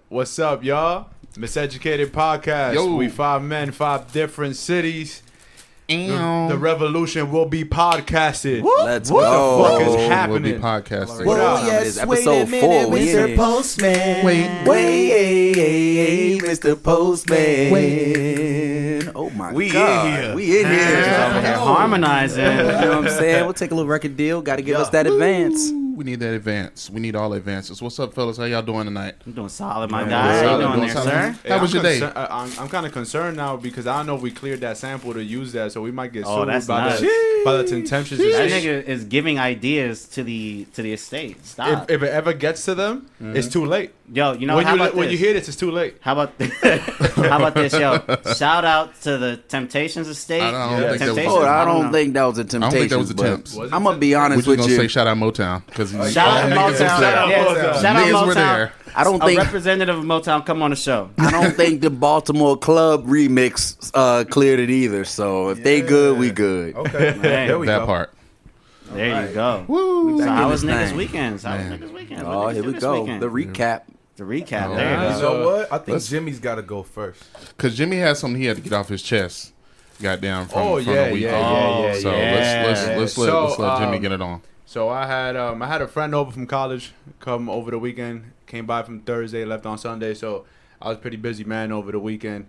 What's up, y'all? Miseducated podcast. Yo. We 5 men, 5 different cities. The revolution will be podcasted. Let's What go. the fuck is We'll be happening? podcasting. What up? Yes, episode 4. We in it. Postman. Wait, Mr. Postman. Oh my We God. in here. We in here. Harmonizing. You know what I'm saying? We'll take a little record deal. Got to give us that advance. We need that advance. We need all advances. What's up, fellas? How y'all doing tonight? I'm doing solid, my Yeah, guy. How you doing there, solid. sir? How was your day? I'm kind of concerned now because I don't know if we cleared that sample to use that, so we might get Oh, sued that's by nuts. the contentious That estate. nigga is giving ideas to the estate. Stop. If it ever gets to them, it's too late. Yo, you know, When you hear this, it's too late. How about how about this, yo? Shout out to the Temptations estate. I don't think that was- Temptations, Oh, I don't know. think that was a I temptation. don't think that was attempts. Was it I'm going to be We're honest just with gonna you. say shout out Motown because Shout out Motown. Shout out Yeah, Motown. Shout out Niggas were Motown. there. I don't A think representative of Motown, come on the show. I don't think the Baltimore Club remix cleared it either. So if they good, we good. Okay, Man, there we that go. part. There you go. Woo. So Back how in was this niggas' thing. weekends? How was Man. niggas' weekends? Oh, What here niggas we do go. this weekend? The recap. The recap. Oh, There you yeah. go. You know what? I think Let's- Jimmy's got to go first. Because Jimmy had something he had to get off his chest. Goddamn from, Oh, from yeah, the weekend. yeah, So yeah. let's So, let Jimmy get it on. So I had a friend over from college come over the weekend. Came by from Thursday, left on Sunday. So I was pretty busy, man, over the weekend.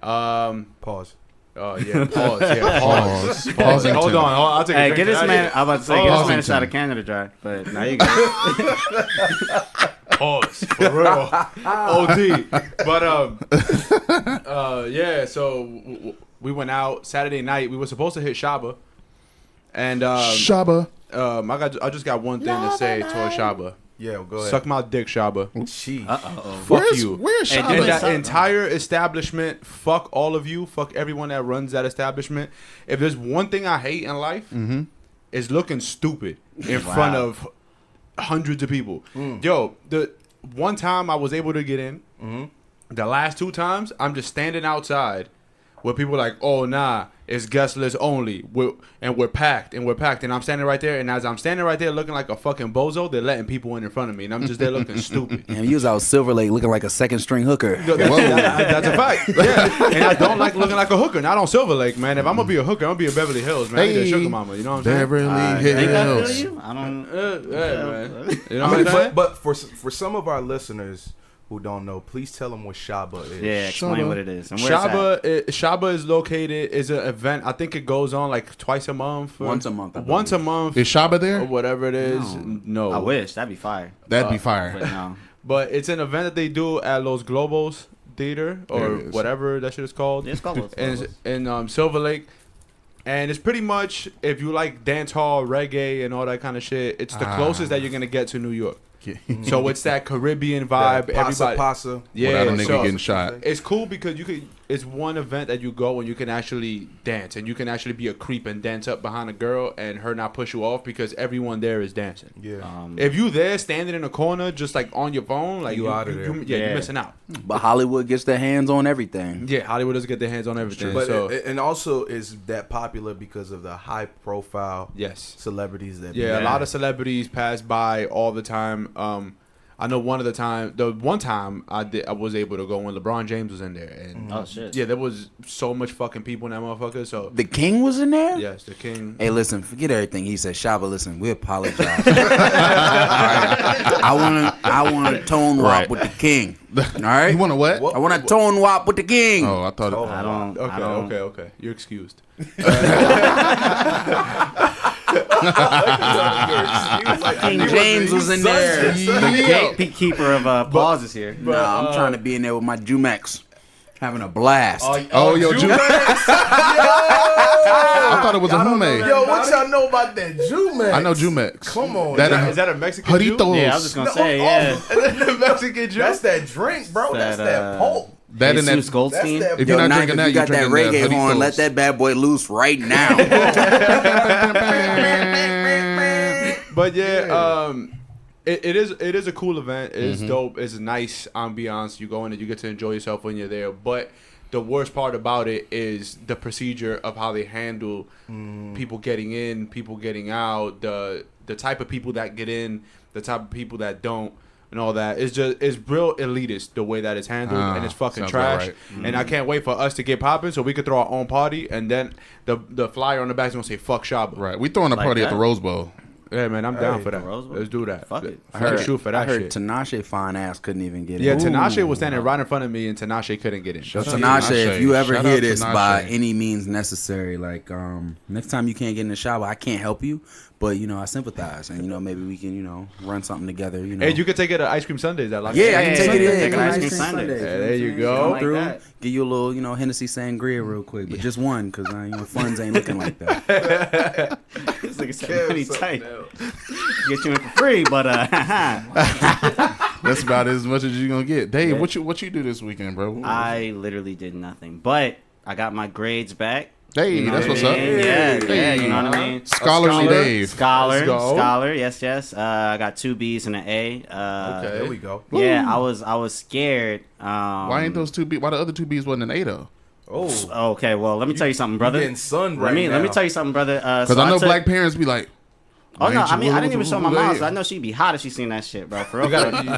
Pause. Oh yeah, pause. Yeah, pause. Pausing Hold Tim. on, I'll take a Hey, drink. get this man. I'm about to say, get this man a Pausing shot time. of Canada Dry. But now you go. Pause for real. OD. But yeah. So we went out Saturday night. We were supposed to hit Shabba, and Shabba. I just got one thing to say towards Shabba. Yeah, go ahead. Suck my dick, Shabba. Sheesh. Fuck you. Where's Hey, Shabba? dude, And that Shabba. entire establishment, fuck all of you, fuck everyone that runs that establishment. If there's one thing I hate in life, is looking stupid in front of hundreds of people. Yo, the one time I was able to get in, the last 2 times, I'm just standing outside where people are like, oh, nah, it's guest list only. We're packed. And I'm standing right there. And as I'm standing right there looking like a fucking bozo, they're letting people in front of me. And I'm just there looking stupid. And you was out Silver Lake looking like a second string hooker. Yo, that's a fact. Yeah. And I don't like looking like a hooker. Not on Silver Lake, man. If I'm going to be a hooker, I'm going to be in Beverly Hills, man. I need a sugar mama. You know what I'm saying? Beverly Think I feel Hills. you? I don't. Yeah, man. You know I what mean, I'm saying? but for some of our listeners who don't know, please tell them what Shabba is. Yeah, explain Shabba. what it is. And where it's at. Shabba is located, is an event. I think it goes on like twice a month. Once a month, I Once a month. Is Shabba Or there? whatever it is. No. I wish that'd be fire. That'd be But fire. no. But it's an event that they do at Los Globos Theater or There it is. whatever that shit is called. It's called. in Silver Lake. And it's pretty much, if you like dance hall, reggae, and all that kind of shit, it's the closest that you're going to get to New York. So it's that Caribbean vibe. Pasa, Everybody. pasa. Yeah, Without a nigga so getting shot. it's cool because it's one event that you go and you can actually dance and you can actually be a creep and dance up behind a girl and her not push you off because everyone there is dancing. Yeah. If you there standing in a corner just like on your phone, like You outta there. you're missing out. But Hollywood gets their hands on everything. Yeah, Hollywood doesn't get their hands on everything. But So and also is that popular because of the high profile yes, celebrities that yeah, a lot of celebrities pass by all the time. I know the one time I was able to go when LeBron James was in there, and Oh shit. yeah, there was so much fucking people in that motherfucker. So The King was in there? yes, the king. Hey, listen, forget everything he said. Shabba, listen, we apologize. All right? I want to tone wop Right. with the King. All right? You want to what? What? I want to tone wop with the King. Oh, I thought. I don't. I don't. Okay. You're excused. King James was in there. The gatekeeper of pauses here. Nah, I'm trying to be in there with my Jumex. Having a blast. Oh, yo, Jume. I thought it was a Hume. Yo, what y'all know about that Jumex? I know Jumex. Come on. That Is that a Mexican Jew? Joditos. Yeah, I was just gonna say, yeah. The Mexican Jew? That's that drink, bro. That's that pulp. That and Jesus that. Goldstein. That's that- If you're Yo, not Nike, drinking if that, you you're got that drinking reggae that horn, Joditos. let that bad boy loose right now. But yeah, it is a cool event. It is dope. It's a nice ambiance. You go in and you get to enjoy yourself when you're there. But the worst part about it is the procedure of how they handle people getting in, people getting out, the type of people that get in, the type of people that don't. and all that. It's real elitist the way that it's handled, and it's fucking sounds trash. about right. And I can't wait for us to get popping so we could throw our own party, and then the flyer on the back is gonna say "fuck Shabba." Right. We throwing a Like party at that? the Rose Bowl. Yeah, man, I'm down for that. Rose Bowl? Let's do that. Fuck it. I heard, shoot for that I heard shit. Tinashe fine ass couldn't even get Yeah, in. Tinashe was standing right in front of me, and Tinashe couldn't get in. So Shout out Tinashe, Tinashe. if you ever Shout hear out this Tinashe. by any means necessary, like next time you can't get in the shower, I can't help you, but I sympathize, and maybe we can run something together. Hey, you could take it to Ice Cream Sundays. I like Yeah, I that. can take it in. Take an Ice Ice Cream Cream Sunday. Sundays, Yeah, you know there what you I'm go. saying? Come Like through, that. give you a little, Hennessy Sangria real quick, but just one, because funds ain't looking like that. This nigga said pretty tight. Get you in for free, but That's about as much as you're gonna get. Dave, what you do this weekend, bro? I literally did nothing. But I got my grades back. Hey, You know that's what what's I up. mean? Yeah, Hey. you know what I mean? Scholarly Dave. Scholar, Let's go. yes. I got 2 B's and an A. Okay, there we go. Yeah, I was scared. Why ain't those 2 B? Why the other 2 B's wasn't an A though? Oh, Okay, well, let me tell you something, brother. getting sun Let right me now. tell you something, brother. Because So I know took- black parents be like, Oh no, "Ain't I you mean I little didn't even to show my who mom, they so I is?" know she'd be hot if she seen that shit, bro. For real. You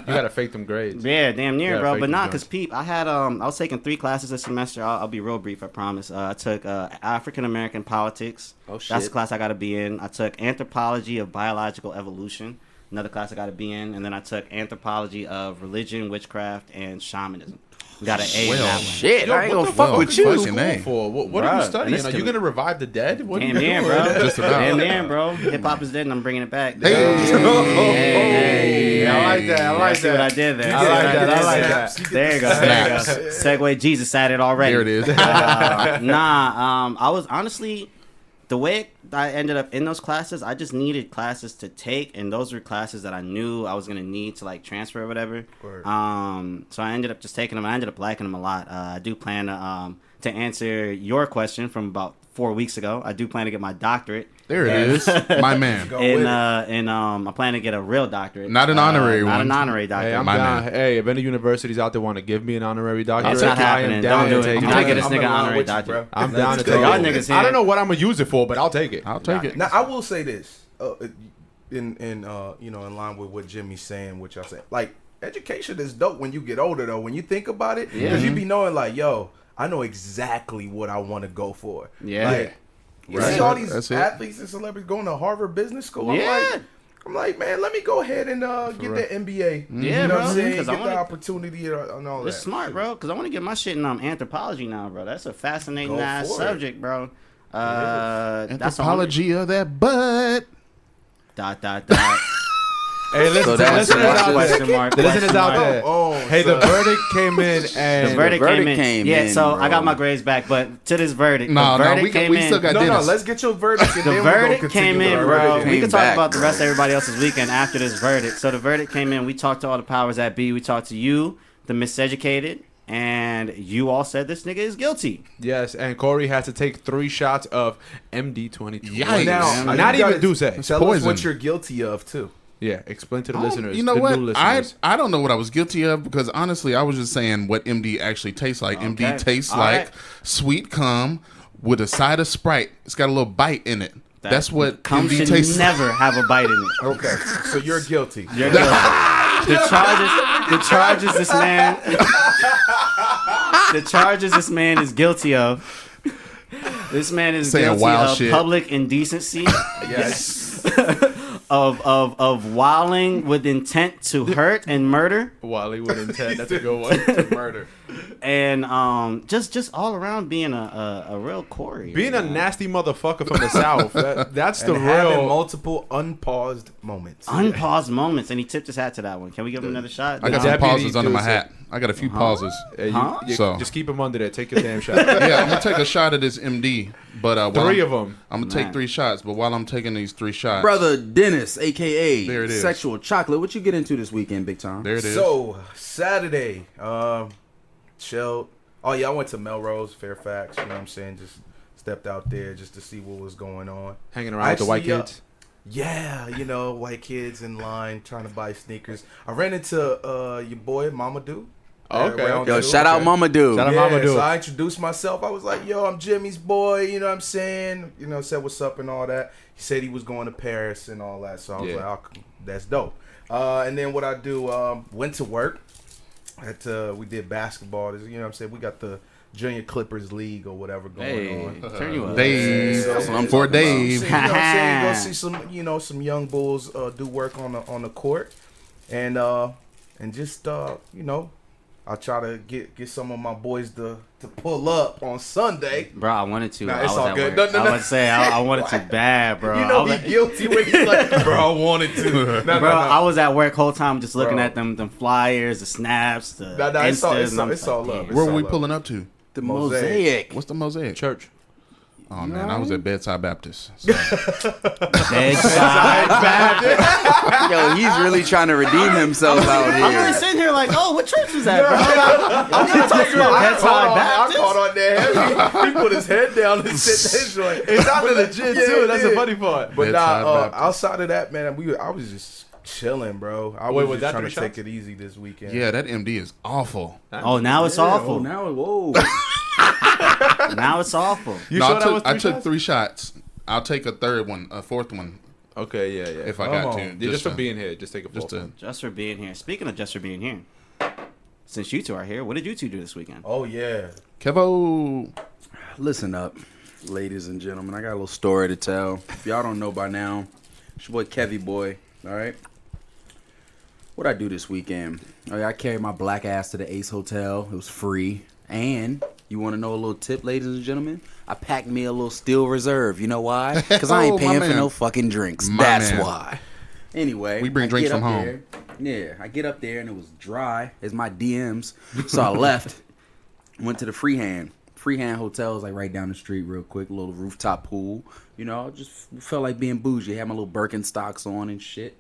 gotta fake them grades. Yeah, damn near, Yeah, bro. fake But the nah, joints. cause peep, I had I was taking 3 classes this semester. I'll be real brief, I promise. I took African American politics. Oh, That's shit. the class I got to be in. I took anthropology of biological evolution. Another class I got to be in, and then I took anthropology of religion, witchcraft, and shamanism. Got an A in that one. Shit, Yo, I ain't what gonna the fuck fuck with you you. in Fucking school A. for? What are Bruh, you and studying? this Are you could- gonna revive the dead? What are you Damn doing? near, bro. Just about. Damn near, bro. Hip hop is dead, and I'm bringing it back. Hey. Hey. I like that. I like See what I that. did there. I like that. I like that. There you go. There you go. Segue Jesus at it already. There it is. I was honestly, the way I ended up in those classes, I just needed classes to take, and those were classes that I knew I was gonna need to like transfer or whatever. Word. So I ended up just taking them. I ended up liking them a lot. I do plan to answer your question from about 4 weeks ago. I do plan to get my doctorate. There it is, my man. Go And with it. I plan to get a real doctorate, Not an honorary not one. an honorary doctorate. Hey, I'm My down. man. Hey, if any universities out there want to give me an honorary doctorate, It's not I am happening. down Don't to do it. take Do it. not get this I'm nigga in line honorary with you, doctorate. bro. I'm down to Let's take go. it. Y'all niggas I here. don't know what I'm gonna use it for, but I'll take it. I'll take it. Now I will say this, in line with what Jimmy's saying, which I said, like education is dope when you get older though. When you think about it, because you be knowing like, yo, I know exactly what I want to go for. Yeah. Like, you Right. see all these That's it. athletes and celebrities going to Harvard Business School. Yeah. I'm like, man, let me go ahead and get that MBA. Yeah, you know bro. what I'm saying? 'Cause Get I the wanna- opportunity and all that. It's smart, bro, because I want to get my shit in anthropology now, bro. That's a fascinating Go ass for it. subject, bro. That's the only- Anthropology of that butt. ... Hey, listen, So to that's listeners what out I there. Question mark, The listeners question out mark. there. Oh, Hey, the son. verdict came in, and The verdict verdict came in. came Yeah, in, so I got bro. my grades back, but to this verdict, No, the no, verdict came we in. still got No, Dennis. let's get your verdict. And The then we're gonna verdict continue came in, our bro. verdict. We Came can talk back. about the rest of everybody else's weekend after this verdict. So the verdict came in. We talked to all the powers that be. We talked to you, the Miseducated, and you all said this nigga is guilty. yes, and Corey has to take 3 shots of MD22. Yikes. Now, Not you even gotta Duce. Tell us poison. what you're guilty of too. Yeah, explain to the I don't- listeners. You know the what? New listeners. I don't know what I was guilty of because honestly, I was just saying what MD actually tastes like. MD Okay. tastes All like right. sweet cum with a side of Sprite. It's got a little bite in it. That's what cum MD should tastes like. never have a bite in it. Okay, so you're guilty. You're guilty. The charges this man the charges this man is guilty of. This man is Saying guilty wild of shit. public indecency, Yes. of wilding with intent to hurt and murder, Wally with intent. That's a good one. Murder. and just all around being a real Corey. Being a nasty motherfucker from the South. That's the And having real. multiple unpaused moments. unpaused moments, and he tipped his hat to that one. Can we give him another shot? I got The some deputy pauses under my dude hat. I got a few pauses. Hey, Huh? So- just keep him under there. Take your damn shot. Yeah, I'm gonna take a shot of this MD, but while 3 of them. I'm gonna take Man. 3 shots. But while I'm taking these 3 shots, Brother Denis, aka There it is. Sexual Chocolate. What you get into this weekend, Big Tom? there it is. So Saturday, chilled. Oh yeah, I went to Melrose, Fairfax. You know what I'm saying? Just stepped out there just to see what was going on. Hanging around with the white Actually, kids. Yeah, white kids in line trying to buy sneakers. I ran into your boy Mama Do. Okay. Around Yo, the- shout out Mama Dude. Shout out Yeah, Mama Do. so I introduced myself. I was like, yo, I'm Jimmy's boy, you know what I'm saying? Said what's up and all that. He said he was going to Paris and all that. So I was Yeah. like, oh, that's dope. And then what I do, went to work. We did basketball. You know what I'm saying? We got the Junior Clippers League or whatever going on. Turn you up. Dave, So, that's what I'm for Dave. You know what I'm saying? Go see some young bulls do work on the court, and just I'll try to get some of my boys to pull up on Sunday. Bro, I wanted to. Nah, I it's was all at good. work. No. I would say I wanted to bad, bro. You know he's guilty when he's like, bro, I wanted to. No, Bro, I was at work whole time just looking Bro. at them flyers, the snaps, the it's all Instas, and I'm love. like, It's damn. Where were all we up. pulling up to? The Mosaic. mosaic. What's the Mosaic? Church. Oh man, I was at Bedside Baptist. So. Bedside. Yo, he's really trying to redeem himself out I'm really here. sitting here like, oh, what church was that, bro? I'm I talking about Bedside I Baptist. caught on there heavy. He put his head down and said that joint. It sounded legit Yeah, too. it That's the did. funny part. But Bedside Baptist. outside of that, man, I was just chilling, bro. I Wait, was was just that trying to 3 take shots? it easy this weekend. Yeah, that MD is awful. Oh, now it's awful. Oh, now, whoa. Now it's awful. You No, sure that was I 3 took shots? 3 shots. I'll take a fourth one Okay, yeah. if I Come got on. to. Yeah, just for being here, just take a just full. to. Just for being here. Speaking of just for being here, since you two are here, what did you two do this weekend? Oh yeah. Kevo. Listen up, ladies and gentlemen. I got a little story to tell. If y'all don't know by now, it's your boy Kevy Boy. All right. What I do this weekend? Oh yeah, I carried my black ass to the Ace Hotel. It was free. And you want to know a little tip, ladies and gentlemen? I packed me a little Steel Reserve. You know why? Because I ain't Oh, my paying for man. no fucking drinks. My That's man. why. Anyway, We bring I drinks get from up home. there. Yeah, I get up there and it was dry as my DMs. So I left, went to the Freehand. Freehand Hotel is like right down the street real quick. A little rooftop pool. You know, just felt like being bougie. Had my little Birkenstocks on and shit.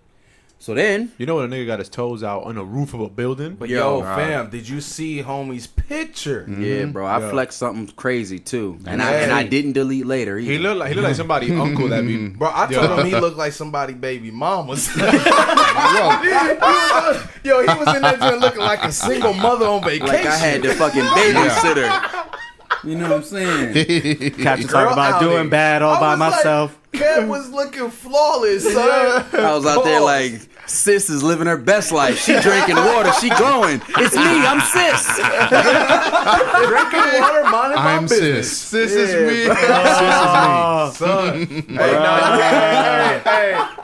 So then, You know when a nigga got his toes out on the roof of a building? But Yo, yo, fam, did you see homie's picture? yeah, bro, I Yeah. flexed something crazy too. And Hey. I didn't delete later either. He looked like somebody uncle that be. Bro, I told him he looked like somebody baby mama's. Yo, he was in that joint looking like a single mother on vacation. Like I had the fucking babysitter. You know what I'm saying? Captain Girl talk about doing outing. bad all I by was like, myself. Kev was looking flawless, son. I was out there like, sis is living her best life. She drinking water. She glowing. It's me. I'm sis. drinking water, minding my I'm business. sis. Sis is me. Son.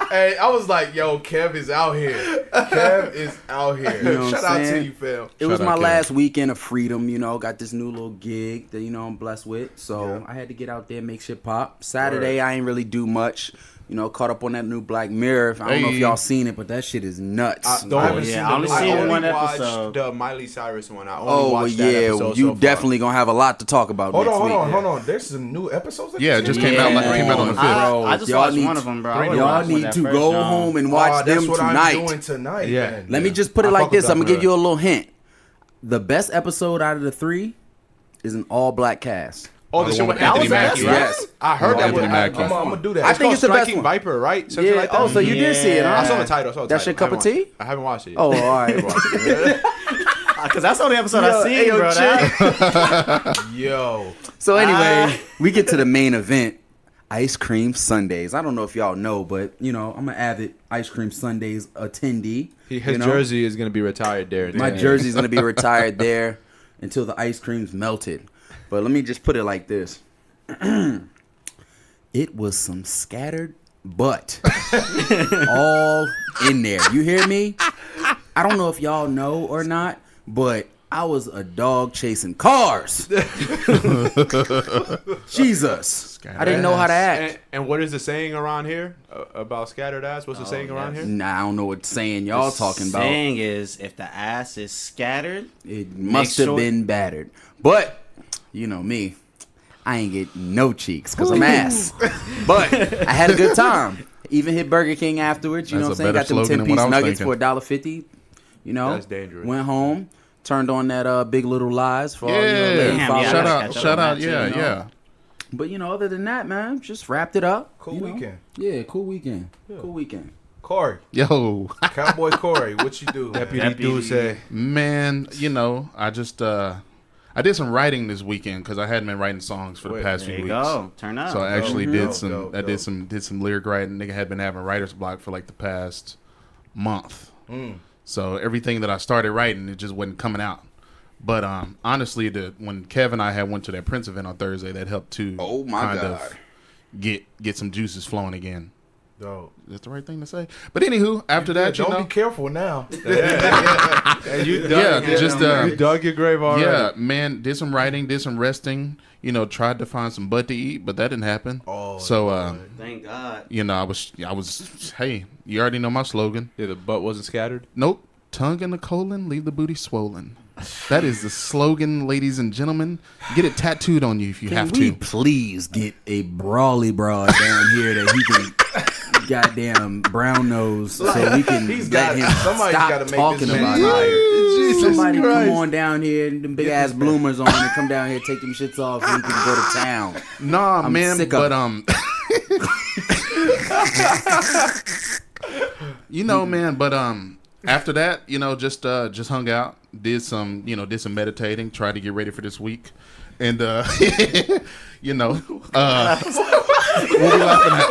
Hey, I was like, yo, Kev is out here. Kev is out here. You know what Shout I'm out to saying? you, fam. It was Shout my out, Kev. last weekend of freedom, you know. Got this new little gig that, you know, I'm blessed with. So I had to get out there and make shit pop. Saturday, I ain't really do much. You know, caught up on that new Black Mirror. I don't know if Hey. y'all seen it, but that shit is nuts. Don't- I haven't yeah, seen I the only new- seen I only one watched episode. the Miley Cyrus one. I only Oh, watched that yeah. episode You so far. definitely going to have a lot to talk about Hold next on, week. hold on. There's some new episodes. That Yeah, you it just seen? came out on the 5th. I just Y'all watched need one of them, bro. I Y'all would've watched need that to first go John. home and watch that's them what tonight. I'm doing tonight. Yeah. man. Let me just put it I like fuck with this. I'm Black going to give Mirror. you a little hint. The best episode out of the 3 is an all-black cast. Oh, the the shit one with with Anthony Anthony Mackie, Mackie, right? yes. I heard that Anthony one. Mackie. I'm gonna do that. I think it's the best Striking one. Viper, right? Something Yeah. like that. Oh, so you did see it, huh? I saw the title. That's your cup of tea? I haven't watched it yet. Oh, all right. Because that's the only episode Yo, I seen, hey, yo, bro. That- Yo, So anyway, we get to the main event, Ice Cream Sundays. I don't know if y'all know, but, you know, I'm an avid Ice Cream Sundays attendee. His you know? jersey is going to be retired there. My jersey's going to be retired there until the ice cream's melted. But let me just put it like this. It was some scattered butt all in there. You hear me? I don't know if y'all know or not, but I was a dog chasing cars. Jesus. I didn't know how to act. And what is the saying around here about scattered ass? What's the saying around here? Nah, I don't know what saying y'all talking about. Saying is, if the ass is scattered, It must have sure- been battered. But, you know me, I ain't get no cheeks because I'm ass. But I had a good time. Even hit Burger King afterwards. You know That's what I'm a saying? Got better them slogan than 10-piece what I was nuggets thinking. for $1.50. You know? That's dangerous. Went home, turned on that Big Little Lies for all you know, Yeah. ladies Damn, following yeah, I Shout gotta out. catch up Shout on out. that too, Yeah. you know? Yeah. But, you know, other than that, man, just wrapped it up. cool you know? weekend. Yeah, cool weekend. Cool weekend. Corey, Yo. Cowboy Corey, what you do? man? Deputy do say. Man, you know, I just I did some writing this weekend because I hadn't been writing songs for the past there few you weeks. go. Turn up. So I actually did some. Go. I did some lyric writing. Nigga had been having writer's block for like the past month. So everything that I started writing, it just wasn't coming out. But honestly, when Kev and I had went to that Prince event on Thursday, that helped to get some juices flowing again. Dope. Is that the right thing to say? But anywho, after that, don't be careful now. You dug your grave already. Yeah, man, did some writing, did some resting. Tried to find some butt to eat, but that didn't happen. Oh, so thank God. I was. Hey, you already know my slogan. Yeah, the butt wasn't scattered. Nope, tongue in the colon, leave the booty swollen. That is the slogan, ladies and gentlemen. Get it tattooed on you if you have to. Can we please get a brawly broad down here that he can goddamn brown nose so we can let him stop talking about it. Somebody come on down here and them big ass bloomers on and come down here, take them shits off so we can go to town. Nah, I'm man, sick but of man, but after that, just hung out, did some meditating, tried to get ready for this week, and what we laughing at?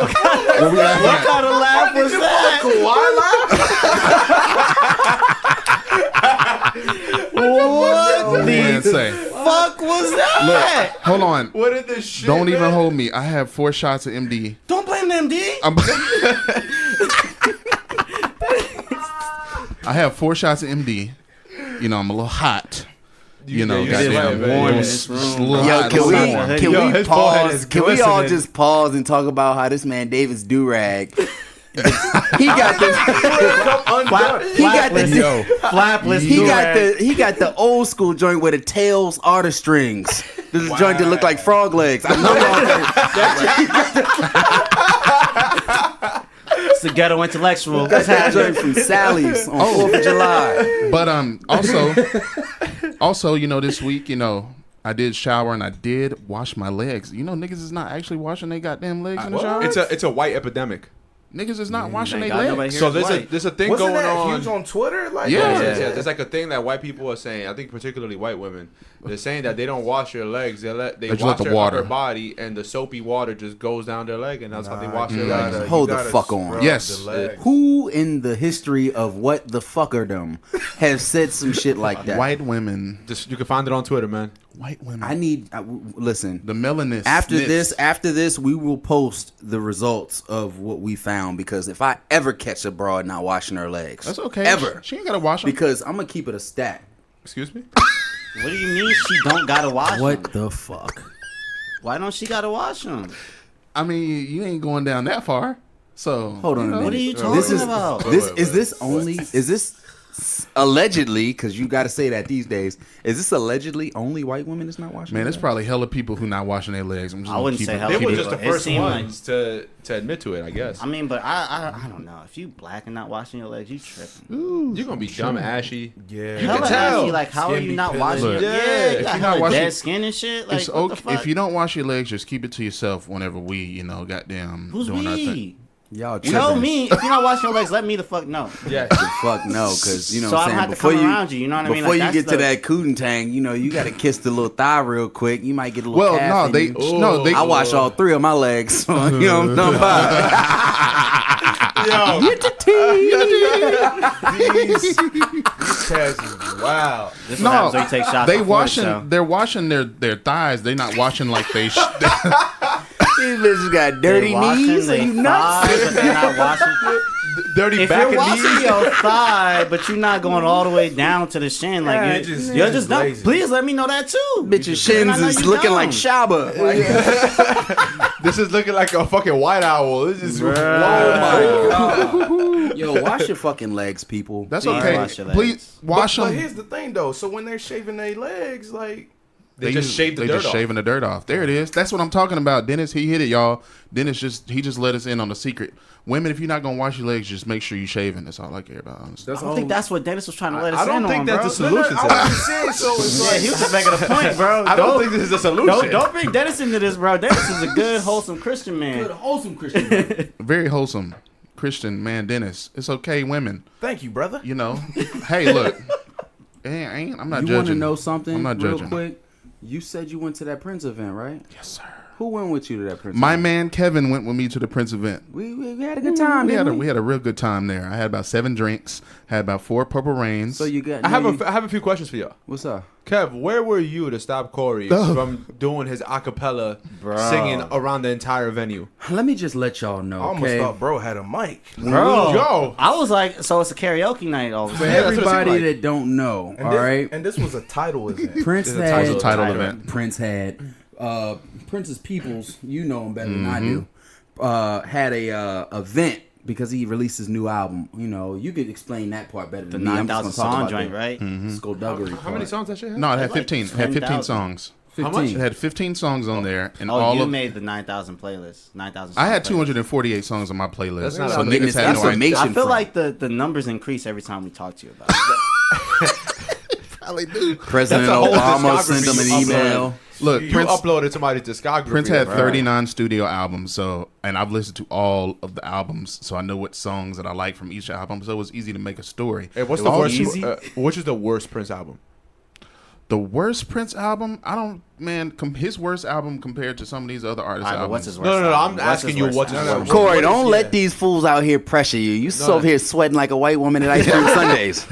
What kind of laugh was that? What the fuck was that? Look, hold on. What did this shit? Don't even hold me. I have 4 shots of MD. Don't blame the MD. I have 4 shots of MD. I'm a little hot. Goddamn warm in this room. Yo, can we all just pause and talk about how this man Davis Durag he got the flapless. He got the old school joint where the tails are the strings. This is a joint that look like frog legs. I know It's the ghetto intellectual. That's that joint from Sally's on 4th of July. But also, this week, I did shower and I did wash my legs. Niggas is not actually washing their goddamn legs in the shower. It's a white epidemic. Niggas is not washing their legs. So there's a thing Wasn't going that on. huge on Twitter? Like, Yeah. There's like a thing that white people are saying. I think particularly white women. They're saying that they don't wash their legs. They wash their upper body, and the soapy water just goes down their leg, and that's how they wash their legs. Hold the fuck on. Yes. Who in the history of what the fuckerdom has said some shit like that? White women. Just you can find it on Twitter, man. White women. Listen. The melanist. After this, we will post the results of what we found, because if I ever catch a broad not washing her legs, that's okay. Ever, she ain't gotta wash them. Because I'm gonna keep it a stat. Excuse me. What do you mean she don't gotta wash them? What the fuck? Why don't she gotta wash them? I mean, you ain't going down that far. So hold on a minute. What are you talking about? Is this allegedly, because you got to say that these days, is this allegedly only white women that's not washing? Man, there's probably hella people who not washing their legs. I wouldn't say hella. They were just the first ones to admit to it, I guess. I mean, but I don't know. If you black and not washing your legs, you tripping. Ooh, you're gonna be dumb ashy. Yeah, you can tell. Ashy, like, how are you not washing? Look, yeah, you if got you're not washing dead skin and shit. Like, it's what the okay fuck? if you don't wash your legs. Just keep it to yourself. Whenever we, goddamn, who's doing our thing. we? Y'all tell me if you're not washing your legs. Let me the fuck know. Yeah, the fuck no, because so what I'm saying. Before you around you know what I mean. Before you get to that cootin' tang, you got to kiss the little thigh real quick. You might get a little. Calf I wash all 3 of my legs. So you know what I'm talking about. These cats is wild. No, they're washing their thighs. They're not washing like they. These bitches got dirty knees. Are you nuts? They're not washing. Dirty back and knees. If you're washing your thigh, but you're not going all the way down to the shin, like you're just dumb. Please let me know that too. Bitch, your shins is looking like Shabba. This is looking like a fucking white owl. This is oh my god. Yo, wash your fucking legs, people. That's okay. Please wash them. But here's the thing, though. So when they're shaving their legs, like. They just shaving the dirt off. There it is. That's what I'm talking about. Dennis, he hit it, y'all. Dennis just let us in on the secret. Women, if you're not gonna wash your legs, just make sure you're shaving. That's all I care about. Honestly. I don't think that's what Dennis was trying to let us in on, bro. I don't think that's the solution to that. Yeah, he was just making a point, bro. I don't think this is the solution. Don't bring Dennis into this, bro. Dennis is a good, wholesome Christian man. Good, wholesome Christian man. Very wholesome Christian man, Dennis. It's okay, women. Thank you, brother. Hey, look. I'm not judging. You want to know something? I'm not judging. Real quick. You said you went to that Prince event, right? Yes, sir. Who went with you to that Prince? My event? man Kevin went with me to the Prince event. We had a good time. We had didn't we had a real good time there. I had about 7 drinks. Had about 4 Purple Rains. So you got. I have a few questions for y'all. What's up? Kev, where were you to stop Cori from doing his acapella singing around the entire venue? Let me just let y'all know. I almost thought bro had a mic. Bro, Yo. I was like, so it's a karaoke night all of a For sudden. that's what it everybody seemed like. that don't know, And all right. And this was a Tidal event. Prince It's a had Tidal Tidal event. Prince had Prince's Peoples. You know him better than I do. Had a event because he released his new album. You know, you could explain that part better The than me. I'm just 9,000 gonna talk song about joint, the right? Skullduggery. How many part. songs that shit had? No, it had It had 15. like It had 15 10,000. songs. 15. It had 15 songs on there, and Oh, all you of made the 9,000 playlist. 9,000. I had playlist. 248 songs on my playlist. That's not so a- niggas had that's no a idea. Mason I feel from. like the numbers increase every time we talk to you about it. Probably do. President That's a whole Obama discography sent him an you upload. email. Look, You Prince uploaded somebody's discography. Prince had right? 39 studio albums, so and I've listened to all of the albums, so I know what songs that I like from each album. So it was easy to make a story. Hey, what's It the was worst? easy. Which is the worst Prince album? The worst Prince album? I don't, man. His worst album compared to some of these other artists' All right, but albums. what's his worst? No. album? I'm asking you what's his album? worst. Corey, What is- don't yeah. let these fools out here pressure you. You No. over here sweating like a white woman at ice cream Sundays.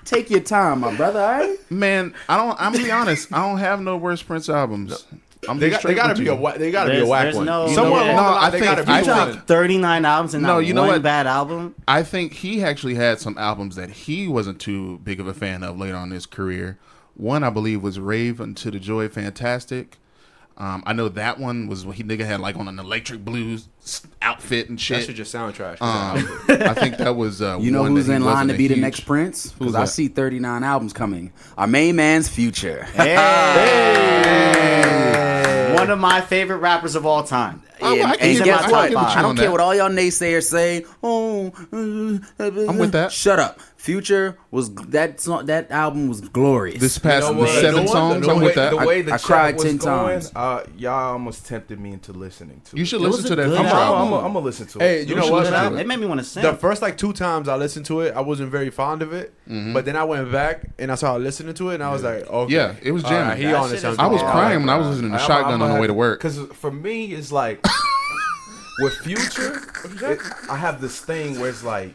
Take your time, my brother. All right. Man, I'm gonna be honest. I don't have no worst Prince albums. I'm They just got. They straight gotta with be you. They gotta be a whack There's one. no- Somewhere no, along the I line, they think- gotta be I You think- one. dropped 39 albums and No, not you know one what? bad album. I think he actually had some albums that he wasn't too big of a fan of later on in his career. One, I believe, was Rave Unto the Joy Fantastic. I know that one was what he nigga had like on an electric blues outfit and That shit. should just sound trash. I think that was You know one who's that he in line wasn't to a be the huge- next Prince? Who's Because I that? see 39 albums coming. Our main man's Future. One of my favorite rappers of all time. Oh, well, I can And get guess with- what? I can get with you I don't on care that. what all y'all naysayers say. Oh, I'm with that. Shut up. Future was that song, that album was glorious. This past You know what? 7 songs, I'm with that. The way the I chat cried was 10 going, times. y'all almost tempted me into listening to You it. should It was listen to a that good intro. album. I'm gonna listen to it. Hey, you know should what? listen to man? It made me want to sing. The first like 2 times I listened to it, I wasn't very fond of it. But then I went back and I started listening to it, and I was like, okay, Yeah, it was all right, jamming. he That on shit to is something. I was Yeah, crying when I was listening to Shotgun on the way to work. Because for me, it's like with Future, I have this thing where it's like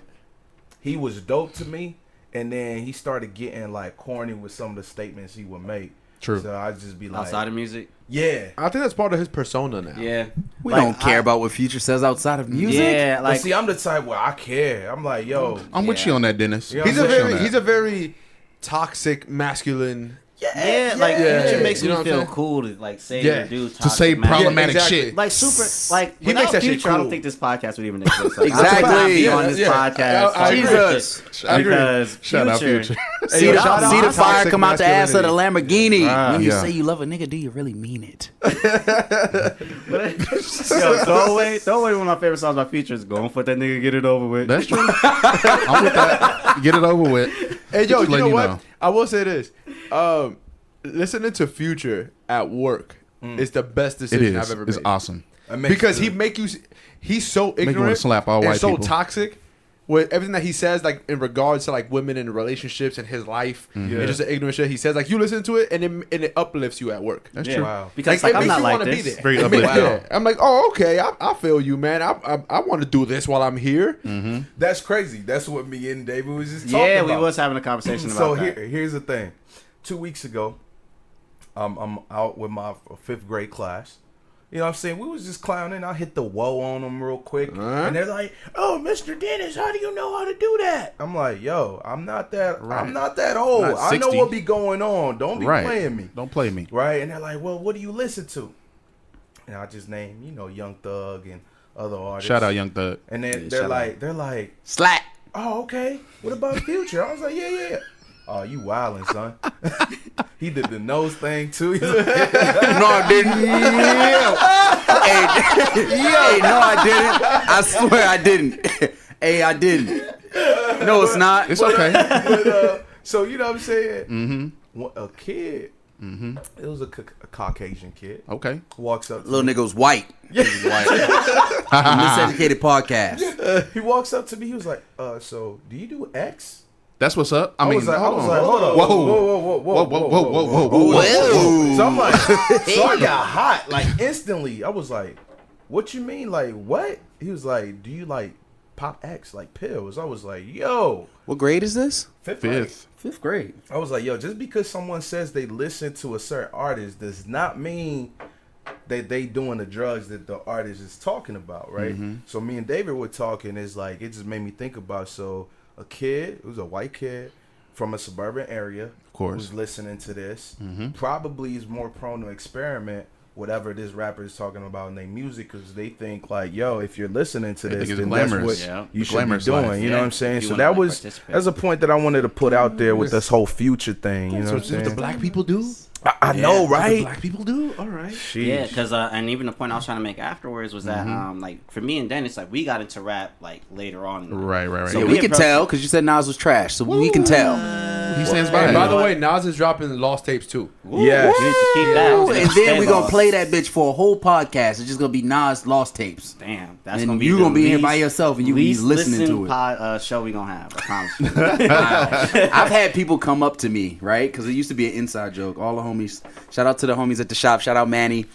he was dope to me, and then he started getting like corny with some of the statements he would make. True. So I just be like, outside of music. yeah. I think that's part of his persona now. Yeah. we Like, don't care about what Future says outside of music. Yeah, But like see, I'm the type where I care. I'm like, yo, I'm with Yeah. you on that, Dennis. Yeah, He's I'm a with you on very that. he's a very toxic masculine. yeah, like yeah, Future yeah. makes You know me what I'm feel saying? cool to like say Yeah. or do To say toxic masculine- problematic Yeah, exactly. shit. Like super, like He without makes that shit Future, I cool. don't think this podcast would even exist. Like, Exactly. I would not be Yeah, on this yeah. podcast. I agree. Jesus. I agree. Because Shout out Future, Future. See, yo, the, shout out see the to fire toxic come out the ass of the masculinity. Lamborghini. When you Yeah. say you love a nigga, do you really mean it? Yo, throw away one of my favorite songs by Future is "Going for that nigga, get it over with." That's true. I'm with that. Get it over with. Hey, yo, Just you know letting you what? know. I will say this. Listening to Future at work is the best It decision is. I've ever It's made. awesome. Because he make you. He's so you wanna ignorant slap all and white so people. toxic with everything that he says, like in regards to like women and relationships and his life. Mm-hmm. And just the ignorant shit he says. Like you listen to it and it uplifts you at work. That's Yeah. true. Wow. Because Like, like, it I'm makes not you like wanna be this. there. Very It makes- uplifting. yeah. I'm like, oh, okay, I feel you, man. I want to do this while I'm here. That's crazy. That's what me and David was just talking Yeah, about. we was having a conversation about So that. here's the thing. 2 weeks ago, I'm out with my 5th grade class. You know what I'm saying? We was just clowning. I hit the whoa on them real quick. Uh-huh. And they're like, oh, Mr. Dennis, how do you know how to do that? I'm like, yo, I'm not that old. Not I know 60. what be going on. Don't be Right. playing me. Don't play me. Right? And they're like, well, what do you listen to? And I just named, Young Thug and other artists. Shout out Young Thug. And then shout out. they're like, Slap. oh, okay. What about Future? I was like, yeah. Oh, you wildin', son. He did the nose thing too. He's like, No, I didn't. Hey, no, I didn't. I swear I didn't. Hey, I didn't. No, it's not. It's okay. but, so you know what I'm saying? Mm-hmm. A kid. Mm-hmm. It was a Caucasian kid. Okay. Walks up. To Little me. nigga was white. Miseducated podcast. He walks up to me. He was like, "So do you do X?" That's what's up. I I mean, was like, hold on. hold up. Whoa. Whoa. So I'm like, so I got hot, like instantly. I was like, what you mean? Like, what? He was like, do you like Pop X, like pills? I was like, yo. What grade is this? Fifth grade. Grade. I was like, yo, just because someone says they listen to a certain artist does not mean that they doing the drugs that the artist is talking about, right? So me and David were talking, it's like, it just made me think about, so a kid, it was a white kid from a suburban area, Of course. who's listening to this, probably is more prone to experiment whatever this rapper is talking about in their music, because they think like, yo, if you're listening to this, then that's what you should be doing. You know what I'm saying? So that was that's a point that I wanted to put out there with this whole future thing. You know what I'm saying? What the black people do? I know, right? Black people do? All right. Sheesh. Yeah, because and even the point I was trying to make afterwards was that like for me and Denis, like we got into rap like later on. Right. So Yeah, we can tell because you said Nas was trash, so we can tell. He stands by Hey, it. by the way, Nas is dropping the Lost tapes too. Yes. You need to keep that. Ooh, and then we're gonna play that bitch for a whole podcast. It's just gonna be Nas lost tapes. Damn, that's And gonna be you the gonna be here least- by yourself and you be least listening to listened it. show we gonna have. I promise you. I've had people come up to me, right? Because it used to be an inside joke. All the homies, shout out to the homies at the shop. Shout out Manny.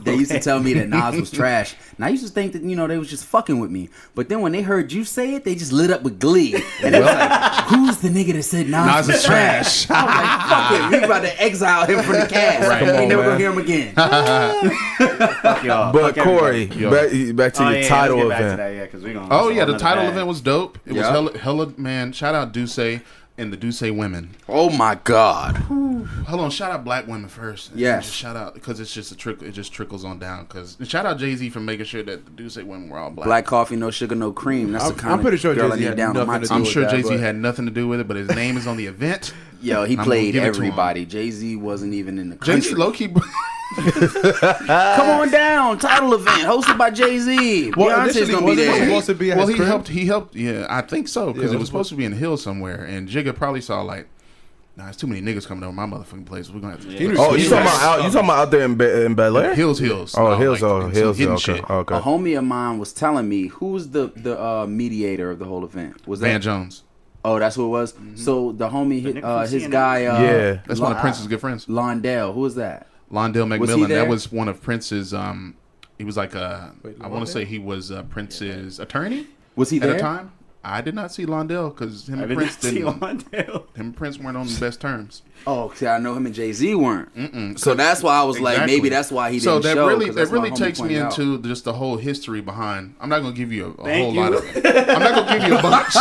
They used to tell me that Nas was trash. And I used to think that, you know, they was just fucking with me. But then when they heard you say it, they just lit up with glee. And they was like, who's the nigga that said Nas is trash? I was like, fuck it. We about to exile him from the cast. Right. We Come on, never man. gonna hear him again. Fuck y'all. But Fuck Corey, everybody. back to your title let's get back to event. that, yeah, 'cause we gonna Oh that's yeah, a the whole title nother event bag. was dope. It Yeah. was hella man. Shout out Duce and the Duce women. Oh my God. Hold on, shout out black women first. Yes. Just shout out because it's just a trickle. It just trickles on down. Because shout out Jay-Z for making sure that the Duce women were all black. Black coffee, no sugar, no cream. That's the kind I'm pretty sure of girl Jay-Z I had need down on my nothing to do I'm with sure that, Jay-Z but- had nothing to do with it, but his name is on the event. Yo, he I'm played gonna give it to him. everybody. Jay-Z wasn't even in the country. Jay-Z low key. Come on down. Title event hosted by Jay-Z. Well, Beyonce's initially, gonna be wasn't it there. supposed to be at Well, his he crib? helped. Yeah, I think so because Yeah, it was supposed to be in the hills somewhere, and Jigga probably saw like, nah, it's too many niggas coming over my motherfucking place. We're gonna have to. Yeah. Oh, you talking about out there in Bel Air? Hills. Oh, No, Hills. like, Oh, some Hills. hidden Okay. shit. Okay. A homie of mine was telling me who's the mediator of the whole event. Was that Van Jones. Oh, that's who it was. So the homie, nigga from his CNN? guy. Yeah. That's one of Prince's good friends. Londell. Who was that? Londell Was he McMillan. there? That was one of Prince's. He was like I want to say he was Prince's attorney Was he at there? a time. I did not see Londell because him I and did Prince not see didn't. Londell. Him and Prince weren't on the best terms. Oh, see, I know him and Jay-Z weren't. So that's why I was like, Exactly. maybe that's why he So didn't that show. really 'cause that that's really my homie takes me pointed out. into just the whole history behind. I'm not gonna give you a Thank whole you. lot of. I'm not gonna give you a bunch.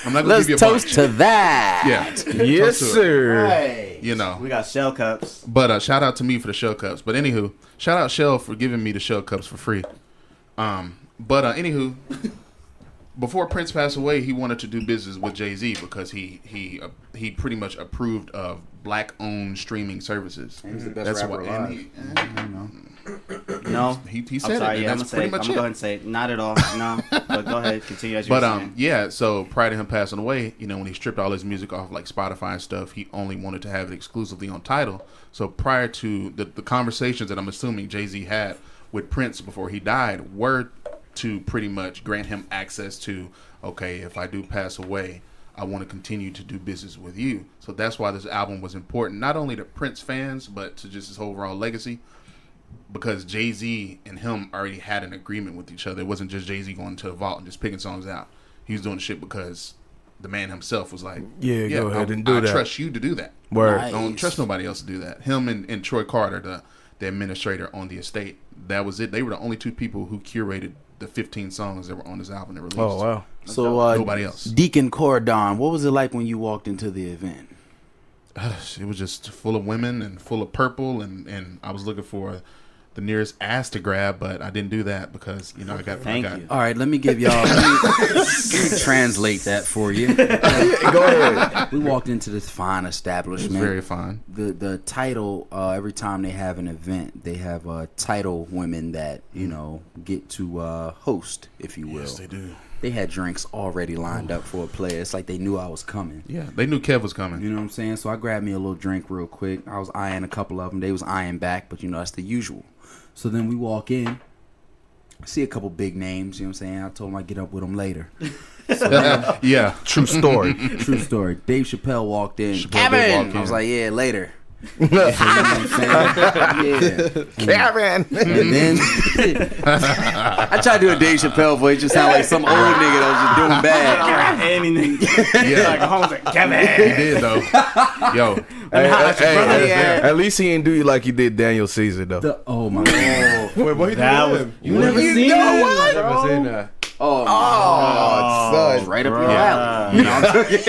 I'm not gonna Let's give you a toast bunch. to that. Yeah. Yes, Toast to it. sir. Hey. You know. We got shell cups. But shout out to me for the shell cups. But anywho, shout out Shell for giving me the shell cups for free. But anywho, before Prince passed away, he wanted to do business with Jay-Z because he pretty much approved of black-owned streaming services. He's the best rapper alive. No. He I'm said sorry, it, yeah, and I'm that's gonna pretty much go it. ahead and say not at all. No. But go ahead, continue as you were But saying. yeah, so prior to him passing away, you know, when he stripped all his music off like Spotify and stuff, he only wanted to have it exclusively on Tidal. So prior to the conversations that I'm assuming Jay-Z had with Prince before he died were to pretty much grant him access to, okay, if I do pass away, I want to continue to do business with you. So that's why this album was important, not only to Prince fans, but to just his overall legacy. Because Jay-Z and him already had an agreement with each other. It wasn't just Jay-Z going to the vault and just picking songs out. He was doing the shit because the man himself was like, Yeah, go ahead and do I that. trust you to do that. Word. Nice. I don't trust nobody else to do that. Him and Troy Carter, the administrator on the estate, that was it. They were the only two people who curated the 15 songs that were on this album that released. Oh wow. So Nobody else. Deacon Cordon, what was it like when you walked into the event? It was just full of women and full of purple, and I was looking for the nearest ass to grab, but I didn't do that because, you know, I got Thank you. All right, let me give y'all let me translate that for you. Go ahead. We walked into this fine It was establishment. very fine. The title, every time they have an event, they have title women that, you know, get to host, if you will. Yes, they do. They had drinks already lined up for a player. It's like they knew I was coming. Yeah, they knew Kev was coming. You know what I'm saying? So I grabbed me a little drink real quick. I was eyeing a couple of them. They was eyeing back, but you know, that's the usual. So then we walk in. see a couple big names. You know what I'm saying? I told him I'd get up with them later. Yeah. True story. True story. Dave Chappelle walked in. Chappelle did walk in. I was like, yeah, later. You know what I'm saying? Yeah. Kevin. And then I tried to do a Dave Chappelle voice. Just sound like some old nigga that was just doing bad. Yeah. Like Holmes like Kevin. He did though. Yo. At least he didn't do you like he did Daniel Caesar though. Oh my god. Wait, what he That did? was- Him? you never seen know it, what? bro? Never seen that. Oh, Oh, it's son. right up your Bro. alley. You know what I'm talking?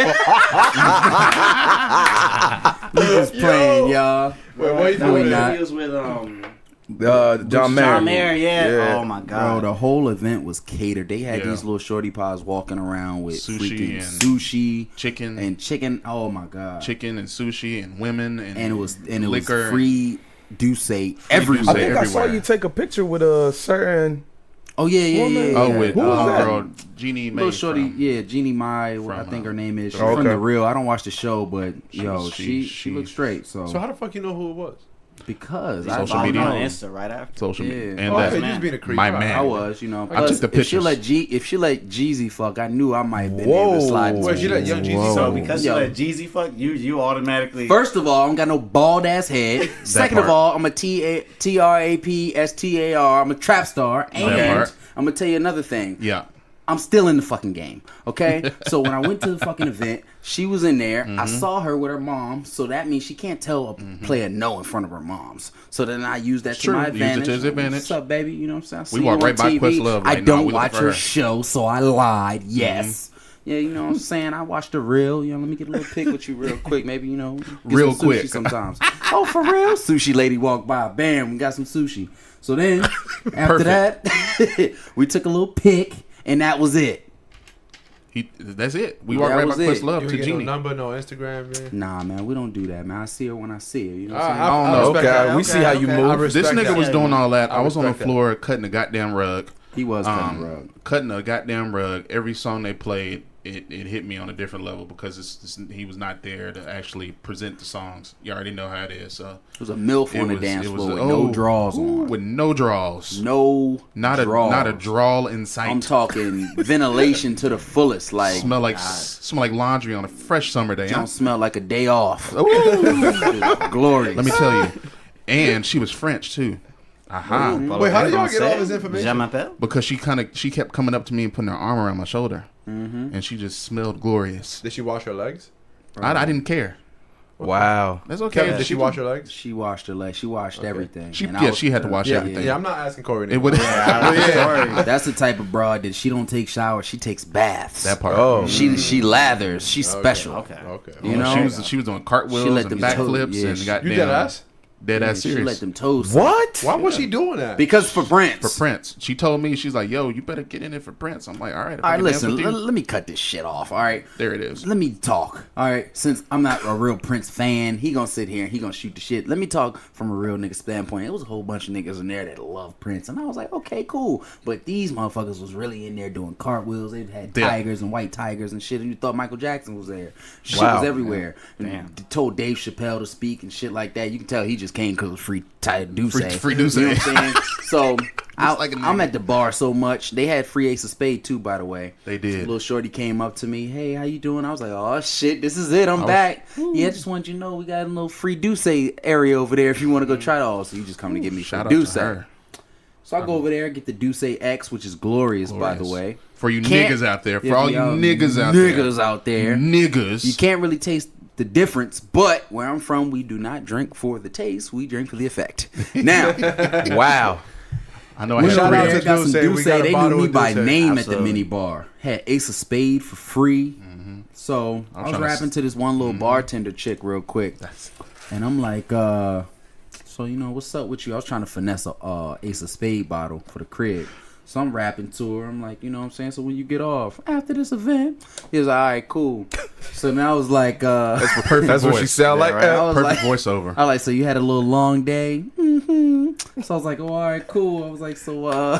We just playing, y'all. Wait, what he No, we doing? not. He was with John Mayer. John Mayer, yeah. Yeah. Oh my Bro, god. the whole event was catered. They had Yeah. these little shorty pies walking around with Sushi freaking and sushi Chicken. and chicken. Oh my god! Chicken and sushi and women and And it was liquor. free Douce everywhere. I think I saw everywhere. you take a picture with a certain. Oh yeah, yeah, yeah. Woman. yeah. Oh, with Who was that? girl Jeannie Mae. Little shorty, from- yeah, Jeannie Mai, I from, think her name is. She's Oh, from okay. The Real. I don't watch the show, but yo, she- she looks straight. So, So how the fuck you know who it was? because Social I Followed media. on know. Insta right after. social Yeah. media. And Oh, that, okay, you just being a creep. my All right. man. I was, you know. I took Plus, the if she pictures. let Jeezy fuck, I knew I might have been able to Whoa. slide. into Wait, she it. let Young Jeezy Whoa. So fuck? because you Yo. let Jeezy fuck, you automatically. First of all, I don't got no bald ass head. Second of part. all, I'm a TRAPSTAR. I'm a trap star, and part. I'm gonna tell you another thing. Yeah. I'm still in the fucking game. Okay, so when I went to the fucking event, she was in there. I saw her with her mom, so that means she can't tell a player no in front of her moms. So then I used that to True. my Use it to advantage. his advantage. What's up, baby? You know what I'm saying? I We see walk you right on by TV. Questlove I right now. don't We looking watch for her her. show, so I lied. Yes. Yeah, you know what I'm saying? I watched the real. You know, let me get a little pic with you real quick. Maybe, you know, get Real some sushi quick. sometimes. Oh, for real? Sushi lady walked by. Bam, we got some sushi. So then, after that, we took a little pic, and that was it. That's it. We walk That right by was it. Questlove You to ain't get no Jeannie. number, no Instagram, man. Nah, man, we don't do that, man. I see her when I see her. You know what I I'm saying? don't know. Okay, respect that. we see how you I move. respect This nigga that. was doing all that. I I was on the respect that. floor cutting the goddamn rug. He was cutting the rug. Cutting a goddamn rug. Every song they played, it hit me on a different level because he was not there to actually present the songs. You already know how it is. So It was a MILF it on the was- dance it was floor a- with oh, no draws on. with no draws, No not draws. a drawl in sight. I'm talking ventilation to the fullest. Like, smell like laundry on a fresh summer day. Huh? don't smell like a day off. Glorious. Let me tell you. And she was French too. Aha. Wait, how did y'all get all this information? Jean m'appelle? Because she kept coming up to me and putting her arm around my shoulder, and she just smelled glorious. Did she wash her legs? I didn't care. Wow. That's okay. Kevin, did she wash her legs? She washed her legs. She washed everything. She And I was- she had to wash Yeah, everything. yeah. I'm not asking Corey. It would. That's the type of broad that she don't take showers. She takes baths. That part. Oh. She lathers. She's special. Okay. Okay. You know? she was doing cartwheels She let and them backflips yeah, and she- goddamn You dead ass? dead ass She let serious. them toes. What? Why was she doing that? Because for Prince. For Prince, she told me, she's like, "Yo, you better get in it for Prince." I'm like, "All right, if All I right, can dance listen. with you." Let me cut this shit off. All right. There it is. Let me talk. All right. Since I'm not a real Prince fan, he gonna sit here and he gonna shoot the shit. Let me talk from a real nigga standpoint. It was a whole bunch of niggas in there that love Prince, and I was like, okay, cool. But these motherfuckers was really in there doing cartwheels. They had Yeah. tigers and white tigers and shit. And you thought Michael Jackson was there. Shit Wow. was everywhere. Damn. And told Dave Chappelle to speak and shit like that. You can tell he just came because of free Douce. Free Douce. You know what I'm saying? So like a I'm nigga. at the bar so much. They had free Ace of Spade too, by the way. They did. Little shorty came up to me. Hey, how you doing? I was like, oh shit, this is it. I'm back. Yeah, I just wanted you to know we got a little free Douce area over there if you want to go try it all. So you just come to give me Shout free out Douce. to her. So I go over there, get the Douce X, which is glorious, by the Glorious. way. For you Can't- niggas out there, for Yeah, all you y'all niggas out niggas out there. niggas. You can't really taste the difference, but where I'm from, we do not drink for the taste. We drink for the effect. Now, Wow. I know I when had Shout I out to to got some Douce. We Douce, got a they bottle knew me of by Douce. name at the Absolutely. mini bar. Had Ace of Spade for free. So I was trying to rapping to this one little bartender chick real quick. And I'm like, so you know, what's up with you? I was trying to finesse a Ace of Spade bottle for the crib. So I'm rapping to her. I'm like, you know what I'm saying? So when you get off after this event, he was like, all right, cool. So now I was like, perfect That's what she voice. sound like. I was Perfect like, voiceover. I was like, so you had a little long day? So I was like, oh, all right, cool. I was like, so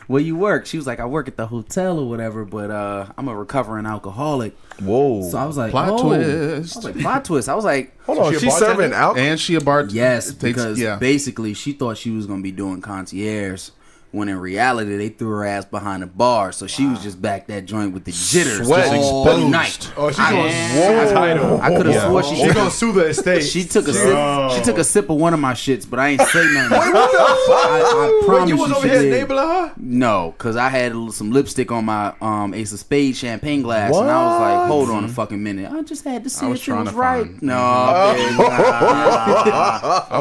where you work? She was like, I work at the hotel or whatever, but I'm a recovering alcoholic. Whoa. So I was like, Plot oh. twist. I was like, plot twist. I was like, Hold on. she a She's bartender? serving alcohol. And she a bar. yes, takes- because yeah. basically she thought she was gonna be doing concierge. When in reality, they threw her ass behind the bar, so she was just back that joint with the jitters Sweat all exposed. night. Oh, she's going to title. I could have swore she She's going to sue the estate. She took a sip. She took a sip of one of my shits, but I ain't say nothing. I promise you was over she here did. enabling her? No, because I had some lipstick on my Ace of Spades champagne glass, and I was like, hold on a fucking minute. I just had to see if she was right. No, I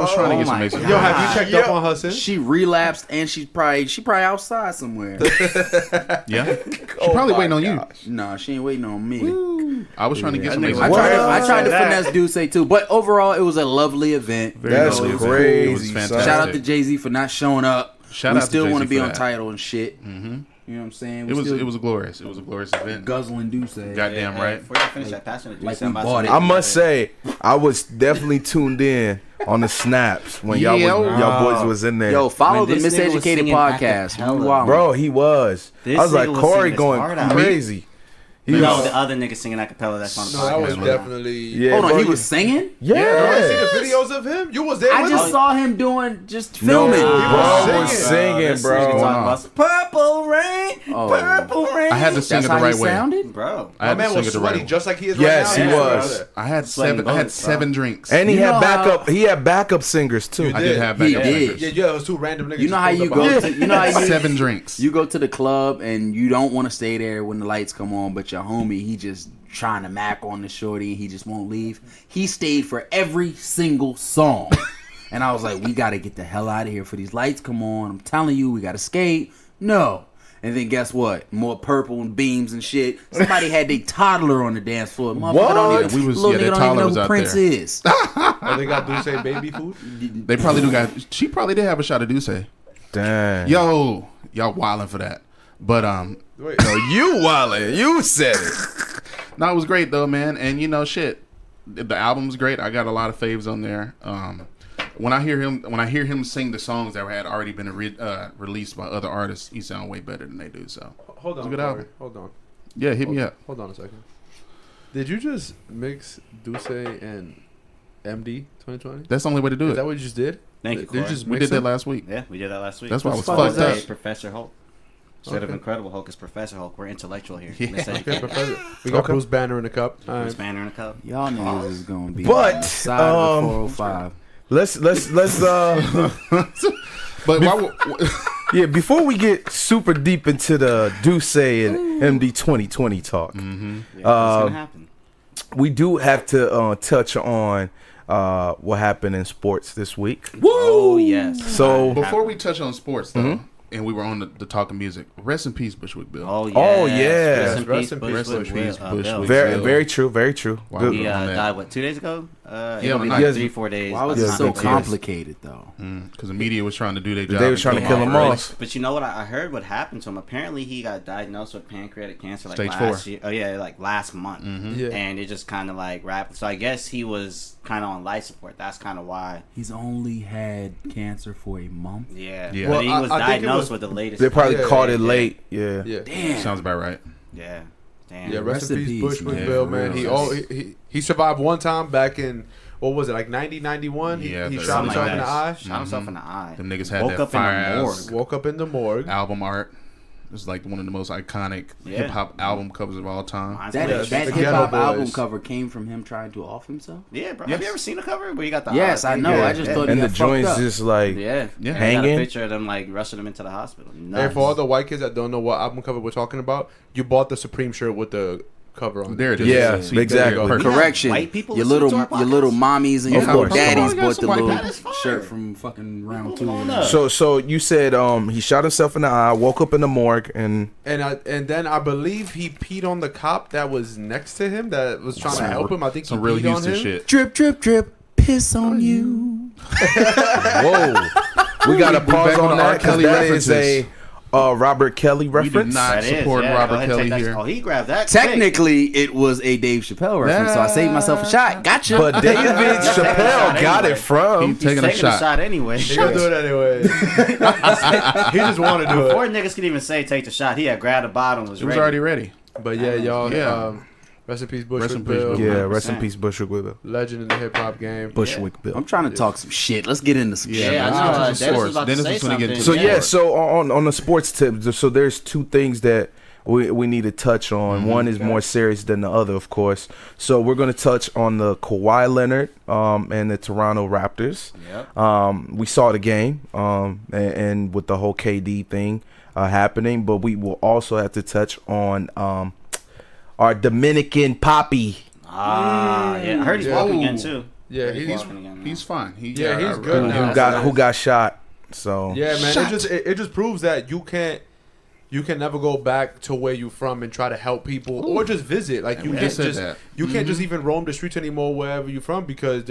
was trying to get some Ace of Yo, have you checked up on her since? she relapsed, and she probably outside somewhere. Yeah, she probably waiting on you. No, she ain't waiting on me. I was trying to get some Ace of I Spades. tried to finesse Duce too, but overall, it was a lovely event. That's lovely event. crazy, It was fantastic. Shout out to Jay-Z for not showing up. Shout we out to still want Jay-Z to be for on that. Tidal and shit. Mhm. You know what I'm saying? It was glorious. It was a glorious event. guzzling Duce. Goddamn right. Before you finish that passion, Like we bought it. I must say, I was definitely tuned in on the snaps when y'all boys was in there. Yo, follow the When this nigga was Miseducated singing podcast. acapella. We wildin'. Bro, he was. This I was like, nigga was Corey singing his going heart out. crazy. He No, was- the other nigga singing acapella. That's on the No, that was podcast. definitely. yeah, Hold on, bro, he was singing? Yeah. You see the videos of him? You was there I with just him? saw him doing just No, filming. bro was singing. singing, This nigga bro. talking about some purple rain, Oh. purple rain. I had to sing That's it the how right he way. sounded? Bro. I My had to man sing was it the sweaty right way. just like he is Yes, right now. he Yeah, was. brother. I had Sweating bullets, bro. 7 drinks. And he You had know backup. how- He had backup singers too. You I did did. have He backup did. singers. Yeah, those two random niggas. You know how just you pulled go up to behind you know how you 7 drinks. You go to the club and you don't want to stay there when the lights come on, but your homie, he just trying to mac on the shorty and he just won't leave. He stayed for every single song. And I was like, we got to get the hell out of here for these lights come on. I'm telling you, we got to skate. No. And then guess what? More purple and beams and shit. Somebody had their toddler on the dance floor. Motherfucker don't even, We was- little yeah, nigga their don't even toddler know was who out Prince there. is. Oh, they got Duce baby food? They probably do got. She probably did have a shot of Duce. Damn. Yo, y'all wilding for that. But Wait. No, you wildin'. You said it. no, it was great though, man. And you know, shit, the album's great. I got a lot of faves on there. When I hear him sing the songs that had already been released by other artists, he sound way better than they do. So Hold It's a on, good Corey. album. Hold on. yeah, hit me up. Hold on a second. Did you just mix Duce and MD 2020? That's the only way to do Is that it. what you just did? Thank you, Did you Corey. just We mix did that them? last week. Yeah, we did that last week. That's why I was fuck fucked was up. that? Professor Hulk. Instead of Okay. Incredible Hulk, it's Professor Hulk. We're intellectual here. Yeah. Miss Okay, Ed. Professor. We got Okay. Bruce Banner in the cup. All Bruce right. Banner in a cup. Y'all niggas is going to be But, on the side of the 405. Let's But yeah, before we get super deep into the Duce and MD 2020 talk, Yeah, what's Um, gonna happen? we do have to touch on what happened in sports this week. Oh yes. So before we touch on sports though, and we were on the talking music. Rest in peace, Buchwick Bill. Oh yes. Oh, yes. Rest in Rest peace, in Bushwick peace, Bill. Bushwick Bill. Bill. very true, very true. Wow. Good. He on that. died what 2 days ago? Yeah, It'll be on like the 3-4 days. Why was by it the so time it airs. complicated, though? Because the media was trying to do their job. They was trying to kill him early. off. But you know what? I heard what happened to him. Apparently, he got diagnosed with pancreatic cancer like Stage last 4. year. Oh yeah, like last month. Yeah. And it just kind of like wrapped. So I guess he was kind of on life support. That's kind of why. He's only had cancer for a month. Yeah. Yeah. But Well, he I was think it diagnosed was- with the latest. They probably Yeah, caught it yeah. late. Yeah. Yeah. Damn. Sounds about right. Yeah. Damn. Yeah, rest in peace, Bushwick man. Bill, For man. real. He survived one time back in, what was it, like 90, 91? Yeah, He but shot Something himself like in the eye. that. Shot himself in the eye. Them niggas had Woke that up in the fire morgue. ass Woke up in the morgue. album art. It's like one of the most iconic Yeah. hip hop album covers of all time. Mine's That, clear. that the hip hop Ghetto album Boys. cover came from him trying to off himself? Yeah, bro. Yes. Have you ever seen the cover where you got the Yes, eye? I know. Yeah. I just thought he And the got fucked joints up. just like Yeah. Yeah. I got hanging. a picture of them like rushing him into the hospital. And Nuts. for all the white kids that don't know what album cover we're talking about, you bought the Supreme shirt with the cover on. There it is. Yeah, See, exactly. there you go. Correction. White people Your listen little to our your podcasts? little mommies and your Of little course. daddies Oh, you got bought the some white little daddies. Fire. shirt from fucking round two. on up. So you said he shot himself in the eye, woke up in the morgue, and And then I believe he peed on the cop that was next to him that was trying to help him. I think Some he real peed on Houston him. shit. drip, drip, drip, piss on you. whoa, we got to We pause back on on the R. that because Kelly that is references. a Robert Kelly We do reference. not That is, support yeah. Go Robert ahead and Kelly take that- here. Oh, he grabbed that. Technically, it was a Dave Chappelle reference, so I saved myself a shot. Gotcha. But David Chappelle got it from. He's taking a shot. Anyway. He gonna do it anyway. He just want to do Before it. niggas could even say take the shot, he had grabbed the bottle and was It was ready. already ready. But yeah, y'all. Yeah. Rest in peace, Rest in Buchwick peace, Bill. Buchwick. Yeah, rest in 100%. peace, Bushwick Bill. Legend in the hip hop game. Bushwick Bill. I'm trying to talk some shit. Let's get into some shit. Yeah, I let's know. get to Dennis the was about to Dennis say was gonna get into something. So the yeah, so on the sports tip, so there's two things that we need to touch on. One is more serious than the other, of course. So we're going to touch on the Kawhi Leonard and the Toronto Raptors. Yep. We saw the game and with the whole KD thing happening, but we will also have to touch on our Dominican Poppy. Yeah. I heard he's walking again too. Yeah, He's walking again now. he's fine. He's good Who now. got shot. So Yeah, man. It just proves that you can never go back to where you from and try to help people or just visit. Like you we can't just said just that. you can't just even roam the streets anymore wherever you're from, because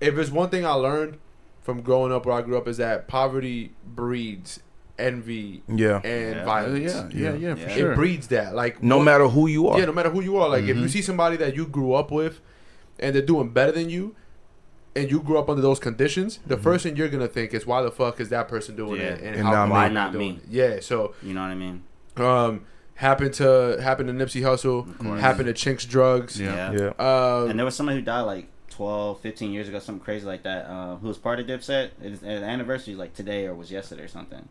if there's one thing I learned from growing up where I grew up is that poverty breeds envy and Yeah. violence. Yeah, for sure. It breeds that. Like no matter who you are. Yeah, no matter who you are. Like if you see somebody that you grew up with and they're doing better than you, and you grew up under those conditions, the first thing you're gonna think is, why the fuck is that person doing it, and And how not come me. Why I'm not doing me? it? Yeah, so You know what I mean? happened to Nipsey Hussle, happened to Chinks Drugs. Yeah. Yeah. And there was somebody who died like 12, 15 years ago, something crazy like that, who was part of Dipset. The anniversary like today or was yesterday or something.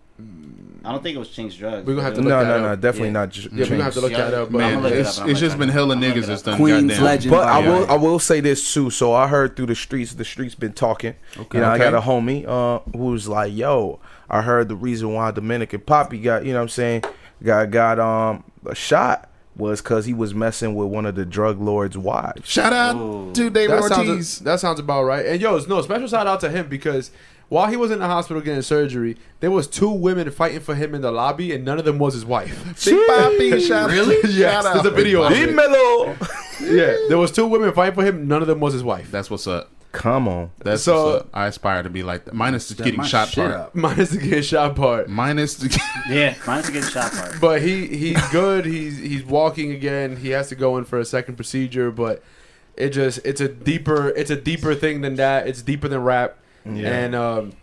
I don't think it was Chinks Drugs. We're gonna have to but look it that No, up. definitely Yeah. not. Yeah, we're gonna have to look that up. I'm gonna Man, look it it's up and I'm just like, been hella I'm gonna niggas look it that's up. done Queen's goddamn. legend. But Yeah. I will say this too. So I heard through the streets been talking. Okay, You know, okay. I got a homie who's like, yo, I heard the reason why Dominican Poppy got, you know what I'm saying, got a shot was because he was messing with one of the drug lord's wives. Shout out Ooh. to David That Ortiz. sounds about right. And special shout out to him, because while he was in the hospital getting surgery, there was 2 women fighting for him in the lobby, and none of them was his wife. Big Papi, shout Really? out. Yes, Shout there's a out. video of it. Dímelo. Yeah, there was 2 women fighting for him. None of them was his wife. That's what's up. Come on. That's So- what's up. I aspire to be like that. Minus the Step getting my shot shit part. up. Minus the getting shot part. Minus the. Yeah, mine's a good shot part. But he's good. He's walking again. He has to go in for a second procedure, but it's a deeper thing than that. It's deeper than rap, and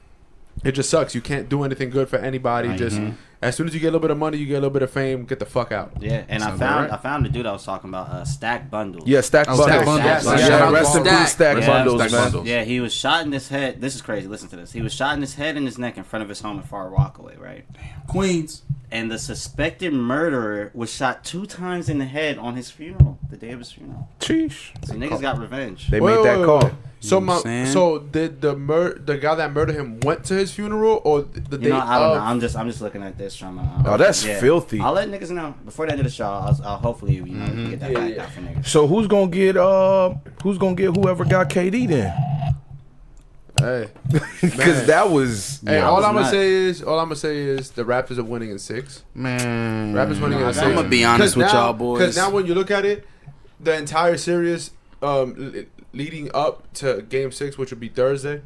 it just sucks. You can't do anything good for anybody. Just as soon as you get a little bit of money, you get a little bit of fame, get the fuck out. Yeah, and Sounds I right. found the dude I was talking about, Stack Bundles. Yeah, stack Oh, bundles. Stack Bundles. Yes, Shout yeah, out rest to in peace, Stack. stack Yeah, bundles, Stack man. Bundles. Yeah, he was shot in his head. This is crazy. Listen to this. He was shot in his head and his neck in front of his home in Far Rockaway, right? Queens. And the suspected murderer was shot 2 times in the head on his funeral, the day of his funeral. Sheesh. So niggas got revenge. They made that call. So You know what I'm saying? so did the guy that murdered him went to his funeral, or the day You know, I don't know. of? I'm just looking at this trying to. Oh, that's filthy. I'll let niggas know before the end of the show. I'll hopefully get that back out for niggas. So who's gonna get whoever got KD then? Hey, Because man. that was Hey, Yeah, all I was I'm gonna nuts. say is the Raptors are winning in 6. Man. Raptors winning in I'm 6. I'ma be honest with y'all boys. Because now when you look at it, the entire series leading up to Game 6, which would be Thursday,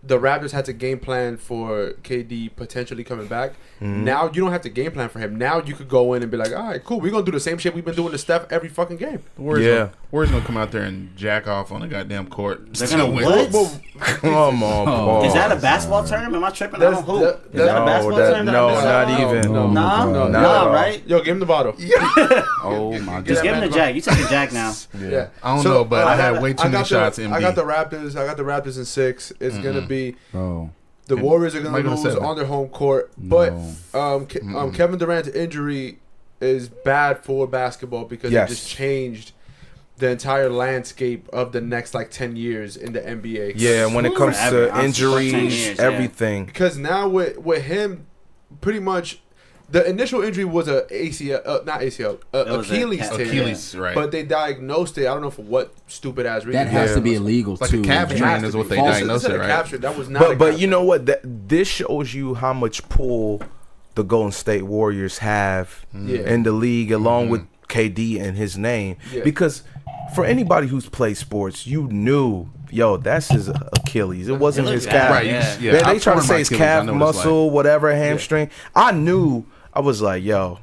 the Raptors had to game plan for KD potentially coming back. Now you don't have to game plan for him. Now you could go in and be like, all right, cool, we're going to do the same shit we've been doing to Steph every fucking game. Warriors gonna come out there and jack off on the goddamn court. They're Still gonna win. what? come on. Paul. Is that a basketball term? Am I tripping? I That's- don't hoop. Is that a basketball that- term? no, I'm missing? not even. No, Nah, no, nah, right? Yo, give him the bottle. Oh my Just god. give him the jack. You take the jack now. Yeah. I don't know, but I had got- way too many shots in I MB. got the Raptors in 6. It's going to be... Bro. The And Warriors are going Michael to lose 7. on their home court, but Kevin Durant's injury is bad for basketball because Yes. it just changed the entire landscape of the next 10 years in the NBA. Yeah, when it comes Forever. to Honestly, 10 injuries, years, yeah. everything. Because now with him, pretty much the initial injury was a ACL, not ACL, It was Achilles a- tear. Achilles, right? But they diagnosed it. I don't know for what stupid ass reason. That has Yeah. to be illegal It's like too. a calf man. strain is what they False- diagnosed It's it, a right? capture. That was not. a But cap- you know what? This shows you how much pull the Golden State Warriors have Yeah. in the league, along with KD and his name. Yeah. Because for anybody who's played sports, you knew, yo, that's his Achilles. It wasn't It his looked calf. bad, Right, yeah. yeah. They I've try to torn say my his Achilles. I calf know what it's muscle, whatever, hamstring. I knew. I was like, yo,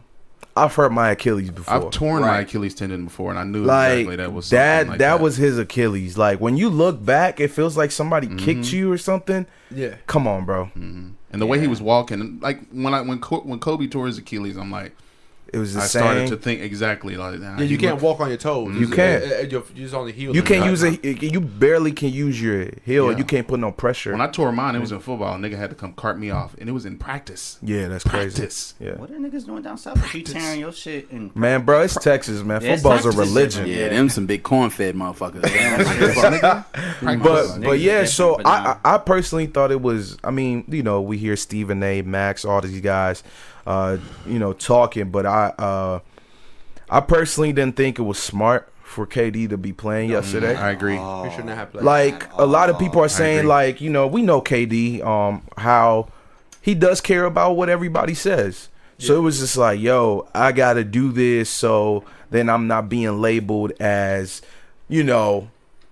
I've hurt my Achilles before. I've torn my Right. Achilles tendon before, and I knew like exactly that was that. something like that was his Achilles. Like when you look back, it feels like somebody kicked you or something. yeah. Come on, bro. And the way he was walking, like when Kobe tore his Achilles, I'm like, It was the I same. started to think exactly like that. Yeah, you can't walk on your toes. You can't. You're just on the heels. You can't use it. You barely can use your heel. Yeah. You can't put no pressure. When I tore mine, it was in football. A nigga had to come cart me off, and it was in practice. Yeah, that's crazy. Practice. Yeah. What are niggas doing down south? You tearing your shit and Man, bro, it's Texas, man. Yeah, it's Football's a Texas. religion. Yeah, them some big corn-fed motherfuckers. But yeah, so I personally thought it was. I mean, you know, we hear Stephen A, Max, all these guys, you know, talking, but I personally didn't think it was smart for KD to be playing yesterday. I agree. You shouldn't have played. Like a lot of people are saying, agree. like, you know, we know KD, how he does care about what everybody says. So it was just like, yo, I gotta do this so then I'm not being labeled as, you know,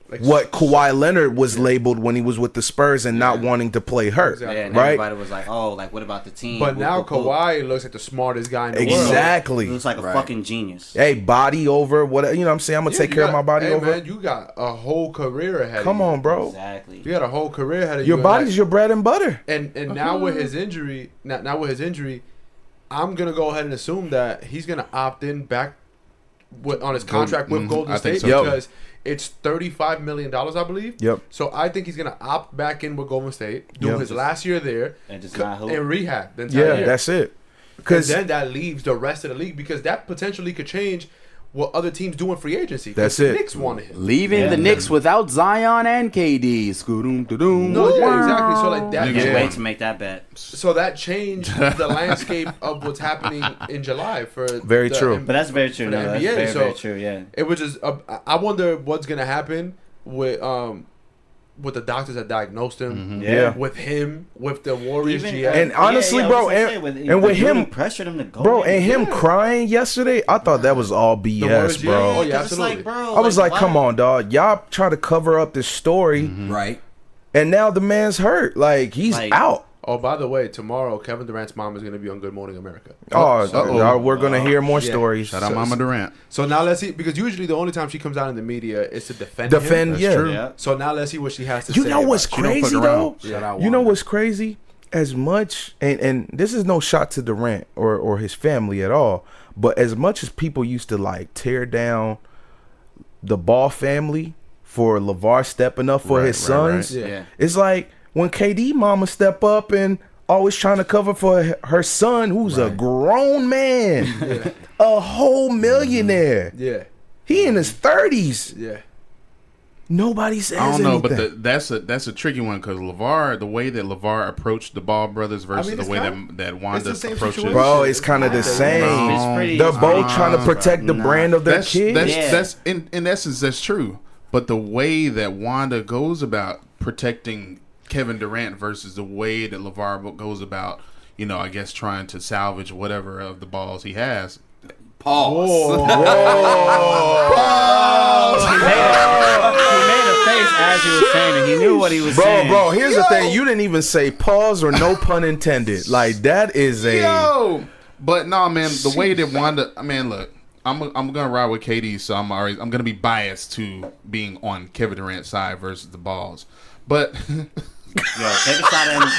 Like, what Kawhi Leonard was labeled when he was with the Spurs and not wanting to play hurt. Exactly. Yeah, and Right? everybody was like, "Oh, like what about the team?" But Whoop, now whoop, whoop. Kawhi looks like the smartest guy in the world. Exactly. He looks like a fucking genius. Hey, body over what, you know what I'm saying? I'm gonna Yeah, take you care of got- my body hey, over. Man, you got a whole career ahead. Come of you. on, bro. Exactly. You got a whole career ahead of Your you. body's your bread and butter. And now with his injury, now with his injury, I'm gonna go ahead and assume that he's gonna opt in back on his contract with Golden I think State so. because it's $35 million, I believe. Yep. So I think he's gonna opt back in with Golden State, do Yep. his last year there, And just not hoop. and rehab the entire Yeah, year. that's it. Because Because then that leaves the rest of the league because that potentially could change what other teams do in free agency. 'Cause That's the it. Knicks wanted him. Leaving Yeah. the Knicks without Zion and KD. Scoodum, da-doom. No, yeah, exactly. So like that. I can't Yeah. wait to make that bet. So that changed the landscape of what's happening in July for Very the true. But that's very true. For the No, that's NBA, very, so- very true. Yeah. It was just. I wonder what's gonna happen with the doctors that diagnosed him. Yeah. With him, with the Warriors Even- GM. And honestly, I bro, was gonna say, and with Jordan him, pressured him to go. bro, in. and him Yeah. crying yesterday, I thought that was all BS, Warriors, bro. yeah. Oh, 'Cause it's absolutely. like, bro, I was like, why- come on, dog. Y'all try to cover up this story, Right. and now the man's hurt. Like, he's Like- out. Oh, by the way, tomorrow Kevin Durant's mom is gonna be on Good Morning America. Oh, we're going to hear more yeah. stories. Shout out Mama Durant. So now let's see, because usually the only time she comes out in the media is to defend Defend, him. yeah. true. Yeah. So now let's see what she has to You say. know what's about She don't fuck crazy, around. though? Shout out You know Wanda. what's crazy? As much, and this is no shot to Durant or his family at all, but as much as people used to like tear down the Ball family for LeVar stepping up for Right, his right, sons, right. Yeah. it's like when KD mama step up and always trying to cover for her son who's a grown man, a whole millionaire. Yeah, He in his 30s. yeah. Nobody says I don't know, anything. but that's a tricky one because LeVar, the way that LeVar approached the Ball brothers versus it's the way kinda- that Wanda it's the same approached it. situation. Bro, it's kind of the same. It's pretty- They're it's both pretty- trying to protect the Nah. brand of their That's kid. that's in essence that's true. But the way that Wanda goes about protecting Kevin Durant versus the way that LeVar goes about, you know, I guess trying to salvage whatever of the balls he has. Pause. He made a face as he was saying it. He knew what he was saying. Bro, here's the thing. You didn't even say pause or no pun intended. Like, that is a... Yo, but no, man, the way that Wanda, I mean, look, I'm gonna ride with KD, so I'm gonna be biased to being on Kevin Durant's side versus the balls, but. Yo, take a shot at him.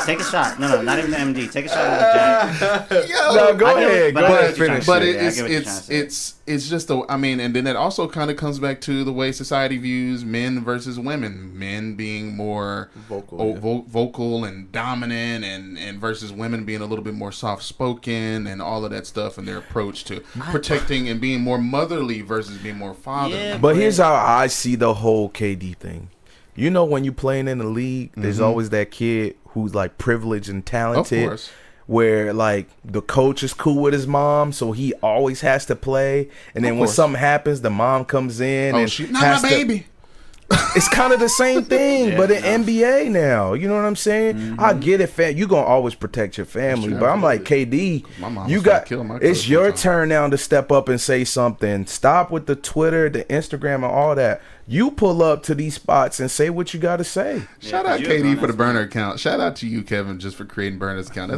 Take a shot. No, not even the MD. Take a shot at the Jack. No, go I get ahead. what- Go but I ahead. get what you're Finish But it. Yeah, I get what you're trying to say. it's just the, I mean, and then it also kind of comes back to the way society views men versus women. Men being more vocal and dominant, and versus women being a little bit more soft spoken and all of that stuff, and their approach to protecting and being more motherly versus being more fatherly. Yeah, But here's how I see the whole KD thing. You know, when you're playing in the league, there's always that kid who's like privileged and talented. Of course. Where like the coach is cool with his mom, so he always has to play. And then when course. something happens, the mom comes in Oh, and she not has my to- baby. It's kind of the same thing, but in NBA now. You know what I'm saying? I get it, you gonna always protect your family, but I'm like KD. My mom You was trying got to kill my it's coach your one time. turn now to step up and say something. Stop with the Twitter, the Instagram, and all that. You pull up to these spots and say what you got to say. Shout Yeah, out 'cause you was KD on for the that burner account. Shout out to you, Kevin, just for creating burner's account.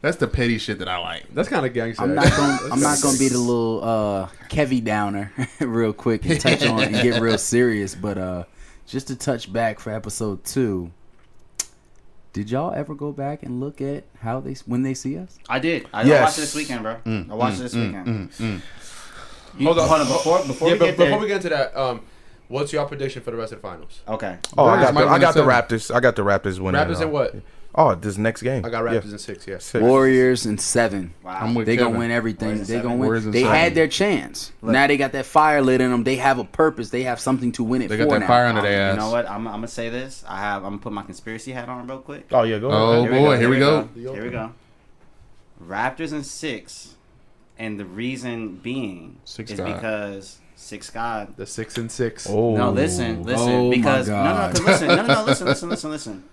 That's the petty shit that I like. That's kind of gangster. I'm not gonna be the little Kevy downer real quick and touch on and get real serious, but just to touch back for episode 2, Did y'all ever go back and look at how when they see us? I did. I Yes. watched it this weekend, bro. I watched it this weekend. Hold on. Before we get there. Before we get into that, what's your prediction for the rest of the finals? Okay. Oh, Warriors might I win got in the 7. Raptors. I got the Raptors winning. Raptors in what? Oh, this next game. I got Raptors in 6. Yeah. 6. Warriors in 7. Wow. I'm with They Kevin. gonna win everything. Warriors They in gonna 7. win. Warriors in They 7. had their chance. Now they got that fire lit in them. They have a purpose. They have something to win it They for got that now. fire under their ass. You know what? I'm gonna say this. I'm gonna put my conspiracy hat on real quick. Oh yeah, go ahead. Oh boy, here we go. Here we go. Raptors in 6, and the reason being Six is God. because 6 God. The 6 and 6. Oh. No, listen, Oh, my because God. listen.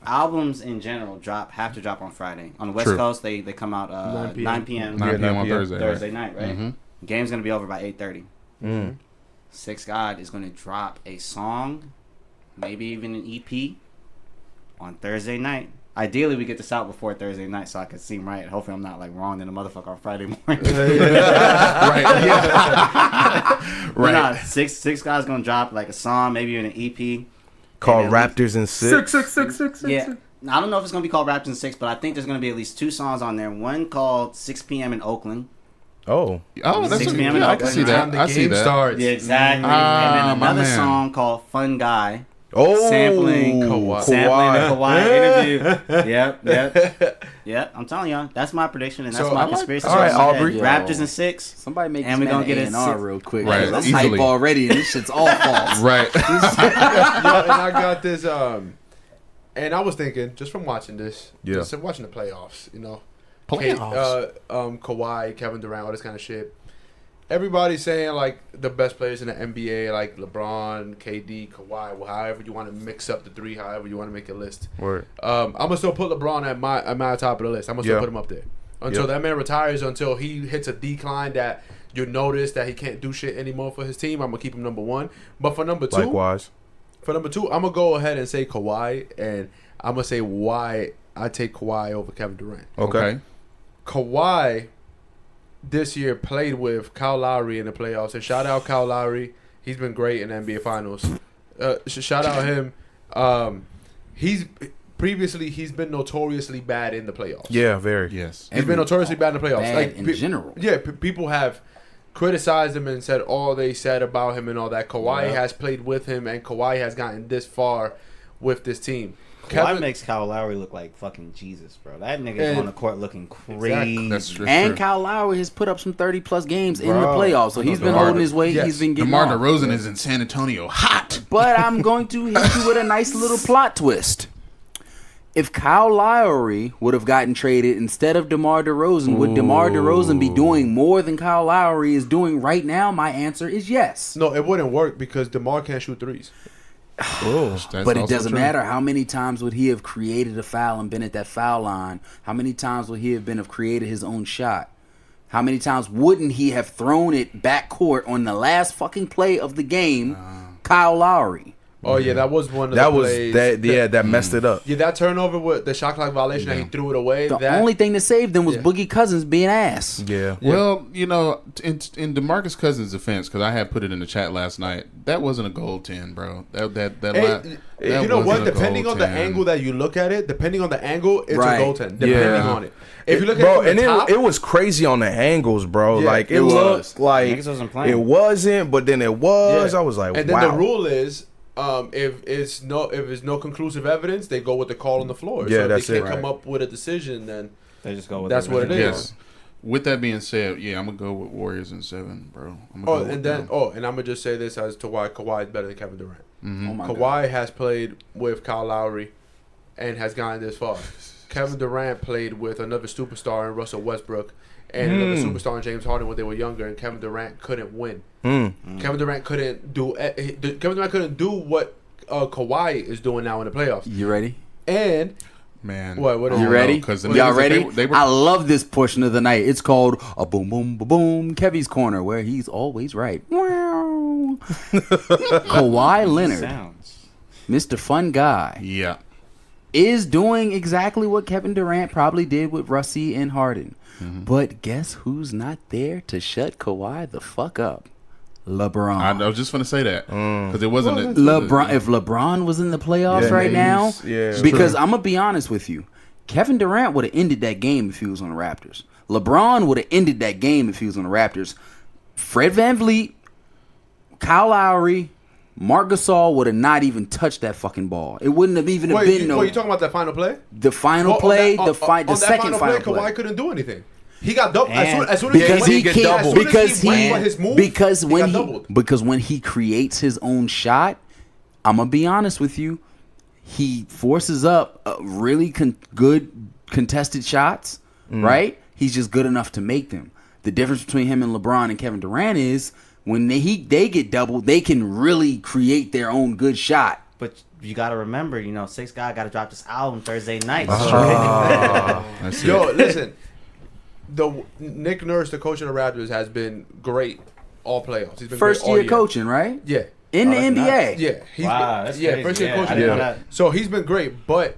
Albums in general have to drop on Friday. On the West True. Coast, they come out 9 p.m. 9 p.m. on 9 Thursday. Thursday right? night, right? Mhm. Game's gonna be over by 8:30. Mm. 6 God is gonna drop a song, maybe even an EP, on Thursday night. Ideally, we get this out before Thursday night so I can seem right. Hopefully, I'm not like wrong in the motherfucker on Friday morning. Right. Yeah. But nah, six guys gonna drop like a song, maybe even an EP. Called And at Raptors in 6. Yeah. I don't know if it's gonna be called Raptors in 6, but I think there's gonna be at least 2 songs on there. One called 6 p.m. in Oakland. Oh. Oh, that's 6 a, p.m. in yeah, I can Oakland. see that. The I see game that. starts. Yeah, exactly. Ah, and then my another man. song called Fun Guy. Oh. Sampling Kawhi. Sampling the Kawhi interview. Yep. I'm telling y'all, that's my prediction, and that's So, my I like- conspiracy. all right, theory. Aubrey. Raptors in 6. Somebody make And this we gonna man get an it A&R six- real quick. Right, That's easily. hype already, and this shit's all false. Right. Yo, and I got this. And I was thinking, just from watching this, Yeah. just watching the playoffs, Playoffs. Kawhi, Kevin Durant, all this kind of shit. Everybody's saying like the best players in the NBA, like LeBron, KD, Kawhi, well, however you want to mix up the 3, however you want to make a list. Word. I'm gonna still put LeBron at my top of the list. I'm gonna still put him up there until that man retires, until he hits a decline that you notice that he can't do shit anymore for his team. I'm gonna keep him number 1. But for number 2, Likewise. I'm gonna go ahead and say Kawhi, and I'm gonna say why I take Kawhi over Kevin Durant. Okay. Kawhi this year played with Kyle Lowry in the playoffs, and shout out Kyle Lowry. He's been great in the NBA Finals. Shout out him. He's been notoriously bad in the playoffs. Yeah, very. Yes. He's been notoriously bad in the playoffs. Bad in general. Yeah, people have criticized him and said all they said about him and all that. Kawhi has played with him, and Kawhi has gotten this far with this team. Kawhi makes Kyle Lowry look like fucking Jesus, bro. That nigga's on the court looking crazy. That's true. And Kyle Lowry has put up some 30-plus games in the Bro. playoffs, so he's been DeMar- holding his weight. yes. He's been getting DeMar off. DeRozan is in San Antonio. Hot. But I'm going to hit you with a nice little plot twist. If Kyle Lowry would have gotten traded instead of DeMar DeRozan, would DeMar DeRozan be doing more than Kyle Lowry is doing right now? My answer is yes. No, it wouldn't work because DeMar can't shoot threes. Oh. That's But it also doesn't true. matter how many times would he have created a foul and been at that foul line. How many times would he have created his own shot? How many times wouldn't he have thrown it back court on the last fucking play of the game? Kyle Lowry. Oh yeah, that was one of That the was plays. that. Yeah, that messed it up. Yeah, that turnover with the shot clock violation that he threw it away. The that, only thing that saved them was Yeah. Boogie Cousins being ass. Yeah. Well, in DeMarcus Cousins' defense, because I had put it in the chat last night, that wasn't a goaltend, bro. You know what? Depending on the angle that you look at it, it's Right. a goaltend. Depending on it. If you look at bro, it from and the top, it was crazy on the angles, bro. Yeah, like it it was. looked like Niggas wasn't playing. it wasn't, but then it was. Yeah. I was like, and then wow. the rule is, if it's no conclusive evidence, they go with the call on the floor. Yeah, so if that's they can't it. come up with a decision, then They just go with That's what it is. Yes. With that being said, yeah, I'm gonna go with Warriors in 7, bro. I'm gonna go with them. and I'm gonna just say this as to why Kawhi is better than Kevin Durant. Oh my God. Kawhi has played with Kyle Lowry and has gotten this far. Kevin Durant played with another superstar in Russell Westbrook and another superstar in James Harden when they were younger, and Kevin Durant couldn't win. Kevin Durant couldn't do what Kawhi is doing now in the playoffs. You ready? And Man, What is You it? ready? Because Y'all ready? They were I love this portion of the night. It's called a boom, boom, boom, boom. Kevy's corner, where he's always right. Wow. Kawhi Leonard, Sounds. Mr. Fun Guy, yeah. is doing exactly what Kevin Durant probably did with Russie and Harden. But guess who's not there to shut Kawhi the fuck up? LeBron. I was just going to say that because it wasn't LeBron. If LeBron was in the playoffs now, because I'm gonna be honest with you, Kevin Durant would have ended that game if he was on the Raptors. LeBron would have ended that game if he was on the Raptors. Fred VanVleet, Kyle Lowry, Marc Gasol would have not even touched that fucking ball. It wouldn't have even been no. Wait, you talking about that final play? The final play, the second final play. Kawhi couldn't do anything. He got doubled as soon because he get doubled. Because when he creates his own shot, I'm gonna be honest with you, he forces up really good contested shots. Right? He's just good enough to make them. The difference between him and LeBron and Kevin Durant is when they get doubled, they can really create their own good shot. But you got to remember, 6 Guy got to drop this album Thursday night. Yo, listen. Nick Nurse, the coach of the Raptors, has been great all playoffs. He's been first great all year year. Coaching, right? Yeah. In the NBA. Nice. Yeah. That's crazy. First year coaching. I didn't know that. So he's been great, but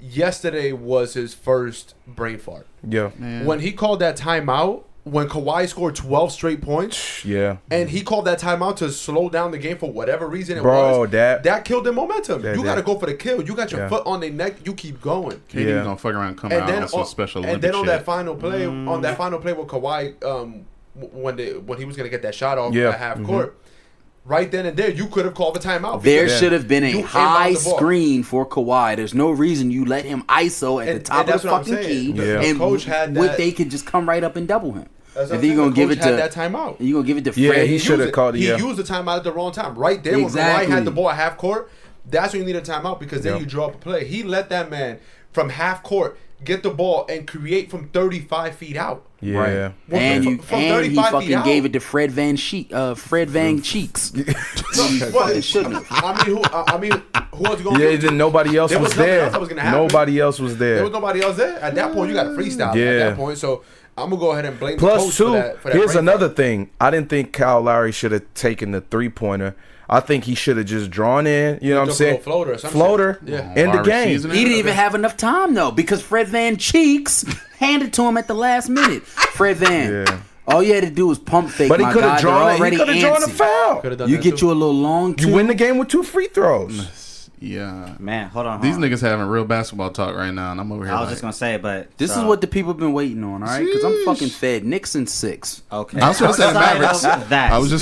yesterday was his first brain fart. Yeah. Man. When he called that timeout, when Kawhi scored 12 straight points, and he called that timeout to slow down the game for whatever reason it was, that killed the momentum. You got to go for the kill. You got your foot on their neck. You keep going. KD's gonna fuck around and come out on some special Olympic and then on shit. that final play, with Kawhi, when he was gonna get that shot off at half court. Right then and there, you could have called the timeout. There should have been a high screen for Kawhi. There's no reason you let him ISO at the top of the fucking key, and coach had that. They could just come right up and double him. And then you're gonna give it to that timeout. You're gonna give it to Fred. Yeah, he should have called it. He used the timeout at the wrong time. Right there when Kawhi had the ball at half court, that's when you need a timeout because then you draw up a play. He let that man from half court get the ball and create from 35 feet out. Yeah, right. And he fucking gave it to Fred Van Cheeks. Well, shouldn't have. I mean, who else you gonna? Yeah, then nobody else was there. Nobody else was there. There was nobody else there. At that point, you got to freestyle. At that point, so I'm gonna go ahead and blame the coach for that. Here's another thing. I didn't think Kyle Lowry should have taken the 3-pointer. I think he should have just drawn in. You know what I'm saying? Floater. Yeah. In the game. He didn't even have enough time though because Fred Van Cheeks handed to him at the last minute. Fred Van. Yeah. All you had to do was pump fake. But he could have drawn it. He could have drawn a foul. You get you a little long. You win the game with 2 free throws. Yeah, man, hold on. These niggas having real basketball talk right now, and I'm over here. I was just gonna say, but this is what the people have been waiting on, all right? Because I'm fucking fed Knicks in 6. Okay, I was gonna say Mavericks.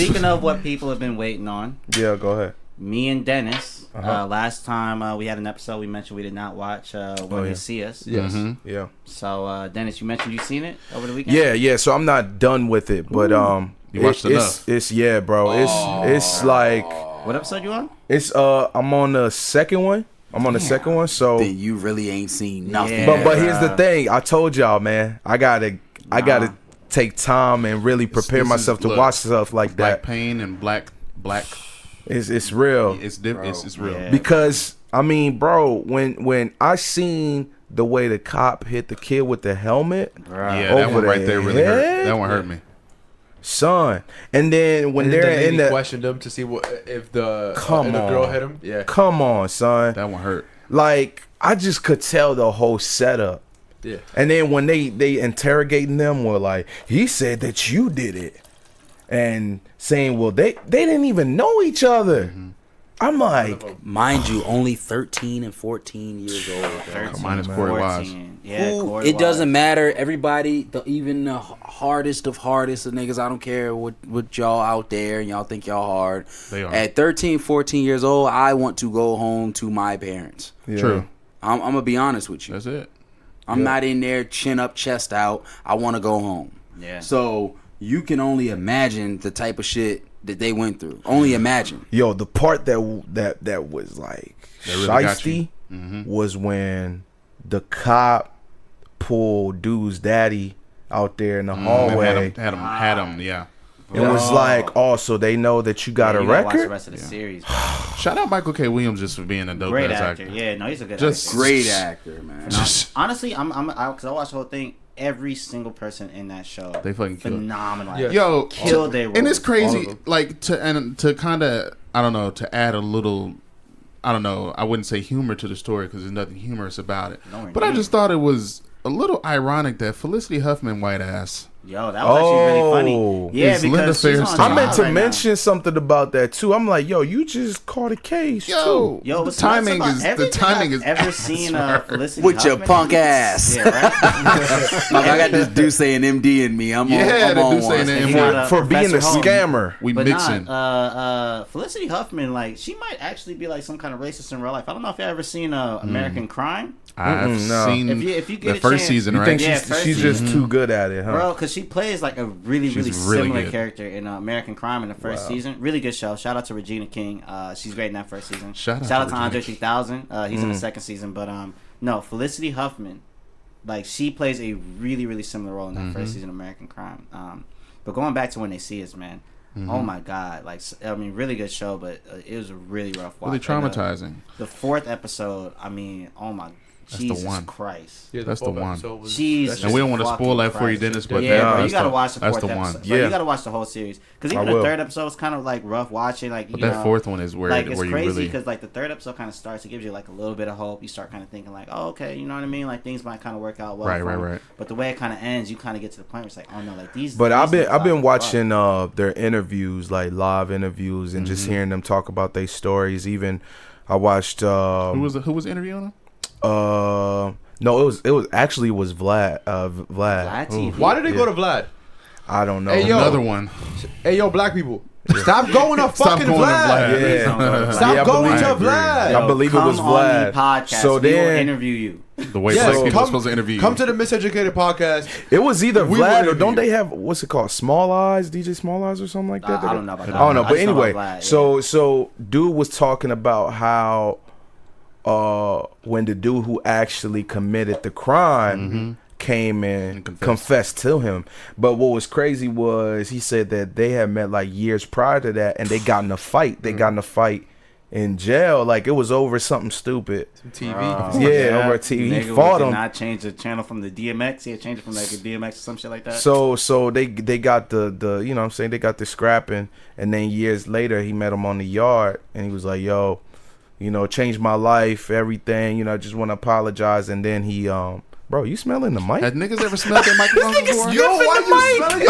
Speaking of what people have been waiting on. Yeah, go ahead. Me and Denis. Last time we had an episode, we mentioned we did not watch When They See Us. Yes. Yeah. So Denis, you mentioned you seen it over the weekend. Yeah. So I'm not done with it, but you watched enough. It's bro. It's like. What episode you on? It's I'm on the second one. So then you really ain't seen nothing. But here's the thing. I told y'all, man. I gotta take time and really prepare myself to watch stuff like that. Black pain and black. It's real. It's real. Yeah. Because I mean, bro, when I seen the way the cop hit the kid with the helmet, that one right there really hurt. That one hurt me. Son, and then when they're in the questioned him to see if the girl hit him. Yeah, come on, son. That one hurt. Like I just could tell the whole setup. Yeah, and then when they interrogating them, were like, he said that you did it, and saying, well, they didn't even know each other. Mm-hmm. I'm like, mind you, only 13 and 14 years old. Minus Corey Wise. Yeah, it doesn't matter. Everybody, even the hardest of niggas, I don't care what y'all out there and y'all think y'all hard. They are. At 13, 14 years old, I want to go home to my parents. Yeah. True. I'm going to be honest with you. That's it. I'm not in there chin up, chest out. I want to go home. Yeah. So you can only imagine the type of shit that they went through. Only imagine. Yo, the part that was like shiesty was when the cop pulled dude's daddy out there in the hallway. Had him, yeah. It was like, so they know that you got a record. Watch the rest of the series. Shout out Michael K. Williams just for being a dope great ass actor. Yeah, no, he's a good actor. Great actor, man. Honestly, because I watched the whole thing. Every single person in that show, they fucking phenomenal. Yeah. Yo, killed their roles. And it's crazy, like to kind of, I don't know, to add a little, I don't know, I wouldn't say humor to the story because there's nothing humorous about it. But I just thought it was a little ironic that Felicity Huffman, white ass, Yo, that was actually really funny. Yeah, It's Linda because she's on Fairstein. trial I meant to right mention something about that too. I'm like, yo, you just caught a case too. Yo, the what's timing nuts is about the timing everything is I've ever seen Felicity With your Huffman? punk ass. Yeah, right. I got this dude saying MD in me. I'm Yeah, on the dude one. saying that. And he got For being a Professor Holmes. scammer. We But mixing. Felicity Huffman, like, she might actually be like some kind of racist in real life. I don't know if you ever seen American Crime, I've no. seen If you get the a first chance- season, You right? think Yeah, she's first just season. too good at it, huh? bro, because she plays like a really She's really similar good. character in American Crime in the first season. Really good show. Shout out to Regina King. She's great in that first season. Shout out out to to Andre Regina. 3000. He's in the second season, but no, Felicity Huffman, like, she plays a really similar role in that first season of American Crime. But going back to When They See Us, man. Oh my God! Like, I mean, really good show, but it was a really rough watch. Really traumatizing. The fourth episode, I mean, oh my, That's the Jesus one. Christ! Yeah, That's the fourth one. episode was- Jesus. And we don't want to fucking spoil that for you, Christ. Dennis, but Yeah, bro, you that's gotta the- watch the that's fourth the one. episode. Bro, Yeah. you gotta watch the whole series because even I the will. third episode is kind of like rough watching. Like, But you that know, fourth one is where like, it's where you crazy really. because like the third episode kind of starts. It gives you like a little bit of hope. You start kind of thinking like, oh, okay, you know what I mean? Like, things might kind of work out well. Right, for right, them. right. But the way it kind of ends, you kind of get to the point where it's like, oh no, like these. But these I've been niggas watching fuck. their interviews, like live interviews, and just hearing them talk about their stories. Even I watched who was interviewing him? no, it was actually Vlad. Vlad. Vlad TV. Why did they go to Vlad? I don't know. Hey, yo. Another one. Hey, yo, black people, stop going to Stop fucking going to Vlad. Vlad. Yeah. Stop Yeah, I going believe- to I agree. Vlad. I believe it was Come on Vlad. the podcast. So we will then interview you. The way Yes, black people come- are supposed to interview. Come to the Miseducated podcast. it was either We Vlad will or don't interview. they have what's it called? Small Eyes, DJ Small Eyes or something like that. I don't know about that. I don't know, I but just know anyway, about Vlad, so dude was talking about how when the dude who actually committed the crime came and confessed to him. But what was crazy was he said that they had met like years prior to that and they got in a fight. They got in a fight in jail. Like it was over something stupid. TV. Yeah, over a TV. He Nigga fought did him. not change the channel from the DMX. He had changed it from like a DMX or some shit like that. So they got the you know what I'm saying, they got the scrapping, and then years later he met him on the yard and he was like, yo, you know, changed my life, everything, you know, I just want to apologize. And then he bro, you smelling the mic? Had niggas ever smelled that microphone before? Yo, why you smelling it?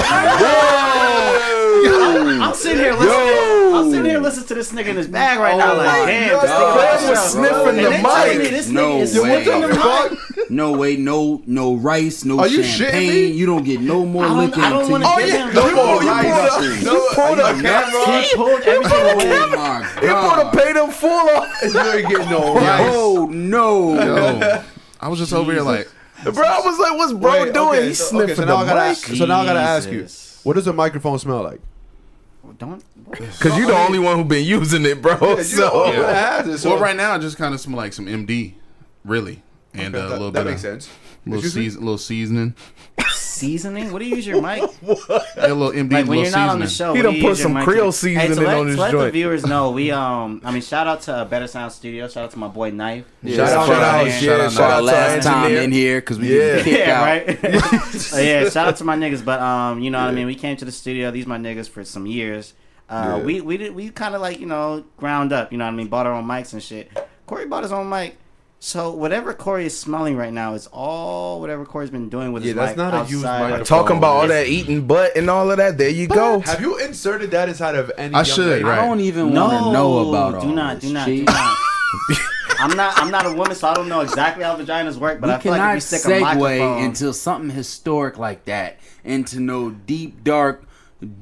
I'm sitting here listening. I'm sitting here listening to this nigga in his bag right now. Like, damn, God. this nigga Fred about was to sniffing show. And the they telling me mic. this No nigga is way. sniffing the mic. No way, no rice, no Are you shitting me? champagne. You don't get no more liquor I don't until want you to Oh, give yeah. him. No more You rice. pulled a camera. He pulled everything away. Oh my He put a God. paid him full on. You ain't getting no rice. Oh no. Yo, I was just over here like, Bro, I was like, what's bro Wait, doing? okay, He's so- sniffing okay, so now the mic. So now I gotta ask you, Jesus. what does a microphone smell like? Don't. Because you're the only one who been using it, bro. So well, right now it just kind of smell like some MD, really, and a little that bit makes of sense. little seasoning, Seasoning? What do you use your mic? a little MD, Like when little you're not on the seasoning. show, He what done do you put use your some mic Creole to? seasoning so on his let joint. the viewers know. We I mean, shout out to Better Sound Studio. Shout out to my boy Knife. Shout out, Shout For our to last time engineer. in here because we Yeah. get kicked Yeah, out. right. Yeah, shout out to my niggas. But you know what I mean. We came to the studio. These my niggas for some years. We kind of like, you know, ground up. You know what I mean. Bought our own mics and shit. Corey bought his own mic. So whatever Corey is smelling right now is all whatever Corey's been doing with his Yeah, that's mic not a used outside of- microphone. Talking about all that eating butt and all of that. There you go. Have you inserted that inside of any? I young should, lady? right. I don't even want to know about all do not, this. do not, G. do not. I'm not a woman, so I don't know exactly how vaginas work. But We I feel like if cannot you stick a segue microphone, into something historic like that into no deep dark